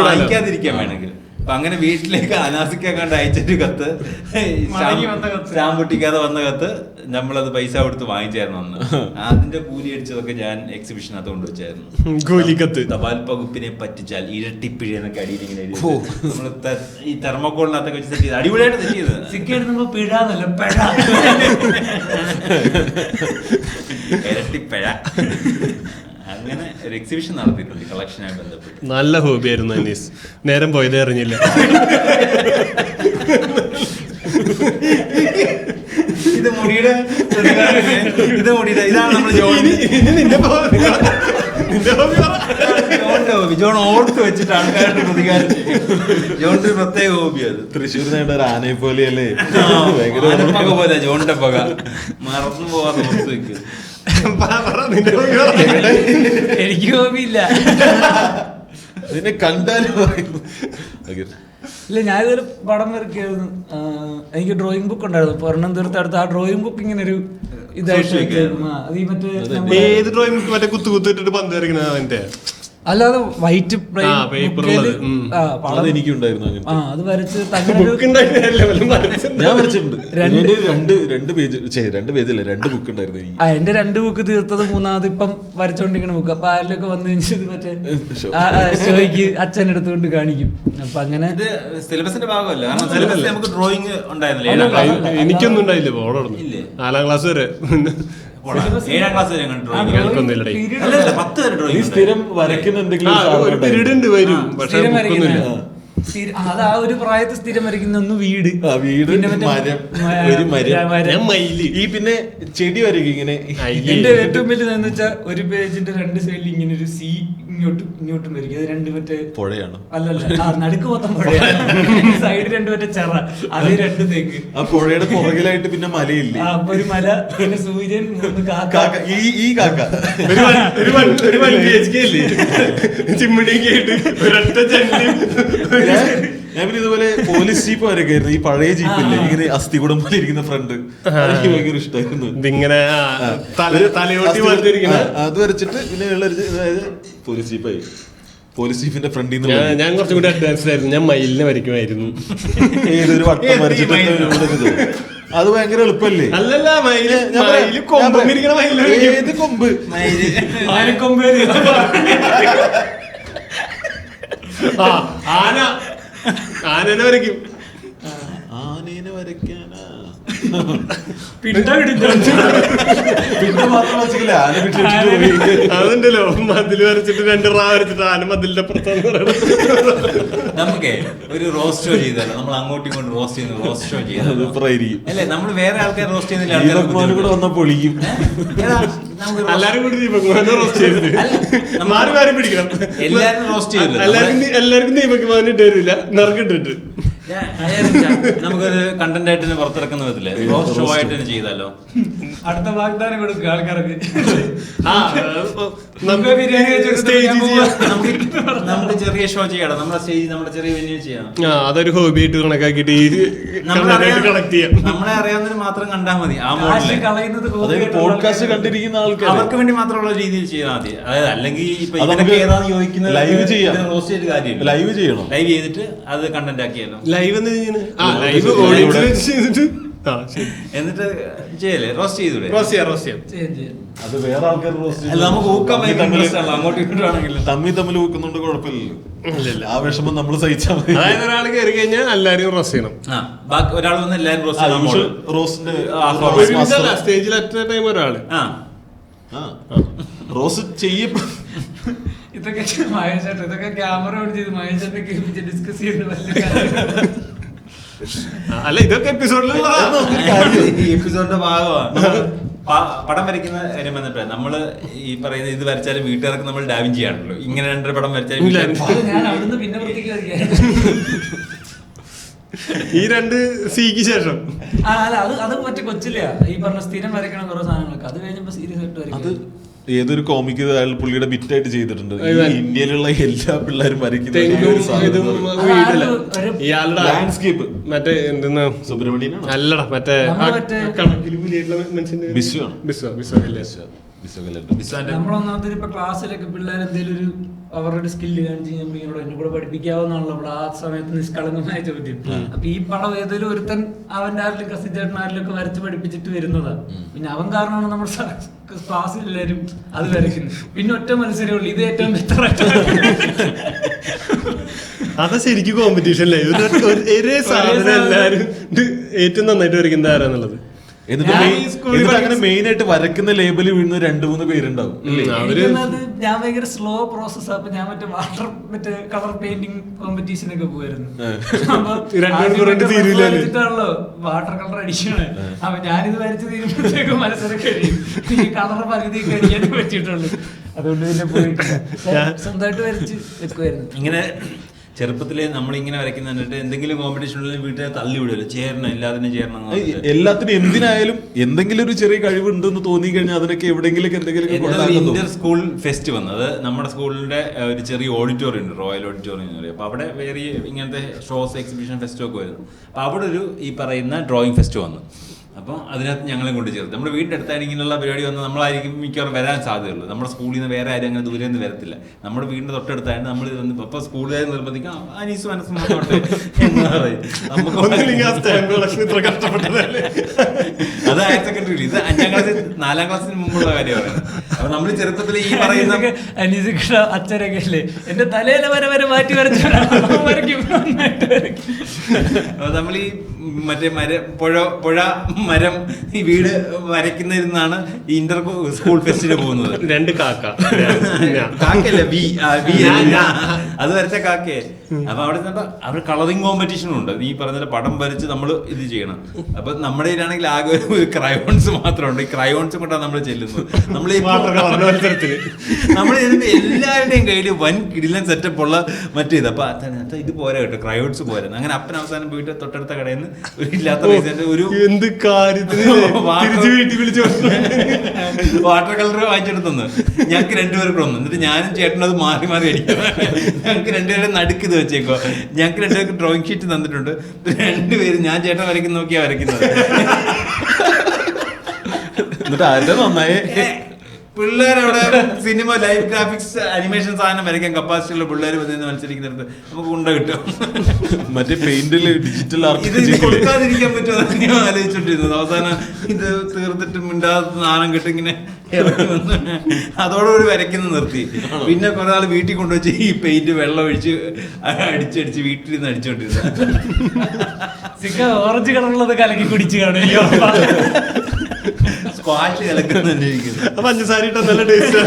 വാങ്ങിക്കാതിരിക്കാൻ വേണമെങ്കിൽ. അപ്പൊ അങ്ങനെ വീട്ടിലേക്ക് അനാസിക്കാണ്ട് അയച്ചൊരു കത്ത്, സ്റ്റാമ്പ് ഒട്ടിക്കാതെ വന്ന കത്ത് നമ്മളത് പൈസ കൊടുത്ത് വാങ്ങിച്ചായിരുന്നു അന്ന്. അതിന്റെ കൂലി അടിച്ചതൊക്കെ ഞാൻ എക്സിബിഷനകത്ത് കൊണ്ടുവച്ചായിരുന്നു. കൂലിക്കത്ത്. തപാൽ വകുപ്പിനെ പറ്റിച്ചാൽ ഇരട്ടിപ്പിഴ എന്നൊക്കെ അടിയിൽ ഇങ്ങനെ എഴുതി നമ്മള് ഈ തെർമോക്കോളിനകത്തൊക്കെ വെച്ച് സെറ്റ് ചെയ്ത് അടിപൊളിയായിട്ട് സെറ്റ് ചെയ്ത് സിക്കെടുക്കുമ്പോ പിഴാന്നല്ല പെഴ, ഇരട്ടിപ്പിഴ. അങ്ങനെ ഒരു എക്സിബിഷൻ നടത്തിയിട്ടുണ്ട് കളക്ഷനുമായി ബന്ധപ്പെട്ട്. നല്ല ഹോബിയായിരുന്നു അനീസ്, നേരം പോയതേ അറിഞ്ഞില്ല. ഇത് മുടിയുടെ ഇതാണ് നമ്മൾ ജോൺ ഓർത്ത് വെച്ചിട്ട് ആൾക്കാരുടെ പ്രതികാരം. ജോണിന്റെ ഒരു പ്രത്യേക ഹോബി അത്. തൃശ്ശൂർ നേണ്ട ഒരു ആനയെ പോലെയല്ലേ, ആനപ്പക പോലെ ജോണിന്റെ പക മറന്നു പോവാതെ ഓർത്ത് വെക്കുക. എനിക്ക് ഹോബിയില്ല. നിന്നെ കണ്ടാലും ഇല്ല, ഞാനിതൊരു പടം വരയ്ക്കായിരുന്നു. എനിക്ക് ഡ്രോയിങ് ബുക്ക് ഉണ്ടായിരുന്നു. ഒരെണ്ണം തീർത്ത് അടുത്ത് ആ ഡ്രോയിങ് ബുക്ക് ഇങ്ങനെ ഒരു ഇതായിട്ട് അത് ഈ മറ്റേ ഏത് ഡ്രോയിങ് ബുക്ക് മറ്റേ കുത്തിട്ടിട്ട് പന്ത് വരയ്ക്കണ അതിന്റെ അല്ലാതെ വൈറ്റ് എനിക്കുണ്ടായിരുന്നു. അത് വരച്ച് ഞാൻ വരച്ചിട്ടുണ്ട്. രണ്ട് പേജില്ല 2 ബുക്ക് ഉണ്ടായിരുന്നു എനിക്ക്. എന്റെ 2 ബുക്ക് തീർത്തത് 3ാമത് ഇപ്പം വരച്ചോണ്ടിരിക്കണ ബുക്ക്. അപ്പൊ ആരിലൊക്കെ വന്നു കഴിഞ്ഞത് മറ്റേ ഷോയ്ക്ക് അച്ഛൻ എടുത്തുകൊണ്ട് കാണിക്കും. അപ്പൊ അങ്ങനെ സിലബസിന്റെ ഭാഗമല്ല, കാരണം സിലബസിൽ നമുക്ക് ഡ്രോയിങ് ഉണ്ടായിരുന്നില്ല. എനിക്കൊന്നും ഉണ്ടായില്ല. ഓടണം 4ാം ക്ലാസ് വരെ. 7ാം ക്ലാസ് വരെ ഡ്രോയിങ്. 10 വരെ ഡ്രോയിങ്. സ്ഥിരം വരയ്ക്കുന്ന എന്തെങ്കിലും പീരീഡ് ഉണ്ട് വരും, പക്ഷെ ബുക്കൊന്നുമില്ല. അത് ആ ഒരു പ്രായത്തിൽ സ്ഥിരം വരയ്ക്കുന്ന ഒന്ന് വീട്, പിന്നെ മയില്, ഈ പിന്നെ ചെടി വരയ്ക്കും ഇങ്ങനെ. എന്റെ ഏറ്റവും വലിയ വെച്ചാൽ ഒരു പേജിന്റെ 2 സൈഡിൽ ഇങ്ങനെ ഒരു സി ഇങ്ങോട്ടും വരയ്ക്കും. അത് 2 മറ്റേ പുഴയാണ്. അല്ലല്ല, നടുക്ക് മൊത്തം പുഴയാണ്. സൈഡ് 2 മറ്റേ ചെറ, അത് 2 തേക്ക്. ആ പുഴയുടെ പുറകിലായിട്ട് പിന്നെ മലയില്ലേ, അപ്പൊ ഒരു മല, പിന്നെ സൂര്യൻ, 3 കാക്ക. ഈ കാക്ക ചിമ്മിണിയൊക്കെ ആയിട്ട് ഒരൊറ്റ ജനലും. ഞാൻ പിന്നെ ഇതുപോലെ പോലീസ് ജീപ്പ് വരയ്ക്കായിരുന്നു. ഈ പഴയ ജീപ്പില്ലേ ഇങ്ങനെ അസ്ഥികൂടം പോലെ ഇരിക്കുന്ന ഫ്രണ്ട്, എനിക്ക് ഭയങ്കര ഇഷ്ടമായിരുന്നു. ഇതിങ്ങനെ തലയോട്ടി അത് വരച്ചിട്ട് പിന്നെ അതായത് പോലീസ് ജീപ്പായി. പോലീസ് ജീപ്പിന്റെ ഫ്രണ്ടിൽ നിന്ന് ഞാൻ കുറച്ചും കൂടി അഡ്വാൻസ്ഡ് ആയിരുന്നു. ഞാൻ മയിലിനെ വരയ്ക്കുമായിരുന്നു. ഏതൊരു വട്ടം വരച്ചിട്ട് അത് ഭയങ്കര എളുപ്പല്ലേ? അല്ലല്ല, ഏത് കൊമ്പ് ആനനെ വരയ്ക്കും. ആനേനെ വരയ്ക്കാനാ അതുണ്ടല്ലോ, മതിൽ വരച്ചിട്ട് 2 റാ വരച്ചിട്ട് ആന മതിലിന്റെ അപ്പുറത്താന്ന് പറയുന്നത്. നമുക്ക് ഒരു റോസ്റ്റ് ഷോ ചെയ്താലോ? നമ്മൾ അങ്ങോട്ടും ഇങ്ങോട്ടും റോസ്റ്റ് ചെയ്യുന്ന റോസ്റ്റ് ഷോ ചെയ്യാം അല്ലേ? നമ്മൾ വേറെ ആൾക്കാർ റോസ്റ്റ് ചെയ്യുന്നില്ല, കൂടെ വന്നാ പൊളിക്കും. എല്ലാരും കൂടി ദീപകുമാരനെ റോസ്റ്റ് ചെയ്തിട്ട് മാറി മാറി പിടിക്കണം. എല്ലാരും റോസ്റ്റ് ചെയ്യില്ല. എല്ലാവർക്കും ദീപകുമാരൻ ഇട്ട് തരില്ല, നറുക്കിട്ടിട്ട്. നമുക്കൊരു കണ്ടന്റ് ആയിട്ട് തന്നെ പുറത്തിറക്കുന്ന വിധത്തില്ലേ റോസ്റ്റ് ഷോ ആയിട്ട് തന്നെ ചെയ്താലോ? അടുത്ത വാഗ്ദാനം കൊടുക്കുക ആൾക്കാർക്ക്. നമുക്ക് ചെറിയ ഷോ ചെയ്യണം, നമ്മുടെ സ്റ്റേജ്, നമ്മുടെ ചെറിയ വെന്യൂ ചെയ്യാം. അതൊരു ഹോബി ആയിട്ട് കണക്കാക്കിട്ട് കളക്ട് ചെയ്യാം. നമ്മളെ അറിയാവുന്നതിന് മാത്രം കണ്ടാൽ മതി. ആ മോഡല് പോഡ്കാസ്റ്റ് കണ്ടിരിക്കുന്ന ആൾക്കാർ അവർക്ക് വേണ്ടി മാത്രമുള്ള രീതിയിൽ ചെയ്താൽ മതി. അതായത് അല്ലെങ്കിൽ ഏതാന്ന് ചോദിക്കുന്നത് ലൈവ് ചെയ്യാം. റോസ്റ്റ് ചെയ്ത് കാര്യം ലൈവ് ചെയ്യണം. ലൈവ് ചെയ്തിട്ട് അത് കണ്ടന്റ് ആക്കിയല്ലോ. ലൈവ് എന്നിട്ട് ചെയ്യല്ലേ, റോസ്റ്റ് ചെയ്തൂടെ? അത് വേറെ ആൾക്കാർ നമുക്ക് ഊക്കാൻ അങ്ങോട്ടും ഇങ്ങോട്ടും ആണെങ്കിലും തമ്മിൽ ഊക്കുന്നുണ്ട്, കുഴപ്പമില്ലല്ലോ. ആ വിഷമം നമ്മൾ സഹിച്ചാൽ മതി. അതായത് ഒരാൾ കയറി കഴിഞ്ഞാൽ എല്ലാരും റോസ്റ്റ് ചെയ്യണം. ഒരാൾ വന്ന് എല്ലാരും റോസ്റ്റിന്റെ സ്റ്റേജിൽ അറ്റ് ടൈം ഒരാള് റോസ്റ്റ് ചെയ്യപ്പെടും. ഇതൊക്കെ മഹേഷ്, ഇതൊക്കെ ക്യാമറ ഓൺ ചെയ്ത് മഹേഷ് ഡിസ്കസ് ചെയ്യുന്ന അല്ല, ഇതൊക്കെ എപ്പിസോഡിലുള്ള എപ്പിസോഡിന്റെ ഭാഗമാണ്. പടം വരയ്ക്കുന്ന കാര്യം വന്നിട്ട് നമ്മള് ഈ പറയുന്ന ഇത് വരച്ചാലും വീട്ടുകാർക്ക് നമ്മൾ ഡാവിഞ്ചി ആണല്ലോ. ഇങ്ങനെ 2 പടം വരച്ചാലും പിന്നെ ഈ 2 സിക്ക് ശേഷം അത് മറ്റേ കൊച്ചില്ല ഈ പറഞ്ഞ സ്ഥിരം വരയ്ക്കണ കുറെ സാധനങ്ങളൊക്കെ. അത് കഴിഞ്ഞപ്പോ സീരിയസ് ആയിട്ട് ഏതൊരു കോമിക് അയാൾ പുള്ളിയുടെ ബിറ്റായിട്ട് ചെയ്തിട്ടുണ്ട്. ഇന്ത്യയിലുള്ള എല്ലാ പിള്ളേരും വരയ്ക്കുന്ന ഇയാളുടെ ലാൻഡ്സ്കേപ്പ് മറ്റേ എന്തെന്നാ സുബ്രഹ്മണ്യനാണ് അല്ലടാ മറ്റേ കണക്കിൽ പുലിയായിട്ടുള്ള മനുഷ്യന്റെ നമ്മളൊന്നാമത്തെ ഇപ്പൊ ക്ലാസ്സിലൊക്കെ പിള്ളേർ എന്തെങ്കിലും ഒരു അവരുടെ സ്കില്ല് കാണിച്ച് നമ്മൾ എന്നെ കൂടെ പഠിപ്പിക്കാവുന്നുള്ള ആ സമയത്ത് നിഷ്കളങ്കമായ ചോദ്യം. അപ്പൊ ഈ പടം ഏതൊരു ഒരുത്തൻ അവന്റെ ആരിലും കസിൻ ചേട്ടൻ ആരിലൊക്കെ വരച്ച് പഠിപ്പിച്ചിട്ട് വരുന്നതാ. പിന്നെ അവൻ കാരണമാണ് നമ്മുടെ ക്ലാസ്സിൽ എല്ലാവരും അത് വരയ്ക്കുന്നത്. പിന്നെ ഒറ്റ മത്സരമേ ഉള്ളൂ, ഇത് ഏറ്റവും ബെറ്ററായിട്ട്. അതാ ശരിക്കും കോമ്പറ്റീഷൻ അല്ലേ? ഒരേ സാധനം എല്ലാരും ഏറ്റവും നന്നായിട്ട് വരയ്ക്കുന്നത് ആരാന്നുള്ളത്. എന്നിട്ട് അങ്ങനെ മെയിൻ ആയിട്ട് വരക്കുന്ന ലേബിൾ വീഴുന്ന 2-3 പേരുണ്ടാവും. ഞാൻ ഭയങ്കര സ്ലോ പ്രോസസ്. അപ്പൊ ഞാൻ മറ്റേ കളർ പെയിന്റിങ് കോമ്പറ്റീഷൻ ഒക്കെ പോയിരുന്നു. വാട്ടർ കളർ അടിക്കണേ. അപ്പൊ ഞാനിത് വരച്ച് തീരുമ്പോഴത്തേക്കും മത്സരം കഴിയും. ഈ കളർ പകുതി കഴിയാൻ പറ്റിയിട്ടുള്ളൂ. അതുകൊണ്ട് പിന്നെ പോയിട്ട് സ്വന്തമായിട്ട് വരച്ച് വെക്കുമായിരുന്നു. ഇങ്ങനെ ചെറുപ്പത്തില് നമ്മളിങ്ങനെ വരയ്ക്കുന്ന കണ്ടിട്ട് എന്തെങ്കിലും കോമ്പറ്റീഷനിൽ വീട്ടിൽ തള്ളി വിടുമല്ലോ, ചേരണം എല്ലാത്തിനും ചേരണം. എല്ലാത്തിനും എന്തിനായാലും എന്തെങ്കിലും ഒരു ചെറിയ കഴിവുണ്ടെന്ന് തോന്നി കഴിഞ്ഞാൽ അതിനൊക്കെ എവിടെയെങ്കിലും എന്തെങ്കിലും ഇന്റർ സ്കൂൾ ഫെസ്റ്റ് വന്നത് നമ്മുടെ സ്കൂളിന്റെ ഒരു ചെറിയ ഓഡിറ്റോറിയം ഉണ്ട്, റോയൽ ഓഡിറ്റോറിയം എന്ന് പറയും. അപ്പൊ അവിടെ വേറെ ഇങ്ങനത്തെ ഷോസ്, എക്സിബിഷൻ, ഫെസ്റ്റ് ഒക്കെ വരുന്നു. അപ്പൊ അവിടെ ഒരു ഈ പറയുന്ന ഡ്രോയിങ് ഫെസ്റ്റ് വന്നു. അപ്പം അതിനകത്ത് ഞങ്ങളെ കൊണ്ട് ചേർത്ത്. നമ്മുടെ വീടിൻ്റെ അടുത്തായിട്ട് ഇങ്ങനെയുള്ള പരിപാടി വന്നാൽ നമ്മളായിരിക്കും മിക്കവാറും വരാൻ സാധ്യതയുള്ളൂ. നമ്മുടെ സ്കൂളിൽ നിന്ന് വേറെ ആരും അങ്ങനെ ദൂരെ നിന്ന് വരത്തില്ല. നമ്മുടെ വീടിൻ്റെ തൊട്ടടുത്തായിട്ട് നമ്മൾ ഇത് വന്ന് ഇപ്പോൾ സ്കൂളുകാരെ നിർബന്ധിക്കാം അനീസ് മനസ്സ് നോക്കട്ടെ എന്ന് പറയും. അത് ഹയർ സെക്കൻഡറിയിൽ, ഇത് 5ാം ക്ലാസ്സിൽ 4ാം ക്ലാസ്സിന് മുമ്പുള്ള കാര്യമാണ്. അപ്പൊ നമ്മൾ ചെറുപ്പത്തിൽ ഈ പറയുന്ന അനീസ് അച്ഛനൊക്കെ അല്ലേ എന്റെ തലയിലെ വരെ മാറ്റി വരയ്ക്കും. അപ്പൊ നമ്മൾ ഈ മറ്റേ പുഴ മരം ഈ വീട് വരയ്ക്കുന്നതിനാണ് ഈ ഇന്റർ സ്കൂൾ ഫെസ്റ്റിന് പോകുന്നത്. 2 കാക്ക കാക്കല്ല അത് വരച്ച കാക്കയെ. അപ്പൊ അവിടെ അവർ കളറിംഗ് കോമ്പറ്റീഷനും ഉണ്ട്. നീ പറഞ്ഞ പടം വരച്ച് നമ്മൾ ഇത് ചെയ്യണം. അപ്പൊ നമ്മുടെ ഇതിലാണെങ്കിൽ ആകെ ഒരു ക്രയോൺസ് മാത്രമുണ്ട്. ഈ ക്രയോൺസ് കൊണ്ടാണ് നമ്മൾ ചെല്ലുന്നത്. നമ്മൾ എല്ലാവരുടെയും കയ്യിൽ വൻ കിടിലൻ സെറ്റപ്പ് ഉള്ള മറ്റേത്. അപ്പൊ ഇത് പോരാ കേട്ടോ, ക്രയോൺസ് പോരാ. അങ്ങനെ അപ്പൻ അവസാനം പോയിട്ട് തൊട്ടടുത്ത കടയിൽ നിന്ന് ഒരു ഇല്ലാത്ത പൈസന്റെ ഒരു വാട്ടർ കളർ വാങ്ങിച്ചെടുത്തു. ഞങ്ങൾക്ക് 2 പേർക്ക് വന്നു. എന്നിട്ട് ഞാനും ചേട്ടനും അത് മാറി മാറി അടിക്കും. ഞങ്ങൾക്ക് 2 പേരുടെ നടുക്ക് ഇത് വെച്ചേക്കോ. ഞങ്ങൾക്ക് 2 പേർക്ക് ഡ്രോയിങ് ഷീറ്റ് തന്നിട്ടുണ്ട്. 2 പേര് ഞാൻ ചേട്ടൻ വരയ്ക്കുന്ന നോക്കിയാ വരയ്ക്കുന്നത്. എന്നിട്ട് അതിന്റെ നന്നായി പിള്ളേരവിടെ സിനിമ, ലൈവ് ഗ്രാഫിക്സ്, അനിമേഷൻ സാധനം വരയ്ക്കാൻ കപ്പാസിറ്റി ഉള്ള പിള്ളേർ വന്ന് മത്സരിക്കുന്നിടത്ത് നമുക്ക് ഉണ്ട കിട്ടും. മറ്റേ പെയിന്റില് ഡിജിറ്റൽ ഇത് കൊടുക്കാതിരിക്കാൻ പറ്റുമോ ഞാൻ ആലോചിച്ചോണ്ടിരുന്നത്. അവസാനം ഇത് തീർത്തിട്ട് മിണ്ടാത്ത നാണം കെട്ട് ഇങ്ങനെ ഇറങ്ങി വന്ന് അതോടുകൂടി വരയ്ക്കുന്ന നിർത്തി. പിന്നെ കുറെ ആൾ വീട്ടിൽ കൊണ്ടുവച്ച് ഈ പെയിന്റ് വെള്ളം ഒഴിച്ച് അടിച്ചടിച്ച് വീട്ടിലിരുന്ന് അടിച്ചോണ്ടിരുന്നത്. ഓറഞ്ച് കളറുള്ളത് കലക്കി കുടിച്ച് കാണുമല്ലോ. പഞ്ചസാര ഇട്ട നല്ല ടേസ്റ്റ്.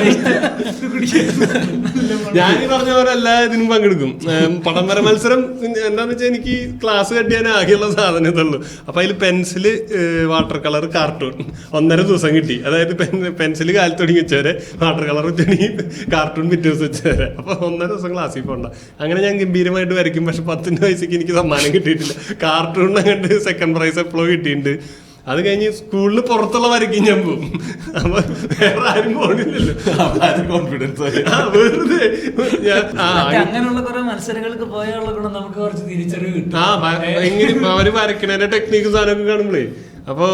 ഞാൻ പറഞ്ഞ പോലെ എല്ലാ ഇതിനും പങ്കെടുക്കും. പടം വര മത്സരം എന്താന്ന് വെച്ചാൽ എനിക്ക് ക്ലാസ് കട്ടിയാൻ ആകെയുള്ള സാധനം ഇതുള്ളൂ. അപ്പൊ അതിൽ പെൻസില്, വാട്ടർ കളർ, കാർട്ടൂൺ 1.5 ദിവസം കിട്ടി. അതായത് പെൻസില് കാലത്ത് തുടങ്ങി വെച്ചവരെ, വാട്ടർ കളർ വെച്ചെങ്കിൽ കാർട്ടൂൺ പിറ്റേ ദിവസം വെച്ചവരെ. അപ്പൊ 1.5 ദിവസം ക്ലാസ്സിൽ പോകണ്ട. അങ്ങനെ ഞാൻ ഗംഭീരമായിട്ട് വരയ്ക്കും. പക്ഷെ 10ന്റെ വയസ്സേക്ക് എനിക്ക് സമ്മാനം കിട്ടിയിട്ടില്ല. കാർട്ടൂണിന് അങ്ങോട്ട് 2nd പ്രൈസ് എപ്പോഴും കിട്ടിയിട്ടുണ്ട്. അത് കഴിഞ്ഞ് സ്കൂളിൽ പുറത്തുള്ള വരയ്ക്കും ഞാൻ പോകും. അപ്പൊ വേറെ ആരും പോണില്ലല്ലോ, കോൺഫിഡൻസ്. വെറുതെ അങ്ങനെയുള്ള കുറെ മത്സരങ്ങൾക്ക് പോയാലുള്ള ഗുണം നമുക്ക് കുറച്ച് തിരിച്ചറിവ് കിട്ടും. എങ്ങനെ അവര് വരയ്ക്കണേന്റെ ടെക്നിക്കും സാധനമൊക്കെ കാണുമ്പോഴേ. അപ്പൊ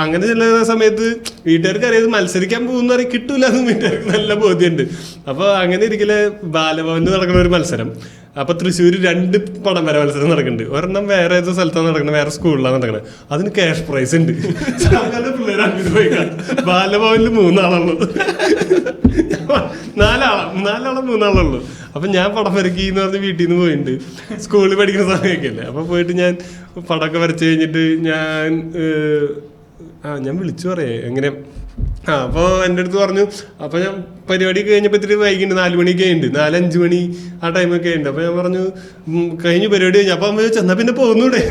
അങ്ങനെ ചില സമയത്ത് വീട്ടുകാർക്ക് അറിയാതെ മത്സരിക്കാൻ പോകുന്ന അറിയാൻ കിട്ടൂല എന്ന് വീട്ടുകാർക്ക് നല്ല ബോധ്യമുണ്ട്. അപ്പൊ അങ്ങനെ ഇരിക്കലെ ബാലഭവനിൽ നടക്കുന്ന ഒരു മത്സരം. അപ്പൊ തൃശ്ശൂര് 2 പടം വര മത്സരം നടക്കുന്നുണ്ട്. ഒരെണ്ണം വേറെ ഏതോ സ്ഥലത്താണ് നടക്കുന്നത്, വേറെ സ്കൂളിലാണ് നടക്കുന്നത്. അതിന് ക്യാഷ് പ്രൈസ് ഉണ്ട്. പിള്ളേർ അങ്ങനെ പോയി. ബാലഭവനിൽ 3 ആളുള്ളത്, 4 ആളുള്ളൂ. അപ്പൊ ഞാൻ പടം വരയ്ക്കെന്ന് പറഞ്ഞ് വീട്ടിൽ നിന്ന് പോയിട്ടുണ്ട്. സ്കൂളിൽ പഠിക്കുന്ന സമയമൊക്കെ അല്ലേ. അപ്പൊ പോയിട്ട് ഞാൻ പടമൊക്കെ വരച്ച് കഴിഞ്ഞിട്ട് ഞാൻ വിളിച്ചു പറയേ എങ്ങനെ. അപ്പോൾ എൻ്റെ അടുത്ത് പറഞ്ഞു. അപ്പോൾ ഞാൻ പരിപാടി കഴിഞ്ഞപ്പോൾ ഇത്തിരി വൈകിണ്ട്, 4 മണിയൊക്കെ ആയിട്ടുണ്ട്, 4-5 മണി ആ ടൈമൊക്കെ ആയിട്ടുണ്ട്. അപ്പോൾ ഞാൻ പറഞ്ഞു കഴിഞ്ഞ് പരിപാടി കഴിഞ്ഞു. അപ്പം അമ്മ ചെന്നാൽ പിന്നെ പോകുന്നൂടെ?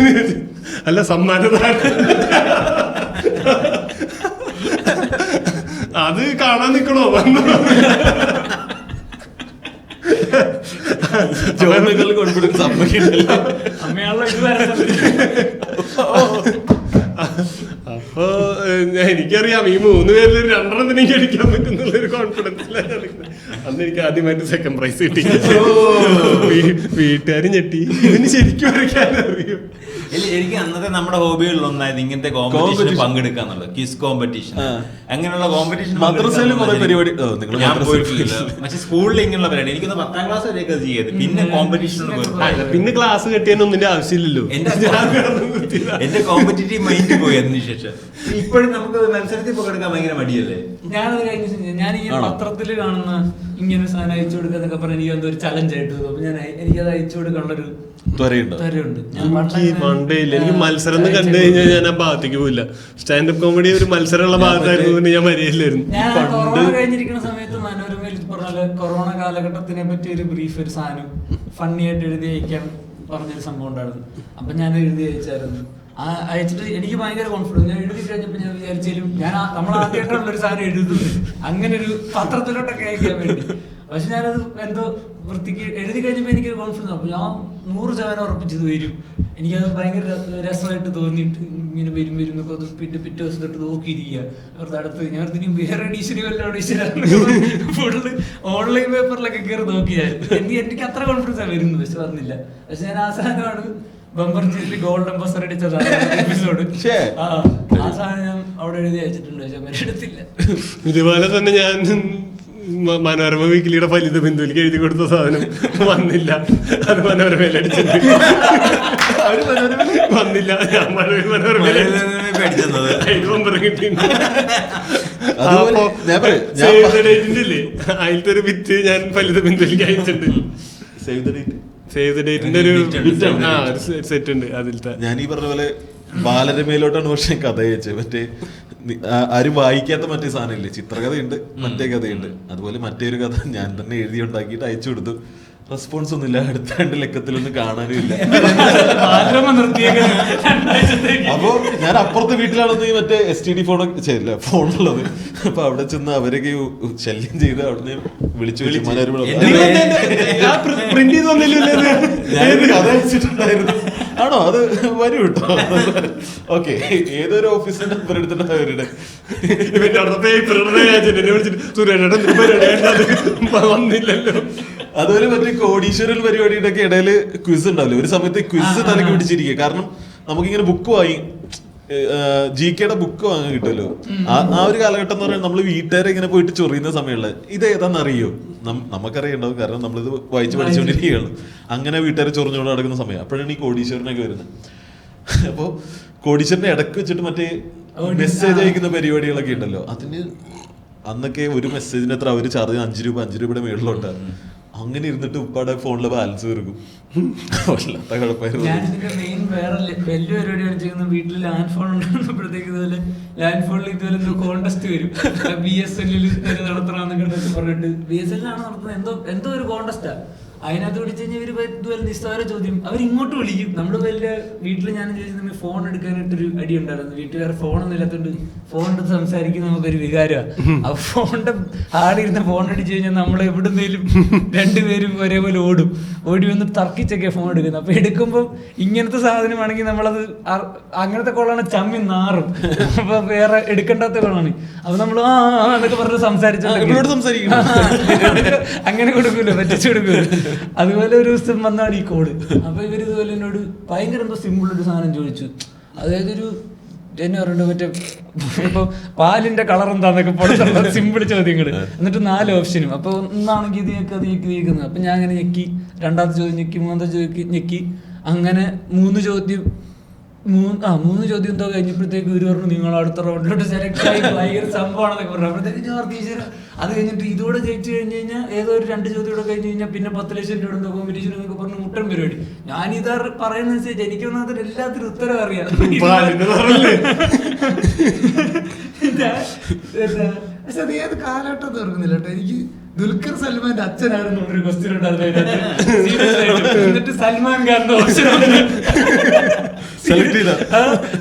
അല്ല, സമ്മാനം അത് കാണാൻ നിൽക്കണോ? കോൺഫിഡൻസ് അമ്മയ്ക്കുണ്ടല്ലോ. അപ്പൊ എനിക്കറിയാം ഈ 3 പേരിൽ 2 എനിക്ക് അടിക്കാൻ പറ്റുന്നുള്ളൊരു കോൺഫിഡൻസിലാണ് കളിക്കുന്നത്. അന്ന് എനിക്ക് ആദ്യമായിട്ട് സെക്കൻഡ് പ്രൈസ് കിട്ടി. വീട്ടുകാരും ഞെട്ടി, ഇതിന് ശരിക്കും വരയ്ക്കാൻ അറിയും. എനിക്ക് അന്നത്തെ നമ്മുടെ ഹോബികളിൽ ഒന്നായത് ഇങ്ങനത്തെ കോമ്പറ്റീഷനിൽ പങ്കെടുക്കാന്നുള്ളത്, ക്വിസ് കോമ്പറ്റീഷൻ, അങ്ങനെയുള്ള കോമ്പറ്റീഷൻ. മദ്രസയിൽ കുറെ പരിപാടി ഞാൻ പോയിട്ടില്ല, പക്ഷെ സ്കൂളിൽ ഇങ്ങനെയുള്ള പരിപാടി എനിക്കൊന്ന് 10ാം ക്ലാസ് വരെയൊക്കെ അത് ചെയ്യത്. പിന്നെ കോമ്പറ്റീഷനോട് പിന്നെ ക്ലാസ് കെട്ടിയാനൊന്നിന്റെ ആവശ്യമില്ലല്ലോ. എന്റെ കോമ്പറ്റീറ്റീവ് മൈൻഡ് പോയി അതിനുശേഷം. ഇപ്പോഴും നമുക്ക് മത്സരത്തിൽ പങ്കെടുക്കാൻ ഭയങ്കര മടിയല്ലേ. ഞാനത് കഴിഞ്ഞ ഞാൻ ഈ പത്രത്തിൽ കാണുന്ന ഇങ്ങനെ സാധനം അയച്ചു കൊടുക്കുക എന്നൊക്കെ പറഞ്ഞാൽ എനിക്ക് എന്തോ ഒരു ചലഞ്ച് ആയിട്ട് തോന്നും. അപ്പൊ ഞാൻ എനിക്കത് അയച്ചു കൊടുക്കാനുള്ളൊരു ത്വരയുണ്ട്. എനിക്ക് മത്സരം കണ്ടു കഴിഞ്ഞാൽ ഞാൻ ആ ഭാഗത്തേക്ക് പോയില്ല. സ്റ്റാൻഡപ്പ് കോമഡി ഒരു മത്സരമുള്ള ഭാഗത്തായിരുന്നു, ഞാൻ വരികയില്ലായിരുന്നു. ഞാൻ കൊറോണ കഴിഞ്ഞിരിക്കുന്ന സമയത്ത് മനോരമയിൽ പറഞ്ഞ കൊറോണ കാലഘട്ടത്തിനെ പറ്റി ഒരു ബ്രീഫ്, ഒരു സാധനം ഫണ്ണി ആയിട്ട് എഴുതി അയക്കാൻ പറഞ്ഞൊരു സംഭവം ഉണ്ടായിരുന്നു. അപ്പൊ ഞാൻ എഴുതി അയച്ചായിരുന്നു. അയച്ചിട്ട് എനിക്ക് ഭയങ്കര കോൺഫിഡൻസ്. ഞാൻ എഴുതി കഴിഞ്ഞപ്പോൾ ഞാൻ വിചാരിച്ചാലും നമ്മൾ ആദ്യമായിട്ടുള്ള ഒരു സാധനം എഴുതുന്നത് അങ്ങനെ ഒരു പത്രത്തിലോട്ടൊക്കെ അയക്കാൻ വേണ്ടി. പക്ഷെ ഞാനത് എന്തോ വൃത്തിക്ക് എഴുതി കഴിഞ്ഞപ്പോൾ എനിക്കൊരു കോൺഫിഡൻസ്. അപ്പൊ ഞാൻ 100% ഉറപ്പിച്ചത് വരും. എനിക്കത് ഭയങ്കര രസമായിട്ട് തോന്നിയിട്ട് ഇങ്ങനെ വരും എന്നൊക്കെ പിറ്റേ ദിവസം തൊട്ട് നോക്കിയിരിക്കുക. അവരുടെ അടുത്ത് ഞാൻ വേറെ എഡീഷന് വല്ല ഫുള്ള് ഓൺലൈൻ പേപ്പറിലൊക്കെ കയറി നോക്കിയായിരുന്നു. എനിക്ക് അത്ര കോൺഫിഡൻസ് ആണ് വരുന്നത്. പക്ഷെ വന്നില്ല. പക്ഷെ ഞാൻ ആ സാധനമാണ് ബമ്പർ ചെയ്തിട്ട് ഗോൾഡ് ബമ്പർ അടിച്ചത് എപ്പിസോഡ്. ആ സാധനം ഞാൻ അവിടെ എഴുതി അയച്ചിട്ടുണ്ട്. പക്ഷെ എടുത്തില്ല. ഇതുപോലെ തന്നെ ഞാൻ മനോരമ വീക്കിലിയുടെ ഫലിത ബിന്ദുവിലേക്ക് എഴുതി കൊടുത്ത സാധനം വന്നില്ല. അത് മനോരമയിൽ അടിച്ചിട്ടുണ്ട്. വന്നില്ല. ഞാൻ മനോരമയിൽ അതിലത്തെ ഒരു വിറ്റ് ഞാൻ ഫലിത ബിന്ദുവിലേക്ക് അയച്ചിട്ടുണ്ട്. സേവ് ദ ഡേറ്റിന്റെ ഒരു സെറ്റ് ഉണ്ട് അതിലത്തെ. ഞാൻ ഈ പറഞ്ഞ പോലെ ബാലരമയിലോട്ടാണ് പക്ഷെ കഥ അയച്ചത്. മറ്റേ ആരും വായിക്കാത്ത മറ്റേ സാധനമില്ലേ, ചിത്രകഥയുണ്ട്, മറ്റേ കഥയുണ്ട്. അതുപോലെ മറ്റേ ഒരു കഥ ഞാൻ തന്നെ എഴുതി ഉണ്ടാക്കിയിട്ട് അയച്ചു കൊടുത്തു. റെസ്പോൺസ് ഒന്നുമില്ല. അടുത്ത 2 ലക്കത്തിലൊന്നും കാണാനും ഇല്ല. അപ്പൊ ഞാൻ അപ്പുറത്തെ വീട്ടിലാണെന്ന് മറ്റേ STD ഫോണുള്ളത്. അപ്പൊ അവിടെ ചെന്ന് അവരൊക്കെ ശല്യം ചെയ്ത് അവിടെ വിളിച്ചു മനോരമ കഥ അയച്ചിട്ടുണ്ടായിരുന്നു. ആണോ, അത് വരും കേട്ടോ. ഓക്കെ, ഏതൊരു ഓഫീസിന്റെ നമ്പർ എടുത്തിട്ട് അവരുടെ വന്നില്ലല്ലോ. അതുപോലെ മറ്റേ കോടീശ്വരൽ പരിപാടിയുടെ ഒക്കെ ഇടയിൽ ക്വിസ് ഉണ്ടാവില്ല. ഒരു സമയത്ത് ക്വിസ് തലക്ക് പിടിച്ചിരിക്കുക. കാരണം നമുക്കിങ്ങനെ ബുക്ക് വാങ്ങി GK ബുക്ക് വാങ്ങാൻ കിട്ടുമല്ലോ. ആ ഒരു കാലഘട്ടം എന്ന് പറയുന്നത് നമ്മൾ വീട്ടുകാരെ ഇങ്ങനെ പോയിട്ട് ചൊറിയുന്ന സമയമുള്ള ഇത് ഏതാണെന്ന് അറിയോ, നമുക്കറിയണ്ടാവും. കാരണം നമ്മളിത് വായിച്ച് പഠിച്ചുകൊണ്ടിരിക്കുകയാണ്. അങ്ങനെ വീട്ടുകാരെ ചൊറിഞ്ഞുകൊണ്ട് നടക്കുന്ന സമയം. അപ്പോഴാണ് ഈ കോടീശ്വരനൊക്കെ വരുന്നത്. അപ്പോൾ കോടീശ്വരനെ ഇടക്ക് വെച്ചിട്ട് മറ്റേ മെസ്സേജ് അയക്കുന്ന പരിപാടികളൊക്കെ ഉണ്ടല്ലോ. അതിന് അന്നൊക്കെ ഒരു മെസ്സേജിന് എത്ര അവർ ചാർജ് 5 രൂപയുടെ മേളിലോട്ടാണ്. അങ്ങനെ ഇരുന്നിട്ട് ഉപ്പാടെ ഫോണില് ബാലൻസ് തീർക്കും. വീട്ടിൽ ലാൻഡ് ഫോൺ ഉണ്ടാകുമ്പോഴത്തേക്ക് ഇതുപോലെ ലാൻഡ് ഫോണിൽ ഇതുപോലെ കോൺടെസ്റ്റ് വരും. BSNL നടത്തണമെന്നൊക്കെ പറഞ്ഞിട്ട് BSNL ആണ് നടത്തുന്നത്. എന്തോ ഒരു കോൺടെസ്റ്റാ. അതിനകത്ത് വിളിച്ചു കഴിഞ്ഞാൽ ഇവര് ഇതുപോലെ നിസ്സാര ചോദ്യം അവരിങ്ങോട്ട് വിളിക്കും. നമ്മുടെ വലിയ വീട്ടിൽ ഞാൻ ചോദിച്ചത് ഫോൺ എടുക്കാനായിട്ടൊരു അടി ഉണ്ടായിരുന്നു. വീട്ടുകാർ ഫോണൊന്നും ഇല്ലാത്തോണ്ട് ഫോൺ എടുത്ത് സംസാരിക്കുന്ന നമുക്കൊരു വികാരമാണ്. അപ്പൊ ഫോണിന്റെ ആടിരുന്ന ഫോൺ അടിച്ചു കഴിഞ്ഞാൽ നമ്മൾ എവിടുന്നേലും 2 പേരും ഒരേപോലെ ഓടി വന്ന് തർക്കിച്ചൊക്കെ ഫോൺ എടുക്കുന്നത്. അപ്പൊ എടുക്കുമ്പോൾ ഇങ്ങനത്തെ സാധനമാണെങ്കിൽ നമ്മളത് അങ്ങനത്തെ കോളാണ് ചമ്മി നാറും. അപ്പൊ വേറെ എടുക്കേണ്ടാത്ത കോളാണ്. അപ്പൊ നമ്മൾ എന്നൊക്കെ പറഞ്ഞ് സംസാരിച്ചോണ്ട് അങ്ങനെ കൊടുക്കൂല്ലോ, പറ്റിച്ചു കൊടുക്കൂല്ലോ. അതുപോലെ ഒരു ദിവസം വന്നാണ് ഈ കോഡ്. അപ്പൊ ഇവരിതുപോലെ എന്നോട് ഭയങ്കര എന്തോ സിമ്പിൾ ഒരു സാധനം ചോദിച്ചു. അതായത് ഒരു എന്നെ പറയുന്നത് മറ്റേ ഇപ്പൊ പാലിന്റെ കളർ എന്താന്നൊക്കെ പുറത്തുള്ള സിമ്പിൾ ചോദ്യങ്ങള്. എന്നിട്ട് 4 ഓപ്ഷനും. അപ്പൊ ഒന്നാണെങ്കിൽ ഇത് ഞെക്കുന്നത്. അപ്പൊ ഞാൻ അങ്ങനെ ഞെക്കി, 2ാമത്തെ ചോദ്യം ഞെക്കി, 3ാമത്തെ ചോദ്യം ഞെക്കി, അങ്ങനെ 3 ചോദ്യം എന്തോ കഴിഞ്ഞപ്പോഴത്തേക്ക് ഇവര് പറഞ്ഞു നിങ്ങൾ അടുത്ത റൗണ്ടിലോട്ട് സെലക്ട് ആയി. ഭയങ്കര സംഭവമാണെന്നൊക്കെ പറഞ്ഞു. അപ്പോഴത്തേക്ക് അത് കഴിഞ്ഞിട്ട് ഇതോടെ ജയിച്ചു കഴിഞ്ഞ് കഴിഞ്ഞാൽ ഏതോ ഒരു 2 ചോദ്യം കൂടെ കഴിഞ്ഞ് കഴിഞ്ഞാൽ പിന്നെ 10 ലക്ഷം രൂപ എന്തോ കോമ്പറ്റീഷൻ എന്നൊക്കെ പറഞ്ഞ് മുട്ടൻ പരിപാടി. ഞാനിതാ പറയുന്നതനുസരിച്ച് എനിക്ക് വന്നതിൽ എല്ലാത്തിനും ഉത്തരം അറിയാം. പക്ഷെ അത് ഏത് കാലഘട്ടം തീർക്കുന്നില്ല കേട്ടോ. എനിക്ക് ദുൽഖർ സൽമാന്റെ അച്ഛനായിരുന്നു ഒരു ക്വസ്റ്റ്യൻ ഉണ്ടായിരുന്നു. എന്നിട്ട് സൽമാൻ ഖാന്റെ ഓപ്ഷൻ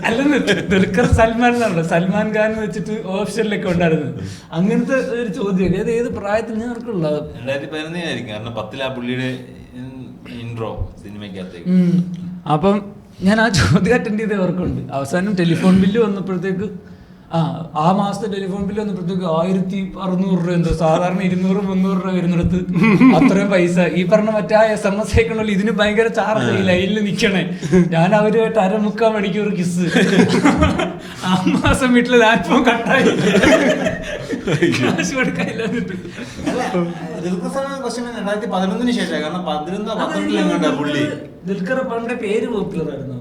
അല്ലെന്ന് ദുൽഖർ സൽമാൻ എന്നാണല്ലോ, സൽമാൻ ഖാൻ വെച്ചിട്ട് ഓപ്ഷനിലൊക്കെ ഉണ്ടായിരുന്നു. അങ്ങനത്തെ ഒരു ചോദ്യം ഏത് പ്രായത്തിൽ ഞാൻ അവർക്കുള്ള 2011 കാരണം 10 ആ പുള്ളിയുടെ ഇൻട്രോ സിനിമയ്ക്കകത്തേക്ക്. അപ്പം ഞാൻ ആ ചോദ്യം അറ്റൻഡ് ചെയ്ത ഓർക്കുണ്ട്. അവസാനം ടെലിഫോൺ ബില്ല് വന്നപ്പോഴത്തേക്ക് ആ മാസത്തെ ടെലിഫോൺ ബില്ല് വന്നപ്പോഴത്തേക്ക് 1600 രൂപ എന്തോ, സാധാരണ 200-300 രൂപ വരുന്നിടത്ത് അത്രയും പൈസ. ഈ പറഞ്ഞ മറ്റേ SMS അയക്കണല്ലോ, ഇതിന് ഭയങ്കര ചാർജ്, ഈ ലൈനിൽ നിൽക്കണേ. ഞാൻ അവരുമായിട്ട് 3/4 മണിക്കൂർ കിസ്. ആ മാസം വീട്ടിലെ ലാപ്ടോപ്പ് കട്ടായി, കാശ് കൊടുക്കാനില്ലാന്നിട്ട്. 2011 ശേഷം, കാരണം 11-12 പുള്ളി ദുൽഖർ പണ്ട് പേര് പോപ്പുലർ ആയിരുന്നു.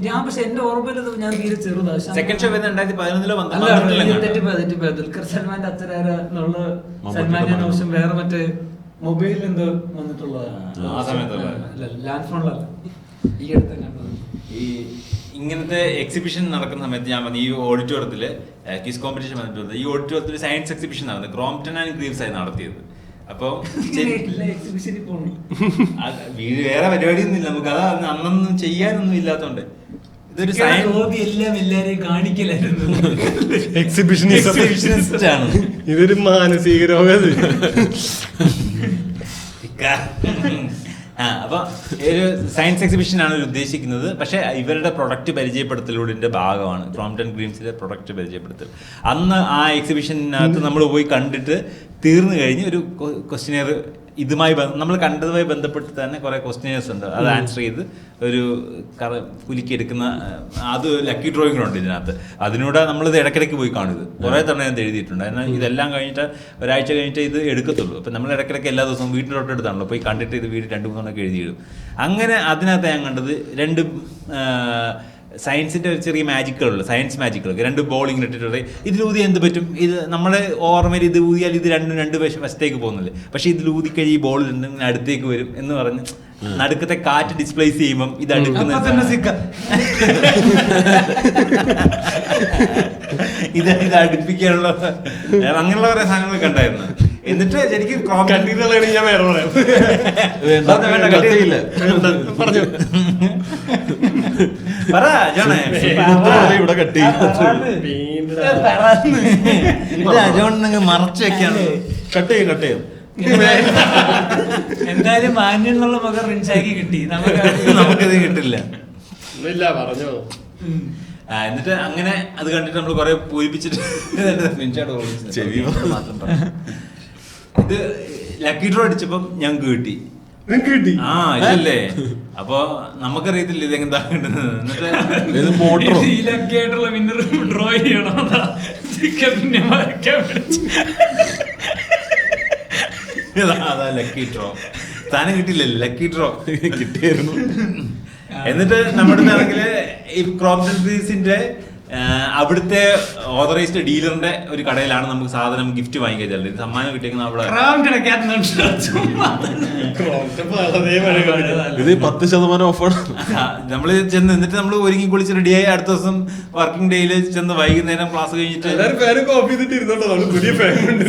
ഞാൻ പക്ഷെ എന്റെ ഓർമ്മയിൽ ഞാൻ തീരെ ചെറുതാ. സെക്കൻഡ് ഷോ 2011 ദുൽഖർ സൽമാന്റെ അച്ഛനാര എന്നുള്ള സൽമാൻ ആവശ്യം വേറെ മറ്റേ മൊബൈലിൽ എന്തോ വന്നിട്ടുള്ളതാണ്. ആ സമയത്തുള്ള ലാൻഡ് ഫോണിലല്ല, ഈ അടുത്ത് ഈ ഇങ്ങനത്തെ എക്സിബിഷൻ നടക്കുന്ന സമയത്ത് ഞാൻ ഈ ഓഡിറ്റോറിയത്തില് ക്വിസ് കോമ്പറ്റീഷൻ വന്നിട്ടുണ്ട്. ഈ ഓഡിറ്റോറിയത്തിൽ സയൻസ് എക്സിബിഷൻ നടന്നത് ക്രോംപ്ടൺ ആൻഡ് ഗ്രീവ്സ് ആയി നടത്തിയത്. അപ്പൊ എക്സിബിഷനിൽ പോകണം, വേറെ പരിപാടിയൊന്നും ഇല്ല നമുക്ക്, അതാ അന്നൊന്നും ചെയ്യാനൊന്നും ഇല്ലാത്തോണ്ട് ഇതൊരു ഹോബി എല്ലാം എല്ലാരെയും കാണിക്കലായിരുന്നു. എക്സിബിഷനിസ്റ്റ് ആണ് ഇതൊരു മാനസിക രോഗം. അപ്പൊ ഒരു സയൻസ് എക്സിബിഷൻ ആണ് ഉദ്ദേശിക്കുന്നത്. പക്ഷെ ഇവരുടെ പ്രൊഡക്റ്റ് പരിചയപ്പെടുത്തലൂടെ ഭാഗമാണ് ക്രോംപ്ടൺ ഗ്രീൻസിലെ പ്രൊഡക്റ്റ് പരിചയപ്പെടുത്തൽ. അന്ന് ആ എക്സിബിഷനകത്ത് നമ്മൾ പോയി കണ്ടിട്ട് തീർന്നു കഴിഞ്ഞ് ഒരു ക്വസ്റ്റ്യനെയർ ഇതുമായി നമ്മൾ കണ്ടതുമായി ബന്ധപ്പെട്ട് തന്നെ കുറെ ക്വസ്റ്റ്യനേഴ്സ് ഉണ്ട്. അത് ആൻസർ ചെയ്ത് ഒരു കുലുക്കിയെടുക്കുന്ന അത് ലക്കി ഡ്രോയിങ്ങുണ്ട് ഇതിനകത്ത്. അതിനൂടെ നമ്മളിത് ഇടയ്ക്കിടയ്ക്ക് പോയി കാണുന്നത് കുറേ തവണ ഞാൻ എഴുതിയിട്ടുണ്ട്. എന്നാൽ ഇതെല്ലാം കഴിഞ്ഞിട്ട് ഒരാഴ്ച കഴിഞ്ഞിട്ട് ഇത് എടുക്കത്തുള്ളൂ. അപ്പം നമ്മൾ ഇടയ്ക്കിടയ്ക്ക് എല്ലാ ദിവസവും വീട്ടിൻ്റെ തൊട്ടടുത്താണല്ലോ പോയി കണ്ടിട്ട് ഇത് വീട് 2-3 തവണ എഴുതിയിടും. അങ്ങനെ അതിനകത്ത് ഞാൻ കണ്ടത് 2 സയൻസിന്റെ ഒരു ചെറിയ മാജിക്കുകളുണ്ട്, സയൻസ് മാജിക്കുകൾ. 2 ബോൾ ഇങ്ങനെ ഇട്ടിട്ടുണ്ട്. ഇതിലൂതി എന്ത് പറ്റും, ഇത് നമ്മുടെ ഓർമ്മയിൽ ഇത് ഊതിയാൽ ഇത് 2 വശത്തേക്ക് പോകുന്നില്ലേ, പക്ഷെ ഇതിൽ ഊതിക്കഴിഞ്ഞ് ഈ ബോൾ 2 അടുത്തേക്ക് വരും എന്ന് പറഞ്ഞ് നടുക്കത്തെ കാറ്റ് ഡിസ്പ്ലേസ് ചെയ്യുമ്പം ഇത് അടുക്കുന്ന ഇത് അടുപ്പിക്കാനുള്ള അങ്ങനെയുള്ള കുറെ സാധനങ്ങളൊക്കെ ഉണ്ടായിരുന്നു. എന്നിട്ട് ശരിക്കും ഞാൻ വേറെ പറയാം. ഇവിടെ കട്ടി മറച്ചു വെക്കാണ്. കട്ട് ചെയ്യും എന്തായാലും മാന്യം എന്നുള്ള മകൻ റിൻഷാക്കി കിട്ടി, നമുക്കത് കിട്ടില്ല. പറഞ്ഞോ. എന്നിട്ട് അങ്ങനെ അത് കണ്ടിട്ട് നമ്മൾ കുറെ പൂരിപ്പിച്ചിട്ട് ഇത് ലക്കി ഡ്രോ അടിച്ചപ്പം ഞങ്ങൾക്ക് കിട്ടി. ആ ഇതല്ലേ, അപ്പൊ നമുക്കറിയത്തില്ല ഇത് എന്താ കിട്ടുന്നത്. എന്നിട്ട് മോട്ടറോ ലക്കിയായിട്ടുള്ള വിന്നർ ഡ്രോ ചെയ്യണം. അതാ ലക്കി ഡ്രോ. സ്ഥാനം കിട്ടില്ലല്ലോ, ലക്കി ഡ്രോ കിട്ടിയായിരുന്നു. എന്നിട്ട് നമ്മുടെ ആണെങ്കിൽ ഈ ക്രോംപ്ടൺ ഗ്രീൻസിന്റെ അവിടുത്തെ ഓതറൈസ്ഡ് ഡീലറിന്റെ ഒരു കടയിലാണ് നമുക്ക് സാധനം ഗിഫ്റ്റ് വാങ്ങിക്കാൻ ചെല്ലുന്നത്. സമ്മാനം കിട്ടിയേക്കുന്ന അവിടെ ഇത് 10% ഓഫാണ്. നമ്മള് ചെന്ന് എന്നിട്ട് നമ്മൾ ഒരുങ്ങി കുളിച്ച് റെഡിയായി അടുത്ത ദിവസം വർക്കിംഗ് ഡേയിൽ ചെന്ന് വൈകുന്നേരം ക്ലാസ് കഴിഞ്ഞിട്ട്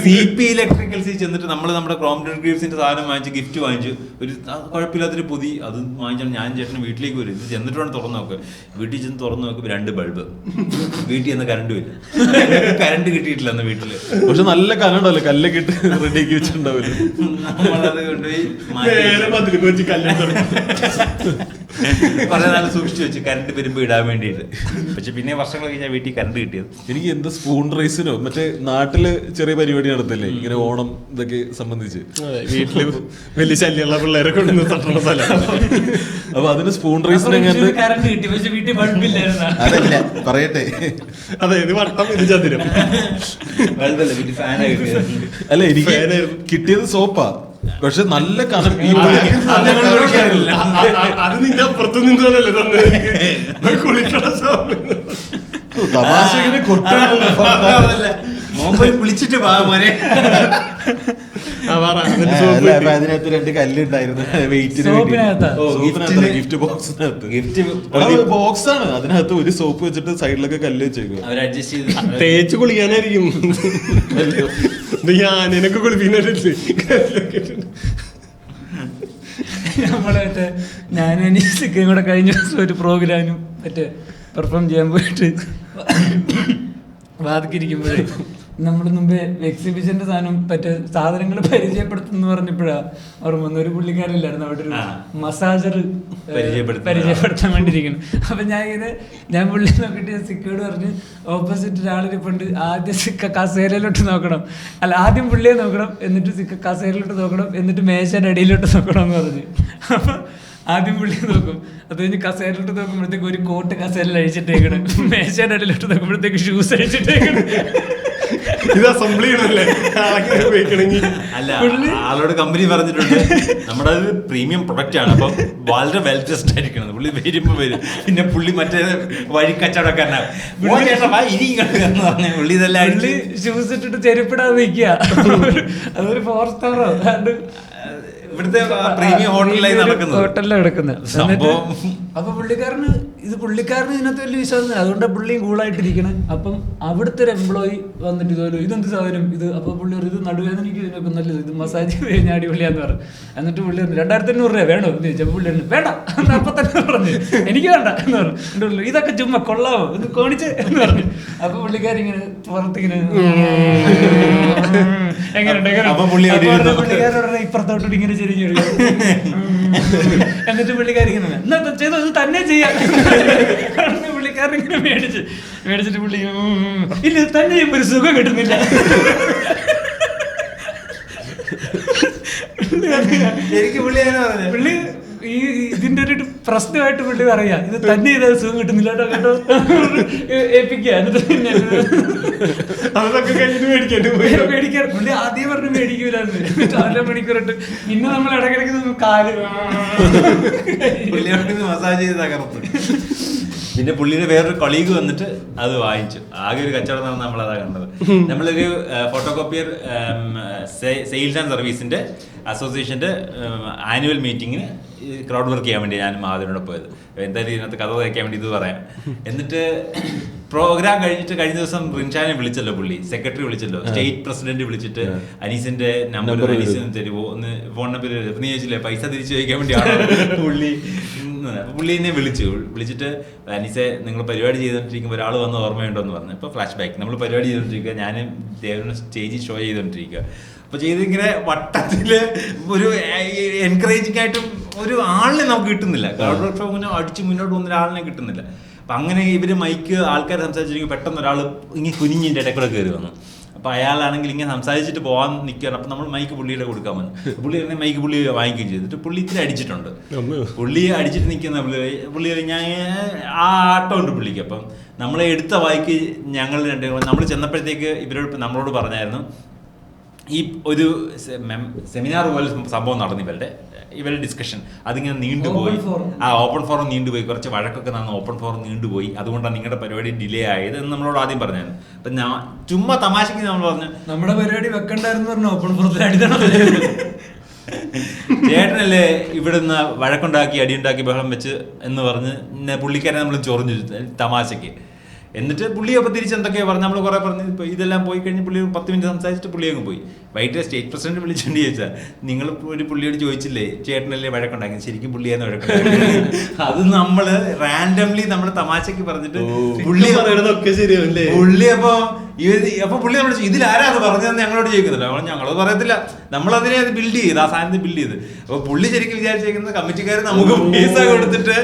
CP ഇലക്ട്രിക്കൽസിൽ ചെന്നിട്ട് നമ്മൾ നമ്മുടെ ക്രോംപ്ടൺ ഗ്രീൻസിന്റെ സാധനം വാങ്ങിച്ച് ഗിഫ്റ്റ് വാങ്ങിച്ചു. ഒരു കുഴപ്പമില്ലാത്തൊരു പുതിയ അത് വാങ്ങിച്ചാൽ ഞാൻ ചേട്ടന് വീട്ടിലേക്ക് വരും. ഇത് ചെന്നിട്ട് വേണം തുറന്നു നോക്കുക. വീട്ടിൽ ചെന്ന് തുറന്നു നോക്കുമ്പോൾ 2 ബൾബ്. വീട്ടിൽ നിന്ന് കറണ്ട് വരും. കറണ്ട് കിട്ടിയിട്ടില്ല അന്ന് വീട്ടില്. പക്ഷെ നല്ല കല്ലുണ്ടല്ലോ, കല്ലൊക്കെ ഇട്ട് റെഡിയാക്കി വെച്ചിട്ടുണ്ടാവില്ല. നമ്മളത് കൊണ്ടുപോയി കുറെ നാൾ സൂക്ഷിച്ചു വെച്ച് കറണ്ട് വരുമ്പോ ഇടാൻ വേണ്ടിയിട്ട്. പക്ഷെ പിന്നെ വർഷങ്ങൾ കഴിഞ്ഞാൽ വീട്ടിൽ കറണ്ട് കിട്ടിയത്. എനിക്ക് എന്താ സ്പൂൺ റൈസിനോ മറ്റേ നാട്ടില് ചെറിയ പരിപാടി നടത്തില്ലേ ഇങ്ങനെ ഓണം ഇതൊക്കെ സംബന്ധിച്ച്, വീട്ടില് വലിയ ശല്യമുള്ള പിള്ളേരെ കൊണ്ടു തട്ടുന്ന സ്ഥലം. അപ്പൊ അതിന് സ്പൂൺ റൈസിന് കറണ്ട് കിട്ടി, പക്ഷെ വീട്ടിൽ ബൾബില്ലായിരുന്നു. അതല്ല പറയട്ടെ, അതായത് വട്ടം ഇത് ചതുരം. അല്ല എനിക്ക് കിട്ടിയത് സോപ്പാ, പക്ഷെ നല്ല കനം. അത് നിന്റെ അപ്പുറത്ത് നിന്നല്ലേ തന്നെ കുളിക്കണ തമാശ ഇങ്ങനെ വിളിച്ചിട്ട് അതിനകത്ത് 2 കല്ലുണ്ടായിരുന്നു വെയിറ്റിന് ഗിഫ്റ്റ് ബോക്സിനകത്ത്. ബോക്സ് ആണ്, അതിനകത്ത് ഒരു സോപ്പ് വെച്ചിട്ട് സൈഡിലൊക്കെ കല്ല് വെച്ചേക്കും. തേച്ച് കുളിക്കാനായിരിക്കും. ഞാനൊക്കെ കുളിപ്പിക്കുന്നില്ലേ നമ്മളെ മറ്റേ ഞാനും അനീസൊക്കെയും കൂടെ കഴിഞ്ഞ ദിവസം ഒരു പ്രോഗ്രാമിനും മറ്റേ പെർഫോം ചെയ്യാൻ പോയിട്ട് വാതിക്കിരിക്കുമ്പോഴേ നമ്മൾ മുമ്പേ എക്സിബിഷന്റെ സാധനങ്ങൾ പരിചയപ്പെടുത്തുന്ന പറഞ്ഞപ്പോഴാ ഓർമ്മ വന്നു. ഒരു പുള്ളിക്കാരില്ലായിരുന്നു അവിടെ ഒരു മസാജർ പരിചയപ്പെടുത്താൻ വേണ്ടിയിരിക്കണം. അപ്പൊ ഞാൻ പുള്ളി നോക്കിയിട്ട് സിക്കോട് പറഞ്ഞ് ഓപ്പോസിറ്റ് ഒരാളിരിപ്പുണ്ട്, ആദ്യം സിക്ക കസേരയിലോട്ട് നോക്കണം, അല്ല ആദ്യം പുള്ളിയെ നോക്കണം, എന്നിട്ട് സിക്ക കസേരയിലോട്ട് നോക്കണം, എന്നിട്ട് മേശയുടെ അടിയിലോട്ട് നോക്കണം എന്ന് പറഞ്ഞു. അപ്പൊ ആദ്യം പുള്ളി നോക്കും, അത് കഴിഞ്ഞ് കസേരയിലോട്ട് നോക്കുമ്പോഴത്തേക്ക് ഒരു കോട്ട് കസേരയിൽ അഴിച്ചിട്ടേക്കണം, മേശയുടെ അടിയിലോട്ട് നോക്കുമ്പോഴത്തേക്ക് ഷൂസ് അഴിച്ചിട്ടേക്കണം. ഇത് അസംബ്ലി ചെയ്യണല്ലേ ഉപയോഗിക്കണമെങ്കിൽ. അല്ല, ആളോട് കമ്പനി പറഞ്ഞിട്ടുണ്ട് നമ്മുടെ അത് പ്രീമിയം പ്രൊഡക്റ്റ് ആണ്, അപ്പം വളരെ വെൽ ടെസ്റ്റ് ആയിരിക്കണം. പുള്ളി വരുമ്പോ വരും. പിന്നെ പുള്ളി മറ്റേ വഴി കച്ചവടക്കാരനാണ്, പുള്ളി ഇതെല്ലാം ഷൂസ് ഇട്ടിട്ട് ചെരുപ്പിടാതെ നിൽക്കുക. അതൊരു 4 സ്റ്റാർ ഇവിടുത്തെ പ്രീമിയം ഹോട്ടലിലാണ് നടക്കുന്നത്. അപ്പൊ പുള്ളിക്കാരന് ഇതിനകത്ത് വലിയ വിശ്വാസം, അതുകൊണ്ടാണ് പുള്ളിയും കൂളായിട്ടിരിക്കണേ. അപ്പം അവിടുത്തെ ഒരു എംപ്ലോയി വന്നിട്ട് ഇതുപോലെ ഇതെന്ത് സാധനം ഇത്, അപ്പൊ പുള്ളി ഇത് നടുവേദനയ്ക്ക് ഇതിനൊക്കെ നല്ലത്, ഇത് മസാജ് കഴിഞ്ഞ അടിപൊളിയാന്ന് പറഞ്ഞു. എന്നിട്ട് പുള്ളി 2500 രൂപ വേണോ എന്ന് ചോദിച്ചാൽ പുള്ളി വേണ്ട, അപ്പൊ തന്നെ പറഞ്ഞു എനിക്ക് വേണ്ട എന്ന് പറഞ്ഞു. ഇതൊക്കെ ചുമ്മാ കൊള്ളാമോ ഇത് കോണിച്ച് എന്ന് പറഞ്ഞു. അപ്പൊ പുള്ളിക്കാരിങ്ങനെ പുറത്തിങ്ങനെ പുള്ളിക്കാരോടെ ഇപ്പുറത്തോട്ട് ഇങ്ങനെ ചെരിഞ്ഞു, എന്നിട്ട് പുള്ളിക്കാരിങ്ങനെ എന്നാ ചെയ്തോ ഇത് തന്നെ ചെയ്യാം. പുള്ളിക്കാരൻ ഇങ്ങനെ മേടിച്ചിട്ട് പുള്ളി ഇല്ല തന്നെ ചെയ്യുമ്പോ ഒരു സുഖം കിട്ടുന്നില്ല. പുള്ളി ഈ ഇതിന്റെ ഒരു പ്രശ്നമായിട്ട് പുള്ളി പറയാ, ഇത് തന്നെ ചെയ്താൽ സുഖം കിട്ടുന്നില്ല കേട്ടോ ഏൽപ്പിക്കുക. എന്നിട്ട് പിന്നെ അതൊക്കെ കഴിഞ്ഞിട്ട് മേടിക്കാൻ പുള്ളി ആദ്യം പറഞ്ഞ് മേടിക്കൂലെന്ന്. 4 മണിക്കൂറിട്ട് പിന്നെ നമ്മൾ ഇടയ്ക്കിടയ്ക്ക് കാല് മസാജ് ചെയ്ത് തകർത്തു. പിന്നെ പുള്ളിയുടെ വേറൊരു കൊളീഗ് വന്നിട്ട് അത് വാങ്ങിച്ചു. ആകെ ഒരു കച്ചവടം നടന്ന് നമ്മളതാ കണ്ടത്. നമ്മളൊരു ഫോട്ടോകോപ്പിയർ സെയിൽസ് ആൻഡ് സർവീസിന്റെ അസോസിയേഷന്റെ ആനുവൽ മീറ്റിങ്ങിന് ക്രൗഡ് വർക്ക് ചെയ്യാൻ വേണ്ടി ഞാനും മാധവനോട് പോയത്. എന്തായാലും ഇതിനകത്ത് കഥ തയ്ക്കാൻ വേണ്ടി ഇത് പറയാം. എന്നിട്ട് പ്രോഗ്രാം കഴിഞ്ഞിട്ട് കഴിഞ്ഞ ദിവസം റിൻഷാനെ വിളിച്ചല്ലോ, പുള്ളി സെക്രട്ടറി വിളിച്ചല്ലോ, സ്റ്റേറ്റ് പ്രസിഡന്റ് വിളിച്ചിട്ട് അനീസിന്റെ നമ്പർ അനീസിന് തരുമോ ഒന്ന്, ഫോൺ നമ്പർ നീ ചോദിച്ചില്ലേ പൈസ തിരിച്ചു ചോദിക്കാൻ വേണ്ടിയാണ് പുള്ളി എന്നെ വിളിച്ചിട്ട് അനീസെ നിങ്ങൾ പരിപാടി ചെയ്തുകൊണ്ടിരിക്കുമ്പോൾ ഒരാൾ വന്ന് ഓർമ്മയുണ്ടോ എന്ന് പറഞ്ഞു. ഇപ്പോൾ ഫ്ലാഷ് ബാക്ക് നമ്മൾ പരിപാടി ചെയ്തുകൊണ്ടിരിക്കുക, ഞാനും ദേവനും സ്റ്റേജിൽ ഷോ ചെയ്തുകൊണ്ടിരിക്കുക. അപ്പോൾ ചെയ്തിങ്ങനെ വട്ടത്തിൽ ഒരു എൻകറേജിങ് ആയിട്ടും ഒരു ആളിനെ നമുക്ക് കിട്ടുന്നില്ല. ക്രൗഡ് വർക്ക് ഇങ്ങനെ അടിച്ച് മുന്നോട്ട് പോകുന്ന ഒരാളിനെ കിട്ടുന്നില്ല. അപ്പം അങ്ങനെ ഇവർ മൈക്ക് ആൾക്കാർ സംസാരിച്ചിരിക്കും, പെട്ടെന്ന് ഒരാൾ ഇങ്ങനെ കുനിഞ്ഞിൻ്റെ ഇടയിൽ കൂടെ കയറി വന്നു. അപ്പോൾ അയാളാണെങ്കിൽ ഇങ്ങനെ സംസാരിച്ചിട്ട് പോകാൻ നിൽക്കുകയാണ്. അപ്പം നമ്മൾ മൈക്ക് പുള്ളിയുടെ കൊടുക്കാൻ വന്നു. പുള്ളി മൈക്ക് പുള്ളി വാങ്ങിക്കുകയും ചെയ്തിട്ട് പുള്ളി ഇത്തിരി അടിച്ചിട്ടുണ്ട്. പുള്ളി അടിച്ചിട്ട് നിൽക്കുന്ന പുള്ളി ഞാൻ ആ ആട്ടമുണ്ട് പുള്ളിക്ക്. അപ്പം നമ്മളെ എടുത്ത വായിക്ക് ഞങ്ങൾ നമ്മൾ ചെന്നപ്പോഴത്തേക്ക് ഇവരോട് നമ്മളോട് പറഞ്ഞായിരുന്നു ഈ ഒരു സെമിനാർ പോലെ സംഭവം നടന്നു, ഇവരുടെ ഡിസ്കഷൻ അതിങ്ങനെ നീണ്ടുപോയി. ഓപ്പൺ ഫോറം നീണ്ടുപോയി, കുറച്ച് വഴക്കൊക്കെ നടന്നു, ഓപ്പൺ ഫോറം നീണ്ടുപോയി, അതുകൊണ്ടാണ് നിങ്ങളുടെ പരിപാടി ഡിലേ ആയത് എന്ന് നമ്മളോട് ആദ്യം പറഞ്ഞായിരുന്നു. അപ്പം ഞാൻ ചുമ്മാ തമാശക്ക് നമ്മൾ പറഞ്ഞു നമ്മുടെ പരിപാടി വെക്കണ്ടായിരുന്നു പറഞ്ഞു, ഓപ്പൺ ഫോറത്തിൽ അടിക്കണം. ചേട്ടനല്ലേ ഇവിടുന്ന് വഴക്കുണ്ടാക്കി അടിയുണ്ടാക്കി ബഹളം വെച്ച് എന്ന് പറഞ്ഞ് പുള്ളിക്കാരെ നമ്മൾ ചൊറിഞ്ഞു തമാശക്ക്. എന്നിട്ട് പുള്ളി അപ്പോൾ തിരിച്ചെന്തൊക്കെയോ പറഞ്ഞു, നമ്മൾ കുറേ പറഞ്ഞു. ഇപ്പോൾ ഇതെല്ലാം പോയി കഴിഞ്ഞ് പുള്ളി 10 മിനിറ്റ് സംസാരിച്ചിട്ട് പുള്ളി അങ്ങ് പോയി. വൈകിട്ട് സ്റ്റേറ്റ് പ്രസിഡന്റ് വിളിച്ചുകൊണ്ട് ചോദിച്ചാൽ നിങ്ങൾ ഒരു പുള്ളിയോട് ചോദിച്ചില്ലേ ചേട്ടനല്ലേ വഴക്കുണ്ടാക്കി, ശരിക്കും പുള്ളിയാന്ന് വഴക്കുണ്ടാക്കി. അത് നമ്മൾ റാൻഡംലി നമ്മുടെ തമാശക്ക് പറഞ്ഞിട്ട് പുള്ളി പറയുന്നതൊക്കെ ശരിയല്ലേ. പുള്ളി അപ്പോൾ പുള്ളി നമ്മൾ ഇതിലാരാ അത് പറഞ്ഞതെന്ന് ഞങ്ങളോട് ചോദിക്കുന്നുണ്ട്. ഞങ്ങളത് പറയത്തില്ല, നമ്മളതിനെ അത് ബിൽഡ് ചെയ്ത് ആ സാധനത്തിൽ ബിൽഡ് ചെയ്ത്. അപ്പോൾ പുള്ളി ശരിക്കും വിചാരിച്ചേക്കുന്നത് കമ്മിറ്റിക്കാർ നമുക്ക് പൈസ കൊടുത്തിട്ട്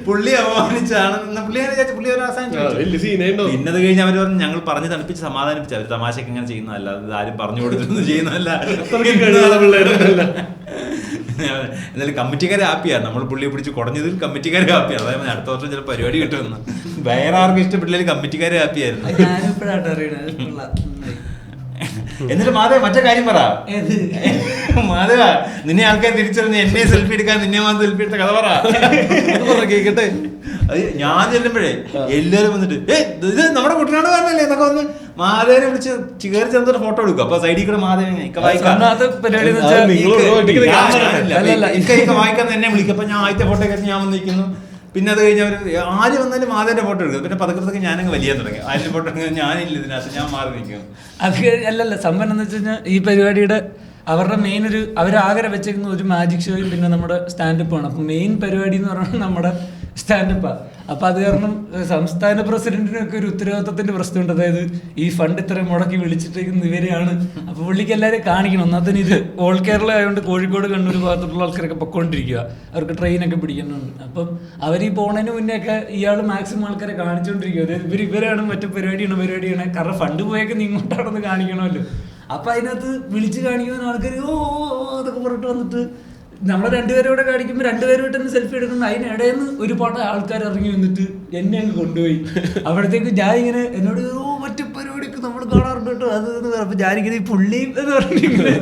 പുള്ളി അപമാനിച്ചാണ് പുള്ളിയാണ് വിചാരിച്ചു. പുള്ളി ഒരു അവസാനം പിന്നെ അത് കഴിഞ്ഞ് അവർ പറഞ്ഞു ഞങ്ങൾ പറഞ്ഞ് തണുപ്പിച്ച് സമാധാനിപ്പിച്ചു. അവർ തമാശക്ക് ഇങ്ങനെ ചെയ്യുന്നതല്ല, അത് ആരും പറഞ്ഞു കൊടുത്തൊന്നും ചെയ്യുന്നതല്ല. എന്നാലും കമ്മിറ്റിക്കാരെ ഹാപ്പിയാണ്, നമ്മൾ പുള്ളിയെ പിടിച്ച് കുടഞ്ഞതിൽ കമ്മിറ്റിക്കാരെ ഹാപ്പിയാണ്. അതായത് അടുത്ത വർഷം ചില പരിപാടി കിട്ടുമെന്ന്. വേറെ ആർക്കും ഇഷ്ടപ്പെട്ടില്ല, കമ്മിറ്റിക്കാരെ ഹാപ്പിയായിരുന്നു. എന്നിട്ട് മാധവ മറ്റേ കാര്യം പറ. മാധവ നിന്നെ ആൾക്കാർ തിരിച്ചറിഞ്ഞ് എന്നെ സെൽഫി എടുക്കാൻ നിന്നെ മാത്രം സെൽഫി എടുത്ത കഥ പറ കേക്കട്ടെ. അത് ഞാൻ ചെല്ലുമ്പോഴേ എല്ലാരും വന്നിട്ട് ഇത് നമ്മുടെ കുട്ടനാട് കാരണല്ലേ എന്നൊക്കെ വന്ന് മാധവനെ വിളിച്ച് കയറി ചെന്നിട്ട് ഫോട്ടോ എടുക്കും. അപ്പൊ സൈഡിൽ കൂടെ മാധവനെ വായിക്കാൻ എന്നെ വിളിക്കും. അപ്പൊ ഞാൻ ആദ്യത്തെ ഫോട്ടോ കഴിഞ്ഞ് ഞാൻ വന്നിരിക്കുന്നു. പിന്നെ അത് കഴിഞ്ഞ് അവർ ആര് വന്നാലും മാധവന്റെ ഫോട്ടോ എടുക്കും. പിന്നെ പതുക്കെ ഞാനങ്ങ് വലിയാൻ തുടങ്ങി. ആദ്യത്തെ ഫോട്ടോ എടുക്കാൻ ഞാനില്ല ഇതിനകത്ത്, ഞാൻ മാറി നിൽക്കും. അത് അല്ലല്ല സംഭവം എന്ന് വെച്ച് കഴിഞ്ഞാൽ ഈ പരിപാടിയുടെ അവരുടെ മെയിൻ അവരാകെ വെച്ചേക്കുന്ന ഒരു മാജിക് ഷോയും പിന്നെ നമ്മുടെ സ്റ്റാൻഡപ്പ് ആണ്. അപ്പം മെയിൻ പരിപാടി എന്ന് പറയുന്നത് നമ്മുടെ സ്റ്റാൻഡപ്പാണ്. അപ്പൊ അത് കാരണം സംസ്ഥാന പ്രസിഡന്റിനൊക്കെ ഒരു ഉത്തരവാദിത്തത്തിന്റെ പ്രശ്നമുണ്ട്. അതായത് ഈ ഫണ്ട് ഇത്രയും മുടക്കി വിളിച്ചിട്ടേക്കുന്ന ഇവരെയാണ്. അപ്പൊ പുള്ളിക്ക് എല്ലാവരെയും കാണിക്കണം. ഒന്നാമത്തെ ഇത് ഓൾ കേരള ആയതുകൊണ്ട് കോഴിക്കോട് കണ്ണൂർ ഭാഗത്തുള്ള ആൾക്കാരൊക്കെ പൊക്കോണ്ടിരിക്കുക, അവർക്ക് ട്രെയിനൊക്കെ പിടിക്കുന്നുണ്ട്. അപ്പം അവർ ഈ പോണതിന് മുന്നേ ഒക്കെ ഇയാൾ മാക്സിമം ആൾക്കാരെ കാണിച്ചുകൊണ്ടിരിക്കുക. അതായത് ഇവരാണ് മറ്റു പരിപാടിയാണ്. കാരണം ഫണ്ട് പോയൊക്കെ ഇങ്ങോട്ടാണെന്ന് കാണിക്കണമല്ലോ. അപ്പൊ അതിനകത്ത് വിളിച്ച് കാണിക്കുന്ന ആൾക്കാർ ഓ അതൊക്കെ പറഞ്ഞിട്ട് വന്നിട്ട് നമ്മളെ രണ്ടുപേരോടെ കാണിക്കുമ്പോൾ രണ്ടുപേരോട്ട് തന്നെ സെൽഫി എടുക്കുന്നു. അതിനിടയിൽ നിന്ന് ഒരുപാട് ആൾക്കാർ ഇറങ്ങി വന്നിട്ട് എന്നെ അങ്ങ് കൊണ്ടുപോയി. അവിടത്തേക്ക് ഞാൻ ഇങ്ങനെ എന്നോട് മറ്റു പരിപാടിക്ക് നമ്മൾ കാണാറുണ്ട് കേട്ടോ അത് അപ്പൊ ഞാനിങ്ങനെ ഈ പുള്ളിയും എന്ന് പറഞ്ഞിങ്ങനെ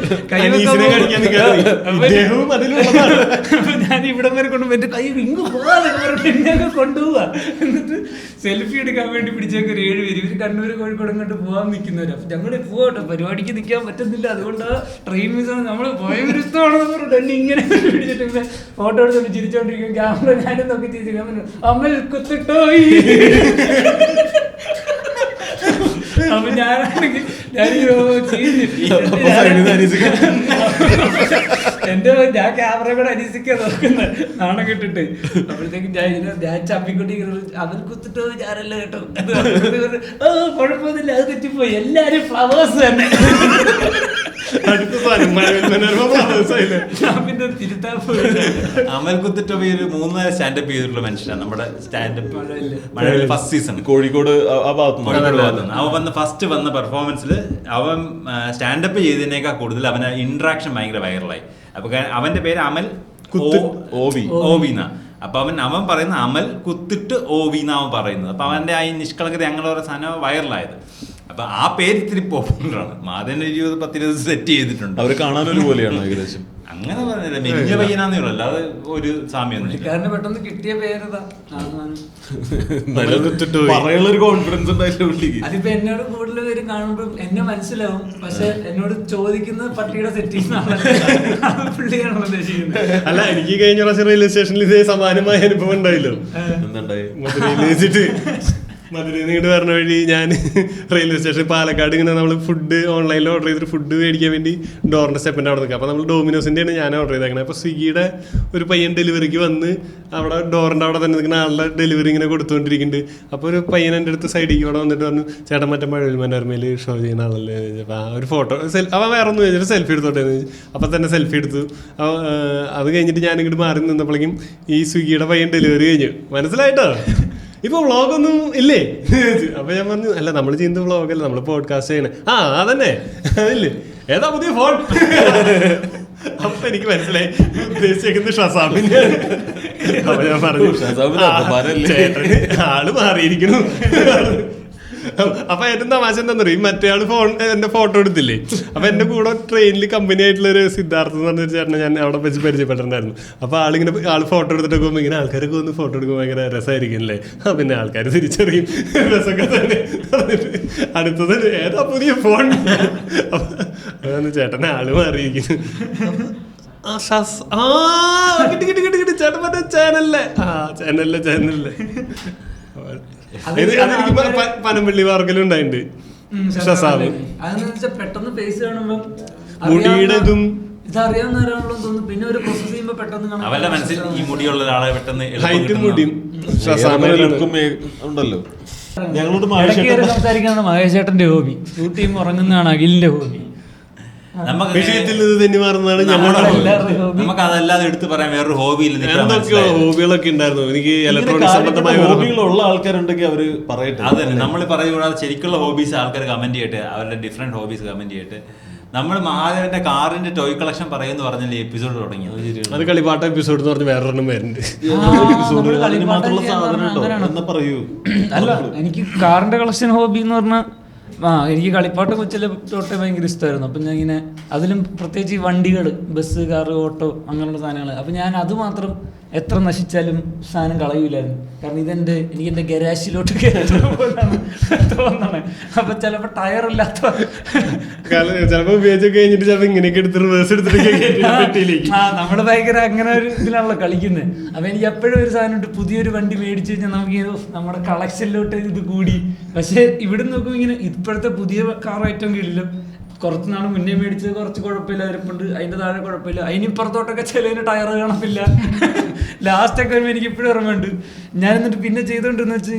ഞാൻ ഇവിടം വരെ കൊണ്ടുപോയി എന്റെ കൈ ഇങ്ങ് പോവാന്നൊക്കെ പറഞ്ഞിട്ട് എന്നെ അങ്ങ് കൊണ്ടുപോവാ. എന്നിട്ട് സെൽഫി എടുക്കാൻ വേണ്ടി പിടിച്ചേക്ക് ഒരു 7 പേര്. ഇവര് കണ്ണൂർ കോഴിക്കോട് ഇങ്ങോട്ട് പോകാൻ നിൽക്കുന്നവര്. അപ്പൊ ഞങ്ങള് പോകട്ടെ, പരിപാടിക്ക് നിൽക്കാൻ പറ്റുന്നില്ല, അതുകൊണ്ട് ട്രെയിൻ മിസ് നമ്മൾ പോയ വിരുദ്ധമാണെന്ന് പറഞ്ഞിട്ട് എന്നെ ഇങ്ങനെ പിടിച്ചിട്ട് ഇങ്ങനെ ഫോട്ടോ എടുത്തോണ്ട് ചിരിച്ചോണ്ടിരിക്കും. ക്യാമറ ഞാനും നോക്കി ചിരിച്ചു അമ്മ കുത്തിട്ടോയി. അപ്പൊ ഞാനാണെങ്കിൽ ഞാൻ ക്യാമറ കൂടെ അനീസിക്കാൻ നോക്കുന്നത് നാണം കെട്ടിട്ട്. അപ്പോഴത്തേക്കും ഞാൻ ചമ്മിക്കുട്ടി അവൻ കുത്തിട്ടോ ഞാനല്ല കേട്ടോ. കുഴപ്പമൊന്നുമില്ല, അത് തെറ്റിപ്പോയി, എല്ലാരും ഫ്ലവേഴ്സ് തന്നെ. അമൽ കുത്തിട്ടോയി ഒരു 3 സ്റ്റാൻഡപ്പ് ചെയ്തിട്ടുള്ള മനുഷ്യനാണ് നമ്മുടെ സ്റ്റാൻഡപ്പ് മഴവിൽ ഫസ്റ്റ് സീസൺ കോഴിക്കോട് ആ ഭാഗത്ത് അവൻ വന്ന ഫസ്റ്റ് വന്ന പെർഫോമൻസിൽ അവൻ സ്റ്റാൻഡപ്പ് ചെയ്തതിനേക്കാൾ കൂടുതൽ അവന് ഇന്ററാക്ഷൻ ഭയങ്കര വൈറലായി. അപ്പൊ അവന്റെ പേര് അമൽ ഓവിന. അപ്പൊ അവൻ പറയുന്ന അമൽ കുത്തിട്ട് ഓവിന അവൻ പറയുന്നത്. അപ്പൊ അവന്റെ ആ നിഷ്കളങ്കത അങ്ങനെ ഓരോ സാധനം വൈറലായത്. അപ്പൊ ആ പേര് ഇത്തിരി പോപ്പുലറാണ്. മാധവൻ 20-10 സെറ്റ് ചെയ്തിട്ടുണ്ട്. അവര് കാണാനൊരു പോലെയാണ് ഏകദേശം. അങ്ങനെ പറഞ്ഞില്ല, മെലിഞ്ഞ പയ്യനാന്നേ ഉള്ളൂ, അല്ലാതെ ഒരു സാമ്യമൊന്നും. കാരണം പെട്ടെന്ന് കിട്ടിയ പേരതാ. പറയാനുള്ളൊരു കോൺഫിഡൻസ് ഉണ്ടായില്ല. അതിപ്പോ എന്നോട് കൂടുതൽ പേര് കാണുമ്പോൾ എന്നെ മനസ്സിലാവും, പക്ഷെ എന്നോട് ചോദിക്കുന്നത് പട്ടിയുടെ സെറ്റിംഗ് പുള്ളിയാണോ ഉദ്ദേശിക്കുന്നത്. അല്ല, എനിക്ക് കഴിഞ്ഞ പ്രാവശ്യം റെയിൽവേ സ്റ്റേഷനിൽ ഇതേ സമാനമായ അനുഭവം ഉണ്ടായില്ലോ. മധുരയിൽ നിന്ന് ഇങ്ങോട്ട് പറഞ്ഞ വഴി ഞാൻ റെയിൽവേ സ്റ്റേഷൻ പാലക്കാട് ഇങ്ങനെ നമ്മൾ ഫുഡ് ഓൺലൈനിൽ ഓർഡർ ചെയ്തിട്ട് ഫുഡ് മേടിക്കാൻ വേണ്ടി ഡോറിൻ്റെ സ്റ്റെപ്പിൻ്റെ അവിടെ നിൽക്കുക. അപ്പോൾ നമ്മൾ ഡോമിനോസിൻ്റെയാണ് ഞാൻ ഓർഡർ ചെയ്തേക്കണത്. അപ്പോൾ സ്വിഗ്ഗിയുടെ ഒരു പയ്യൻ ഡെലിവറിക്ക് വന്ന് അവിടെ ഡോറിൻ്റെ അവിടെ തന്നെ നിൽക്കുന്ന ആളുടെ ഡെലിവറി ഇങ്ങനെ കൊടുത്തുകൊണ്ടിരിക്കുന്നുണ്ട്. അപ്പോൾ ഒരു പയ്യൻ എൻ്റെ അടുത്ത് സൈഡിലേക്ക് അവിടെ വന്നിട്ട് പറഞ്ഞു, ചേട്ടൻ മറ്റേ മഴവിൽ മനോരമയിൽ ഷോ ചെയ്യുന്ന ആളല്ലേ. അപ്പോൾ ആ ഒരു ഫോട്ടോ അവൻ വേറെ ഒന്നും ചോദിച്ചിട്ട് സെൽഫി എടുത്തോട്ടെ എന്ന് ചോദിച്ചു. അപ്പോൾ തന്നെ സെൽഫി എടുത്തു. അത് കഴിഞ്ഞിട്ട് ഞാനിങ്ങോട്ട് മാറി നിന്നപ്പോഴേക്കും ഈ സ്വിഗ്ഗിയുടെ പയ്യൻ ഡെലിവറി കഴിഞ്ഞു. മനസ്സിലായിട്ടോ, ഇപ്പൊ വ്ളോഗൊന്നും ഇല്ലേ? അപ്പൊ ഞാൻ പറഞ്ഞു, അല്ല നമ്മൾ ചെയ്യുന്ന വ്ളോഗല്ല, നമ്മൾ പോഡ്കാസ്റ്റ് ചെയ്യണേ. ആ അതന്നെ, അതില്ലേ, ഏതാ പുതിയ ഫോൺ? അപ്പൊ എനിക്ക് മനസ്സിലായി ഉദ്ദേശിക്കുന്നത് ഷസാബിന്റെ. അപ്പൊ ഞാൻ പറഞ്ഞു, ചേട്ടന് ആള് മാറിയിരിക്കുന്നു. അപ്പൊ ഏറ്റവും തമാശ എന്താന്ന് പറയും, മറ്റേ ആള് എന്റെ ഫോട്ടോ എടുത്തില്ലേ, അപ്പൊ എന്റെ കൂടെ ട്രെയിനിൽ കമ്പനി ആയിട്ടുള്ള ഒരു സിദ്ധാർത്ഥ എന്ന് പറഞ്ഞ ചേട്ടനെ ഞാൻ അവിടെ വെച്ച് പരിചയപ്പെട്ടിട്ടുണ്ടായിരുന്നു. അപ്പൊ ആള് ഫോട്ടോ എടുത്തിട്ട് പോകുമ്പോ ഇങ്ങനെ ആൾക്കാരൊക്കെ ഒന്ന് ഫോട്ടോ എടുക്കുമ്പോൾ ഭയങ്കര രസമായിരിക്കും അല്ലേ. പിന്നെ ആൾക്കാർ തിരിച്ചറിയും രസമൊക്കെ തന്നെ. അടുത്തത് ഏതാ പുതിയ ഫോൺ? അപ്പൊ ചേട്ടനെ ആള് മാറിയിരിക്കുന്നു. ചേട്ടൻ മറ്റേ ചാനലിലെ ചാനലിലെ പനമ്പള്ളി വാർക്കലും ഉണ്ടായിട്ടുണ്ട്. പെട്ടെന്ന് ഫേസ് കാണുമ്പോ മുടിയുടെ ഇതും ഇതറിയാവുന്നവരാണല്ലോ തോന്നുന്നു. പിന്നെ ഒരു പ്രോസസ് ചെയ്യുമ്പോ പെട്ടെന്ന് അവരുടെ മനസ്സിൽ ഈ മുടിയുള്ള ഒരാളെ പെട്ടെന്ന് ഹൈറ്റും മുടിയും ഉണ്ടല്ലോ. ഞങ്ങളോട് സംസാരിക്കാനാണ് മഹേഷ് ചേട്ടന്റെ ഹോബി. ഷൂട്ട് ചെയ്യുമ്പോൾ ഉറങ്ങുന്നതാണ് അഖിലിന്റെ ഹോബി. നമുക്ക് അതല്ലാതെ എടുത്തു പറയാൻ വേറൊരു ഹോബിയില്ല. ഹോബികളൊക്കെ ഉണ്ടായിരുന്നു എനിക്ക്. ഇലക്ട്രോണിക് സംബന്ധമായ ഹോബികളുള്ള ആൾക്കാരുണ്ടെങ്കിൽ അവര് പറയട്ടെ. അതന്നെ നമ്മൾ പറയുകൂടാതെ ശരിക്കുള്ള ഹോബീസ് ആൾക്കാർ കമന്റ് ചെയ്യട്ടെ, അവരുടെ ഡിഫറെന്റ് ഹോബീസ് കമന്റ് ചെയ്യട്ടെ. നമ്മൾ മഹാദേവന്റെ കാറിന്റെ ടോയ് കളക്ഷൻ പറയുന്ന പറഞ്ഞല്ലേ എപ്പിസോഡ് തുടങ്ങിയത്. അത് കളിപ്പാട്ട എപ്പിസോഡ് എന്ന് പറഞ്ഞ് വേറൊരെണ്ണം വരുന്നുണ്ട്. അല്ല, എനിക്ക് കാറിന്റെ കളക്ഷൻ ഹോബി എന്ന് പറഞ്ഞാൽ എനിക്ക് കളിപ്പാട്ട കൊച്ചിലെ തൊട്ടേ ഭയങ്കര ഇഷ്ടമായിരുന്നു. അപ്പം ഞാൻ ഇങ്ങനെ അതിലും പ്രത്യേകിച്ച് ഈ വണ്ടികൾ, ബസ്, കാറ്, ഓട്ടോ അങ്ങനെയുള്ള സാധനങ്ങൾ. അപ്പം ഞാൻ അത് മാത്രം എത്ര നശിച്ചാലും സാധനം കളയൂലായിരുന്നു. കാരണം എനിക്ക് എൻ്റെ ഗരാശിലോട്ട് തോന്നണേ. അപ്പൊ ചിലപ്പോ ടയറില്ലാത്ത ചിലപ്പോ ഉപയോഗിച്ച് കഴിഞ്ഞിട്ട് ചിലപ്പോ ഇങ്ങനെയൊക്കെ എടുത്ത് റിവേഴ്സ് എടുത്തിട്ട് നമ്മള് ഭയങ്കര അങ്ങനെ ഒരു ഇതിലാണല്ലോ കളിക്കുന്നത്. അപ്പൊ എനിക്ക് എപ്പോഴും ഒരു സാധനം ഉണ്ട്, പുതിയൊരു വണ്ടി മേടിച്ചു കഴിഞ്ഞാൽ നമുക്ക് നമ്മുടെ കളക്ഷനിലോട്ട് ഇത് കൂടി. പക്ഷെ ഇവിടെ നോക്കുമ്പോൾ ഇങ്ങനെ ഇപ്പോഴത്തെ പുതിയ കാർ ഐറ്റം കിട്ടില്ല, കുറച്ച് നാൾ മുന്നേ മേടിച്ചത് കുറച്ച് കുഴപ്പമില്ല ഇരിപ്പുണ്ട്, അതിന്റെ താഴെ കുഴപ്പമില്ല, അതിനിപ്പുറത്തോട്ടൊക്കെ ചിലതിന് ടയർ കാണത്തില്ല. ലാസ്റ്റ് ഒക്കെ വരുമ്പോൾ എനിക്ക് ഇപ്പോഴും ഓർമ്മയുണ്ട്. ഞാൻ എന്നിട്ട് പിന്നെ ചെയ്തോണ്ടെന്ന് വെച്ചാൽ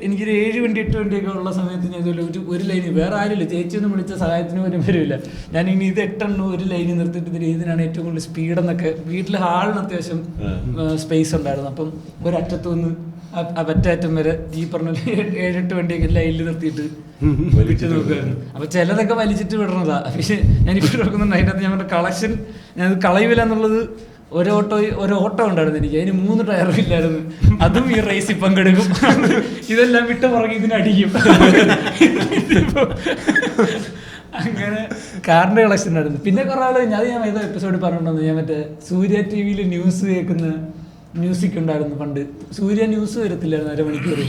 എനിക്കൊരു 7 വണ്ടി 8 വണ്ടിയൊക്കെ ഉള്ള സമയത്ത് ഞാൻ ഇതുപോലെ ഒരു ലൈന് വേറെ ആരുമില്ല, ചേച്ചിയൊന്നും വിളിച്ച സഹായത്തിന് പോലും വരില്ല. ഞാൻ ഇനി ഇത് 8 എണ്ണം ഒരു ലൈനിൽ നിർത്തിയിട്ട് ഇതിനാണ് ഏറ്റവും കൂടുതൽ സ്പീഡെന്നൊക്കെ. വീട്ടിൽ ഹാളിന് അത്യാവശ്യം സ്പേസ് ഉണ്ടായിരുന്നു. അപ്പം ഒരറ്റത്തു നിന്ന് പറ്റേറ്റം വരെ ഈ പറഞ്ഞ 7-8 വണ്ടിയൊക്കെ ലൈനിൽ നിർത്തിയിട്ട് വിളിച്ചു നോക്കുമായിരുന്നു. അപ്പൊ ചിലതൊക്കെ വലിച്ചിട്ട് വിടണതാ. പക്ഷെ ഞാനിപ്പോൾ നോക്കുന്നുണ്ട് അതിൻ്റെ അകത്ത് ഞാൻ കളക്ഷൻ ഞാനത് കളയുവില്ല എന്നുള്ളത്. ഒരു ഓട്ടോ ഉണ്ടായിരുന്നു എനിക്ക്, അതിന് 3 ടയറും ഇല്ലായിരുന്നു. അതും ഈ റേസിൽ പങ്കെടുക്കും. ഇതെല്ലാം വിട്ട് പുറകെ ഇതിനടിക്കും. അങ്ങനെ കാറിന്റെ കളക്ഷൻ ഉണ്ടായിരുന്നു. പിന്നെ കുറെ ആള് ഞാൻ ഏതോ എപ്പിസോഡിൽ പറഞ്ഞിട്ടുണ്ടെന്ന്, ഞാൻ മറ്റേ സൂര്യ TV ന്യൂസ് കേൾക്കുന്ന മ്യൂസിക് ഉണ്ടായിരുന്നു പണ്ട്. സൂര്യ ന്യൂസ് വരത്തില്ലായിരുന്നു 1/2 മണിക്കൂർ.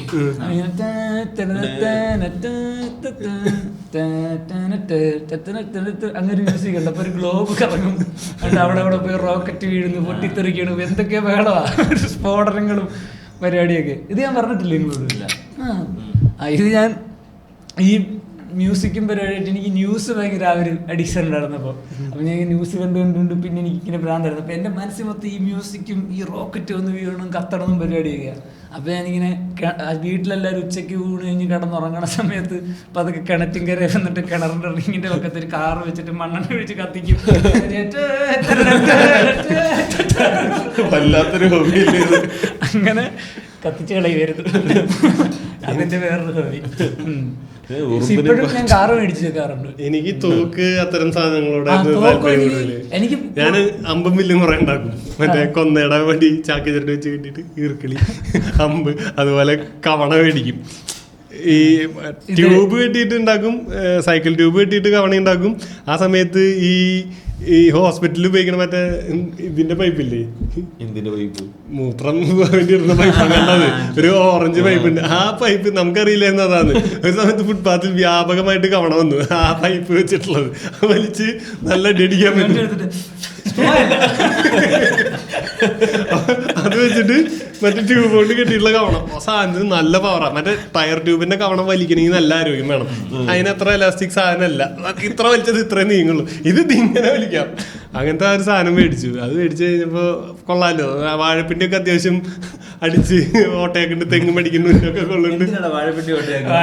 അങ്ങനെ മ്യൂസിക് ഉണ്ട്. അപ്പൊ ഒരു ഗ്ലോബ് കറങ്ങും, എന്നിട്ട് അവിടെ പോയി റോക്കറ്റ് വീഴുന്നു, പൊട്ടിത്തെറിക്കണം, എന്തൊക്കെയോ ബഹളമാ, സ്ഫോടനങ്ങളും പരിപാടിയൊക്കെ. ഇത് ഞാൻ പറഞ്ഞിട്ടില്ല നിങ്ങളോട്. ഇത് ഞാൻ ഈ മ്യൂസിക്കും പരിപാടിയായിട്ട് എനിക്ക് ന്യൂസ് ഭയങ്കര ഒരു അഡിക്ഷൻ ഉണ്ടായിരുന്നപ്പോൾ. അപ്പം ഞാൻ ന്യൂസ് കണ്ടുകൊണ്ട് പിന്നെ എനിക്ക് ഇങ്ങനെ ഭ്രാന്തായിരുന്നു. അപ്പം എൻ്റെ മനസ്സിൽ മൊത്തം ഈ മ്യൂസിക്കും ഈ റോക്കറ്റ് ഒന്ന് വീഴണം കത്തണമെന്നും പരിപാടിയൊക്കെയാണ്. അപ്പം ഞാനിങ്ങനെ വീട്ടിലെല്ലാവരും ഉച്ചയ്ക്ക് ഊണ് കഴിഞ്ഞ് കിടന്നുറങ്ങണ സമയത്ത് അപ്പം അതൊക്കെ കിണറ്റിൻ കര വന്നിട്ട് കിണറിൻ്റെ റിങ്ങിൻ്റെ പക്കത്തിൽ കാറ് വെച്ചിട്ട് മണ്ണെണ്ണ ഒഴിച്ച് കത്തിക്കും. വല്ലാത്തൊരു ഹോബിയല്ലേ. അങ്ങനെ കത്തിച്ച് കളയുമായിരുന്നു. അതിന്റെ വേറൊരു ഹോബി. ഇപ്പോഴും ഞാൻ കാറ് മേടിച്ച് വെക്കാറുണ്ട്. എനിക്ക് തോക്ക് അത്തരം സാധനങ്ങളോട് എനിക്ക് ഞാൻ അമ്പും വില്ലും കുറെ ഉണ്ടാക്കും. മറ്റേ കൊന്നയുടെ വടി ചാക്കി ചിരട്ട് വെച്ച് കെട്ടിട്ട് ഈർക്കിളി അമ്പ്, അതുപോലെ കവണ മേടിക്കും. ഈ ട്യൂബ് കെട്ടിയിട്ട് ഉണ്ടാക്കും, സൈക്കിൾ ട്യൂബ് കെട്ടിയിട്ട് കവണ ഉണ്ടാക്കും. ആ സമയത്ത് ഈ ഹോസ്പിറ്റലിൽ ഉപയോഗിക്കണ മറ്റേ ഇതിന്റെ പൈപ്പില്ലേ, എന്തിന്റെ പൈപ്പ്, മൂത്രം വേണ്ടി ഇടുന്ന പൈപ്പാണ് കണ്ടത്. ഒരു ഓറഞ്ച് പൈപ്പ് ഉണ്ട്. ആ പൈപ്പ് നമുക്കറിയില്ലായിരുന്നു അതാണ്. ഒരു സമയത്ത് ഫുട്പാത്തിൽ വ്യാപകമായിട്ട് കവണ വന്നു. ആ പൈപ്പ് വെച്ചിട്ടുള്ളത് വലിച്ച് നല്ല അടിക്കാൻ പറ്റും. അത് വെച്ചിട്ട് മറ്റേ ട്യൂബ് കൊണ്ട് കെട്ടിയിട്ടുള്ള കവണം. സാധനത്തിന് നല്ല പവറാ. മറ്റേ ടയർ ട്യൂബിന്റെ കവണം വലിക്കണമെങ്കിൽ നല്ല ആരോഗ്യം വേണം. അതിന് അത്ര എലാസ്റ്റിക് സാധനമല്ല, ഇത്ര വലിച്ചത് ഇത്രയും നീങ്ങുള്ളൂ. ഇത് ഇങ്ങനെ വലിക്കാം. അങ്ങനത്തെ ഒരു സാധനം മേടിച്ചു. അത് മേടിച്ചു കഴിഞ്ഞപ്പോ കൊള്ളാലോ. വാഴപ്പിണ്ടി ഒക്കെ അത്യാവശ്യം അടിച്ച് ഓട്ടയൊക്കെ തെങ്ങും അടിക്കുന്നൊക്കെ കൊള്ളുന്നുണ്ട്.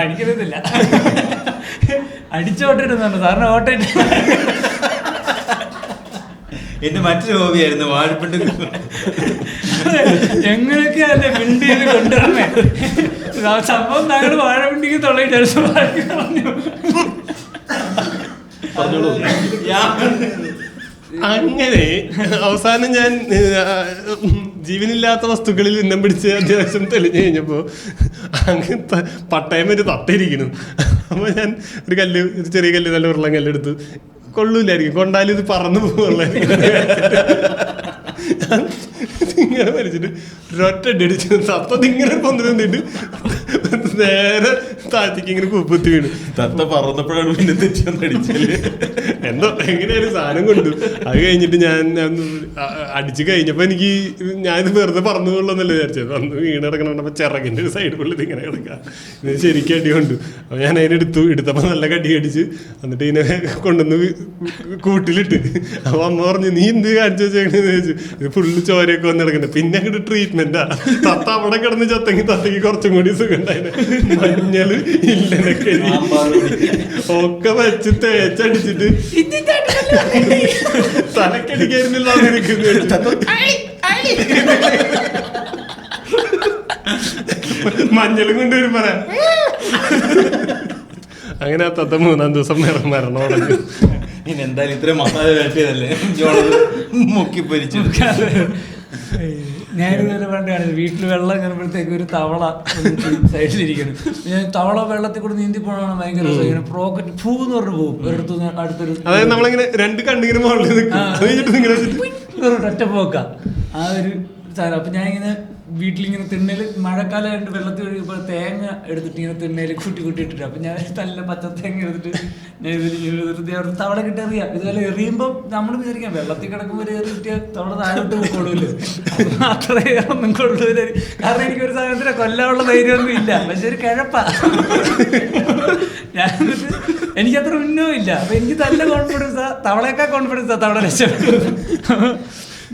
എനിക്കറിയത്തില്ല, അടിച്ചോട്ടിടുന്നുണ്ട് സാറിന് ഓട്ടയിട്ട്. എന്റെ മറ്റൊരു ഹോബിയായിരുന്നു വാഴപ്പിണ്ടി. എങ്ങനെയൊക്കെ അല്ലേ പിണ്ടി കൊണ്ടുവരണേ. സംഭവം താങ്കൾ വാഴപ്പിണ്ടിക്ക് തൊള്ളയിട്ട് പറഞ്ഞോളൂ. അങ്ങനെ അവസാനം ഞാൻ ജീവനില്ലാത്ത വസ്തുക്കളിൽ ഇന്നം പിടിച്ച് അത്യാവശ്യം തെളിഞ്ഞു കഴിഞ്ഞപ്പോ അങ്ങനത്തെ പട്ടയം ഒരു തട്ടയിരിക്കുന്നു. അപ്പൊ ഞാൻ ഒരു ചെറിയ കല്ല്, നല്ല ഉരുളൻ കല്ലെടുത്ത്, കൊള്ളൂലായിരിക്കും, കൊണ്ടാലും ഇത് പറന്നു പോകുള്ളായിരിക്കും, ഇങ്ങനെ വലിച്ചിട്ട് ഒരൊറ്റടി അടിച്ചു. തത്ത ഇങ്ങനെ കൊന്നിട്ട് നേരെ താഴ്ത്തിക്ക് ഇങ്ങനെ കുപ്പത്തി വീണു. തത്ത പറന്നപ്പോഴാണ് പിന്നെ തെറ്റിയൊന്ന് അടിച്ചല്ലേ. എന്തോ എങ്ങനെയായാലും സാധനം കൊണ്ടു. അത് കഴിഞ്ഞിട്ട് ഞാൻ അടിച്ചു കഴിഞ്ഞപ്പോ എനിക്ക് ഞാനിത് വെറുതെ പറന്നു കൊള്ളുന്നല്ലേ വിചാരിച്ചത്. വന്ന് വീണ് കിടക്കണപ്പോ ചിറകിന്റെ ഒരു സൈഡ് പുള്ളിത് ഇങ്ങനെ കിടക്കാം. ഇത് ശരിക്കും അടി കൊണ്ടു. അപ്പൊ ഞാൻ എടുത്തപ്പോ നല്ല കടി അടിച്ച് എന്നിട്ട് ഇതിനെ കൊണ്ടുവന്ന് കൂട്ടിലിട്ട്. അപ്പൊ അമ്മ പറഞ്ഞു, നീ എന്ത് കാണിച്ചു വെച്ചേക്കണെന്ന് ചോദിച്ചു. ഇത് ഫുള്ള് ചോരയൊക്കെ വന്ന് കിടക്കുന്നത്. പിന്നെ അങ്ങോട്ട് ട്രീറ്റ്മെന്റാ. തത്ത അവിടെ കിടന്ന് ചത്തങ്ങി തത്തക്ക് കുറച്ചും കൂടി സുഖം ഉണ്ടായിരുന്നു. മഞ്ഞള് ഇല്ലനൊക്കെ ഒക്കെ വെച്ച് തേച്ചടിച്ചിട്ട് തലക്കടിക്കായിരുന്നില്ല. മഞ്ഞളും കൊണ്ടുവരും പറയാം. അങ്ങനെ ആ തത്ത 3-ാം ദിവസം മരണമടഞ്ഞു. ഇനി എന്തായാലും ഇത്രയും മസാല കട്ടിയതല്ലേ മുക്കി പൊരിച്ചു. ഞാനിതുവരെ പണ്ടാണ് വീട്ടിൽ വെള്ളം കയറുമ്പോഴത്തേക്ക് ഒരു തവള സൈഡിലിരിക്കണം. ഞാൻ തവള വെള്ളത്തിൽ കൂടെ നീന്തി പോകണം, ഭയങ്കര രസമാണ്. പ്രോക്കറ്റ് ഫൂ എന്ന് പറഞ്ഞു പോകും ഒരിടത്തു അടുത്തൊരു. അതായത് നമ്മളിങ്ങനെ 2 കണ്ണിങ്ങനെ മുകളിൽ ഒറ്റ പോക്ക ആ ഒരു സാധനം. അപ്പൊ ഞാൻ ഇങ്ങനെ വീട്ടിലിങ്ങനെ തിണ്ണയിൽ മഴക്കാലമായിട്ട് വെള്ളത്തിൽ ഒഴുകിയപ്പോൾ തേങ്ങ എടുത്തിട്ട് ഇങ്ങനെ തിണ്ണയിൽ കൂട്ടിയിട്ടിട്ട് അപ്പൊ ഞാൻ നല്ല പച്ച തേങ്ങ എടുത്തിട്ട് ഞാൻ ഇതിൽ തവള കിട്ടി എറിയാം. ഇതുപോലെ എറിയുമ്പോൾ നമ്മൾ വിചാരിക്കാം വെള്ളത്തിൽ കിടക്കുമ്പോൾ ഒരു എറിയിട്ട് തവള താഴോട്ട് കൊള്ളൂല്ലോ, അത്രയൊന്നും കൊള്ളൂല. കാരണം എനിക്കൊരു സാധനത്തിനെ കൊല്ലാനുള്ള ധൈര്യമൊന്നും ഇല്ല, പക്ഷെ ഒരു കിഴപ്പാ. ഞാൻ എനിക്കത്ര ഉന്നവും ഇല്ല. അപ്പൊ എനിക്ക് നല്ല കോൺഫിഡൻസാ, തവളയേക്കാൾ കോൺഫിഡൻസാ തവള രക്ഷപ്പെട്ടു.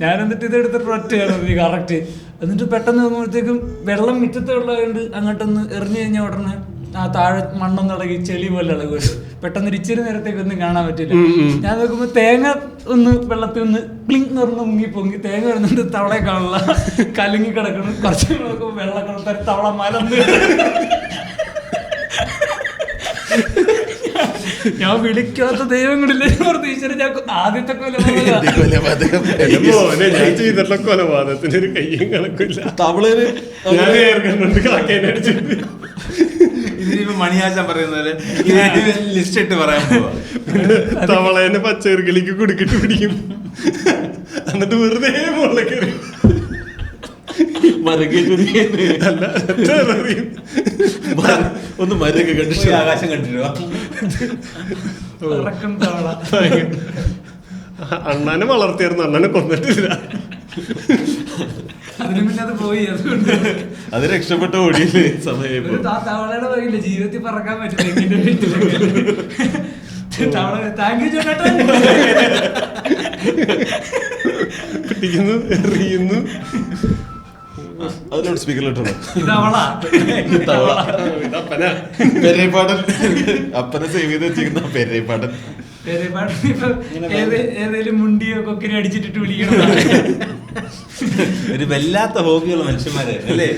ഞാൻ എന്നിട്ട് ഇത് എടുത്തിട്ട് ഒറ്റയാണ് കറക്റ്റ്. എന്നിട്ട് പെട്ടെന്ന് നോക്കുമ്പോഴത്തേക്കും വെള്ളം മിറ്റത്ത് ഉള്ളതുകൊണ്ട് അങ്ങോട്ടൊന്ന് എറിഞ്ഞു കഴിഞ്ഞാൽ ഉടനെ ആ താഴെ മണ്ണൊന്നും ഇളകി ചെളി പോലെ ഇളകുമല്ലോ. പെട്ടെന്ന് ഇച്ചിരി നേരത്തേക്ക് ഒന്നും കാണാൻ പറ്റില്ല. ഞാൻ നോക്കുമ്പോ തേങ്ങ ഒന്ന് വെള്ളത്തിൽ ഒന്ന് ക്ലിങ് നിറഞ്ഞ് മുങ്ങി പൊങ്ങി തേങ്ങ വരുന്നുണ്ട്, തവളയെ കാണില്ല, കലങ്ങി കിടക്കണം. കുറച്ച് നോക്കുമ്പോ വെള്ളം കിടത്താൻ തവള മലന്ന്. ഞാൻ വിളിക്കാത്ത ദൈവങ്ങളില്ലേ ഈശ്വര, ഞാൻ ആദ്യത്തെ ഞാൻ ചെയ്തിട്ടുള്ള കൊലപാതകത്തിന് ഒരു കയ്യും കണക്കില്ല. തവളേന് ഇതിനിപ്പോ മണിയാശാൻ പറയുന്നത് ലിസ്റ്റ് ഇട്ട് പറയാൻ പോവാ. തവളേനെ പച്ചക്കറികളിലേക്ക് കുടുക്കിട്ട് പിടിക്കും, എന്നിട്ട് വെറുതെ മുകളിൽ കയറി ഒന്ന് മരൊക്കെ കണ്ടിട്ട് ആകാശം കണ്ടിട്ട് അണ്ണാനെ വളർത്തിയായിരുന്നു, അണ്ണനെ കൊന്നിട്ടില്ല. അതിന് പിന്നെ അത് പോയി. അതുകൊണ്ട് അത് രക്ഷപ്പെട്ട ഓടിയില്ലേ സമയം. തവളയുടെ വകയില്ല, ജീവിതത്തിൽ പറക്കാൻ പറ്റില്ല. എങ്ങനെ വീട്ടിലൊക്കെ തവള താങ്ക് യു ചേട്ടാ പിടിക്കുന്നു, എറിയുന്നു. അത് ലൗഡ് സ്പീക്കറിലിട്ടാണ് പെരേപ്പാടൻ. അപ്പനെ സേവ് ചെയ്ത് വെച്ചിരിക്കുന്ന പെരേപ്പാടൻ. ഏതേലും മുണ്ടിയോ കൊക്കിനെ അടിച്ചിട്ടിട്ട് വിളിക്കണം. ഒരു വല്ലാത്ത ഹോബിയുള്ള മനുഷ്യന്മാരായിരുന്നു അല്ലേ?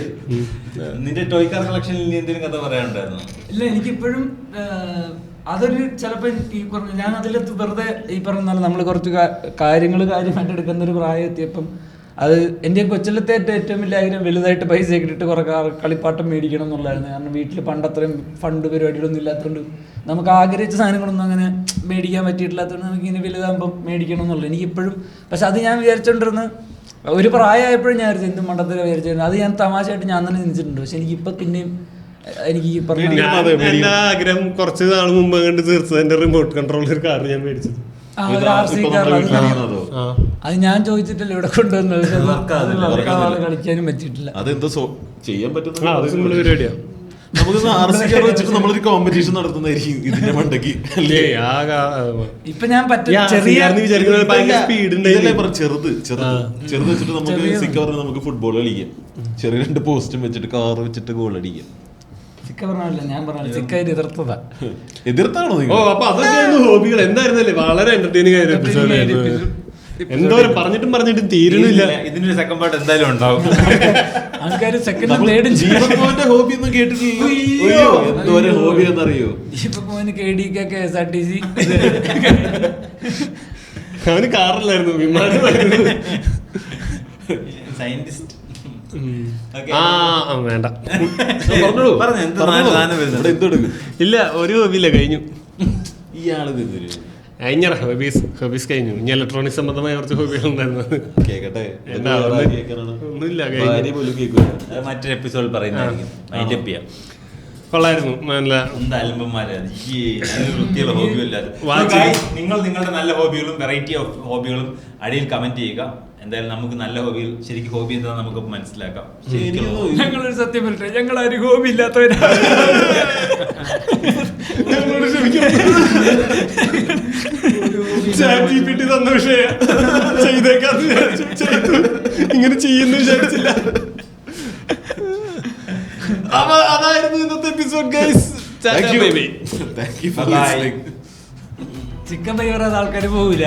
നിന്റെ ടോയ് കാർ കളക്ഷനിൽ നീ എന്തെങ്കിലും കഥ പറയാനുണ്ടായിരുന്നു? ഇല്ല, എനിക്കിപ്പോഴും അതൊരു ചിലപ്പോ ഈ പറഞ്ഞ ഞാൻ അതിലെത്ത് വെറുതെ ഈ പറഞ്ഞ നമ്മൾ കുറച്ച് കാര്യമായിട്ട് എടുക്കുന്ന ഒരു പ്രായം എത്തിയപ്പം അത് എൻ്റെ കൊച്ചിലത്തെ ഏറ്റവും വലിയ ആഗ്രഹം വലുതായിട്ട് പൈസ ഇട്ടിട്ട് കുറെ കളിപ്പാട്ടം മേടിക്കണം എന്നുള്ളതായിരുന്നു. കാരണം വീട്ടിൽ പണ്ടത്രയും ഫണ്ട് പരിപാടികളൊന്നും ഇല്ലാത്തതുകൊണ്ട് നമുക്ക് ആഗ്രഹിച്ച സാധനങ്ങളൊന്നും അങ്ങനെ മേടിക്കാൻ പറ്റിയിട്ടില്ലാത്തതുകൊണ്ട് നമുക്ക് ഇങ്ങനെ വലുതാകുമ്പം മേടിക്കണം എന്നുള്ളത് എനിക്കിപ്പോഴും. പക്ഷെ അത് ഞാൻ വിചാരിച്ചോണ്ടിരുന്ന ഒരു പ്രായമായപ്പോഴും ഞാൻ വിചാരിച്ചു എന്ത് മണ്ടത്തിലാണ് വിചാരിച്ചിരുന്നത്. അത് ഞാൻ തമാശയായിട്ട് ഞാൻ തന്നെ ചിന്തിച്ചിട്ടുണ്ട്. പക്ഷെ എനിക്കിപ്പോൾ പിന്നെയും എനിക്ക് ഈ പറഞ്ഞ എന്റെ ആഗ്രഹം കുറച്ച് നാൾ മുമ്പ് കണ്ട് തീർച്ചയായും എന്റെ റിമോട്ട് കൺട്രോൾ ഒരു കാർ ഞാൻ മേടിച്ചത്. അത് ഞാൻ ചോദിച്ചിട്ടല്ലേ ഇവിടെ കൊണ്ടുവന്നത്. കളിക്കാനും പറ്റിയിട്ടില്ല. അതെന്തോ ചെയ്യാൻ പറ്റുന്ന പരിപാടിയാ. നമുക്ക് RC വെച്ചിട്ട് നമ്മളൊരു കോമ്പറ്റീഷൻ നടത്തുന്നതായിരിക്കും ഇതിന്റെ മണ്ടക്ക്. ഇപ്പൊ ഞാൻ ചെറുത് വെച്ചിട്ട് നമുക്ക് സിക്കവർ നമുക്ക് ഫുട്ബോൾ കളിക്കാം. ചെറിയ 2 പോസ്റ്റും വെച്ചിട്ട് കാർ വെച്ചിട്ട് ഗോൾ അടിക്കാം. ഞാൻ പറഞ്ഞു സിക്കായിട്ട് എതിർത്തതാ. എതിർത്താണോ? ഓ അപ്പൊ അതൊക്കെ ഹോബികൾ എന്തായിരുന്നല്ലേ? വളരെ എന്റർടൈനിങ് ആയ എപ്പിസോഡ്. എന്തോരം പറഞ്ഞിട്ടും തീരുന്നില്ല. ഇതിന്റെ സെക്കൻഡ് പാർട്ട് എന്തായാലും ഉണ്ടാവും. ആൾക്കാർ സെക്കൻഡ് തേർഡ് ജീവന്റെ ഹോബി ഒന്നും കേട്ടിട്ടില്ലല്ലോ. എന്തോരം ഹോബി എന്നറിയോ? ജീവന് KDK KSRTC. അവന് കാറിലായിരുന്നു, വിമാനമായിരുന്നു. സയന്റിസ്റ്റ് വേണ്ട ഇല്ല, ഒരു ഹോബിയില്ല, കഴിഞ്ഞു. ഇയാള് കഴിഞ്ഞ ഹോബീസ് കഴിഞ്ഞു. ഇനി ഇലക്ട്രോണികസ് സംബന്ധമായ കുറച്ച് ഹോബികൾ ഉണ്ടായിരുന്നു. കേക്കട്ടെ, ഒന്നുമില്ല, മറ്റൊരു എപ്പിസോഡ് പറയുന്നതായിരിക്കും. കൊള്ളായിരുന്നു. നല്ല നിങ്ങൾ നിങ്ങളുടെ നല്ല ഹോബികളും വെറൈറ്റി ഓഫ് ഹോബികളും അടിയിൽ കമന്റ് ചെയ്യുക. എന്തായാലും നമുക്ക് നല്ല ഹോബികൾ, ശരിക്കും ഹോബി എന്താണെന്ന് നമുക്ക് മനസ്സിലാക്കാം. ഞങ്ങളൊരു സത്യം പറയട്ടെ, ഞങ്ങളൊരു ഹോബി ഇല്ലാത്തവരാ. തന്ന വിഷയം ചെയ്തേക്കാന്ന് വിചാരിച്ചു, ഇങ്ങനെ ചെയ്യുന്നു വിചാരിച്ചില്ല. അതായിരുന്നു ഇന്നത്തെ episode guys. Thank you for listening. Chicken bye പറയാതെ ആൾക്കാർ പോവില്ല.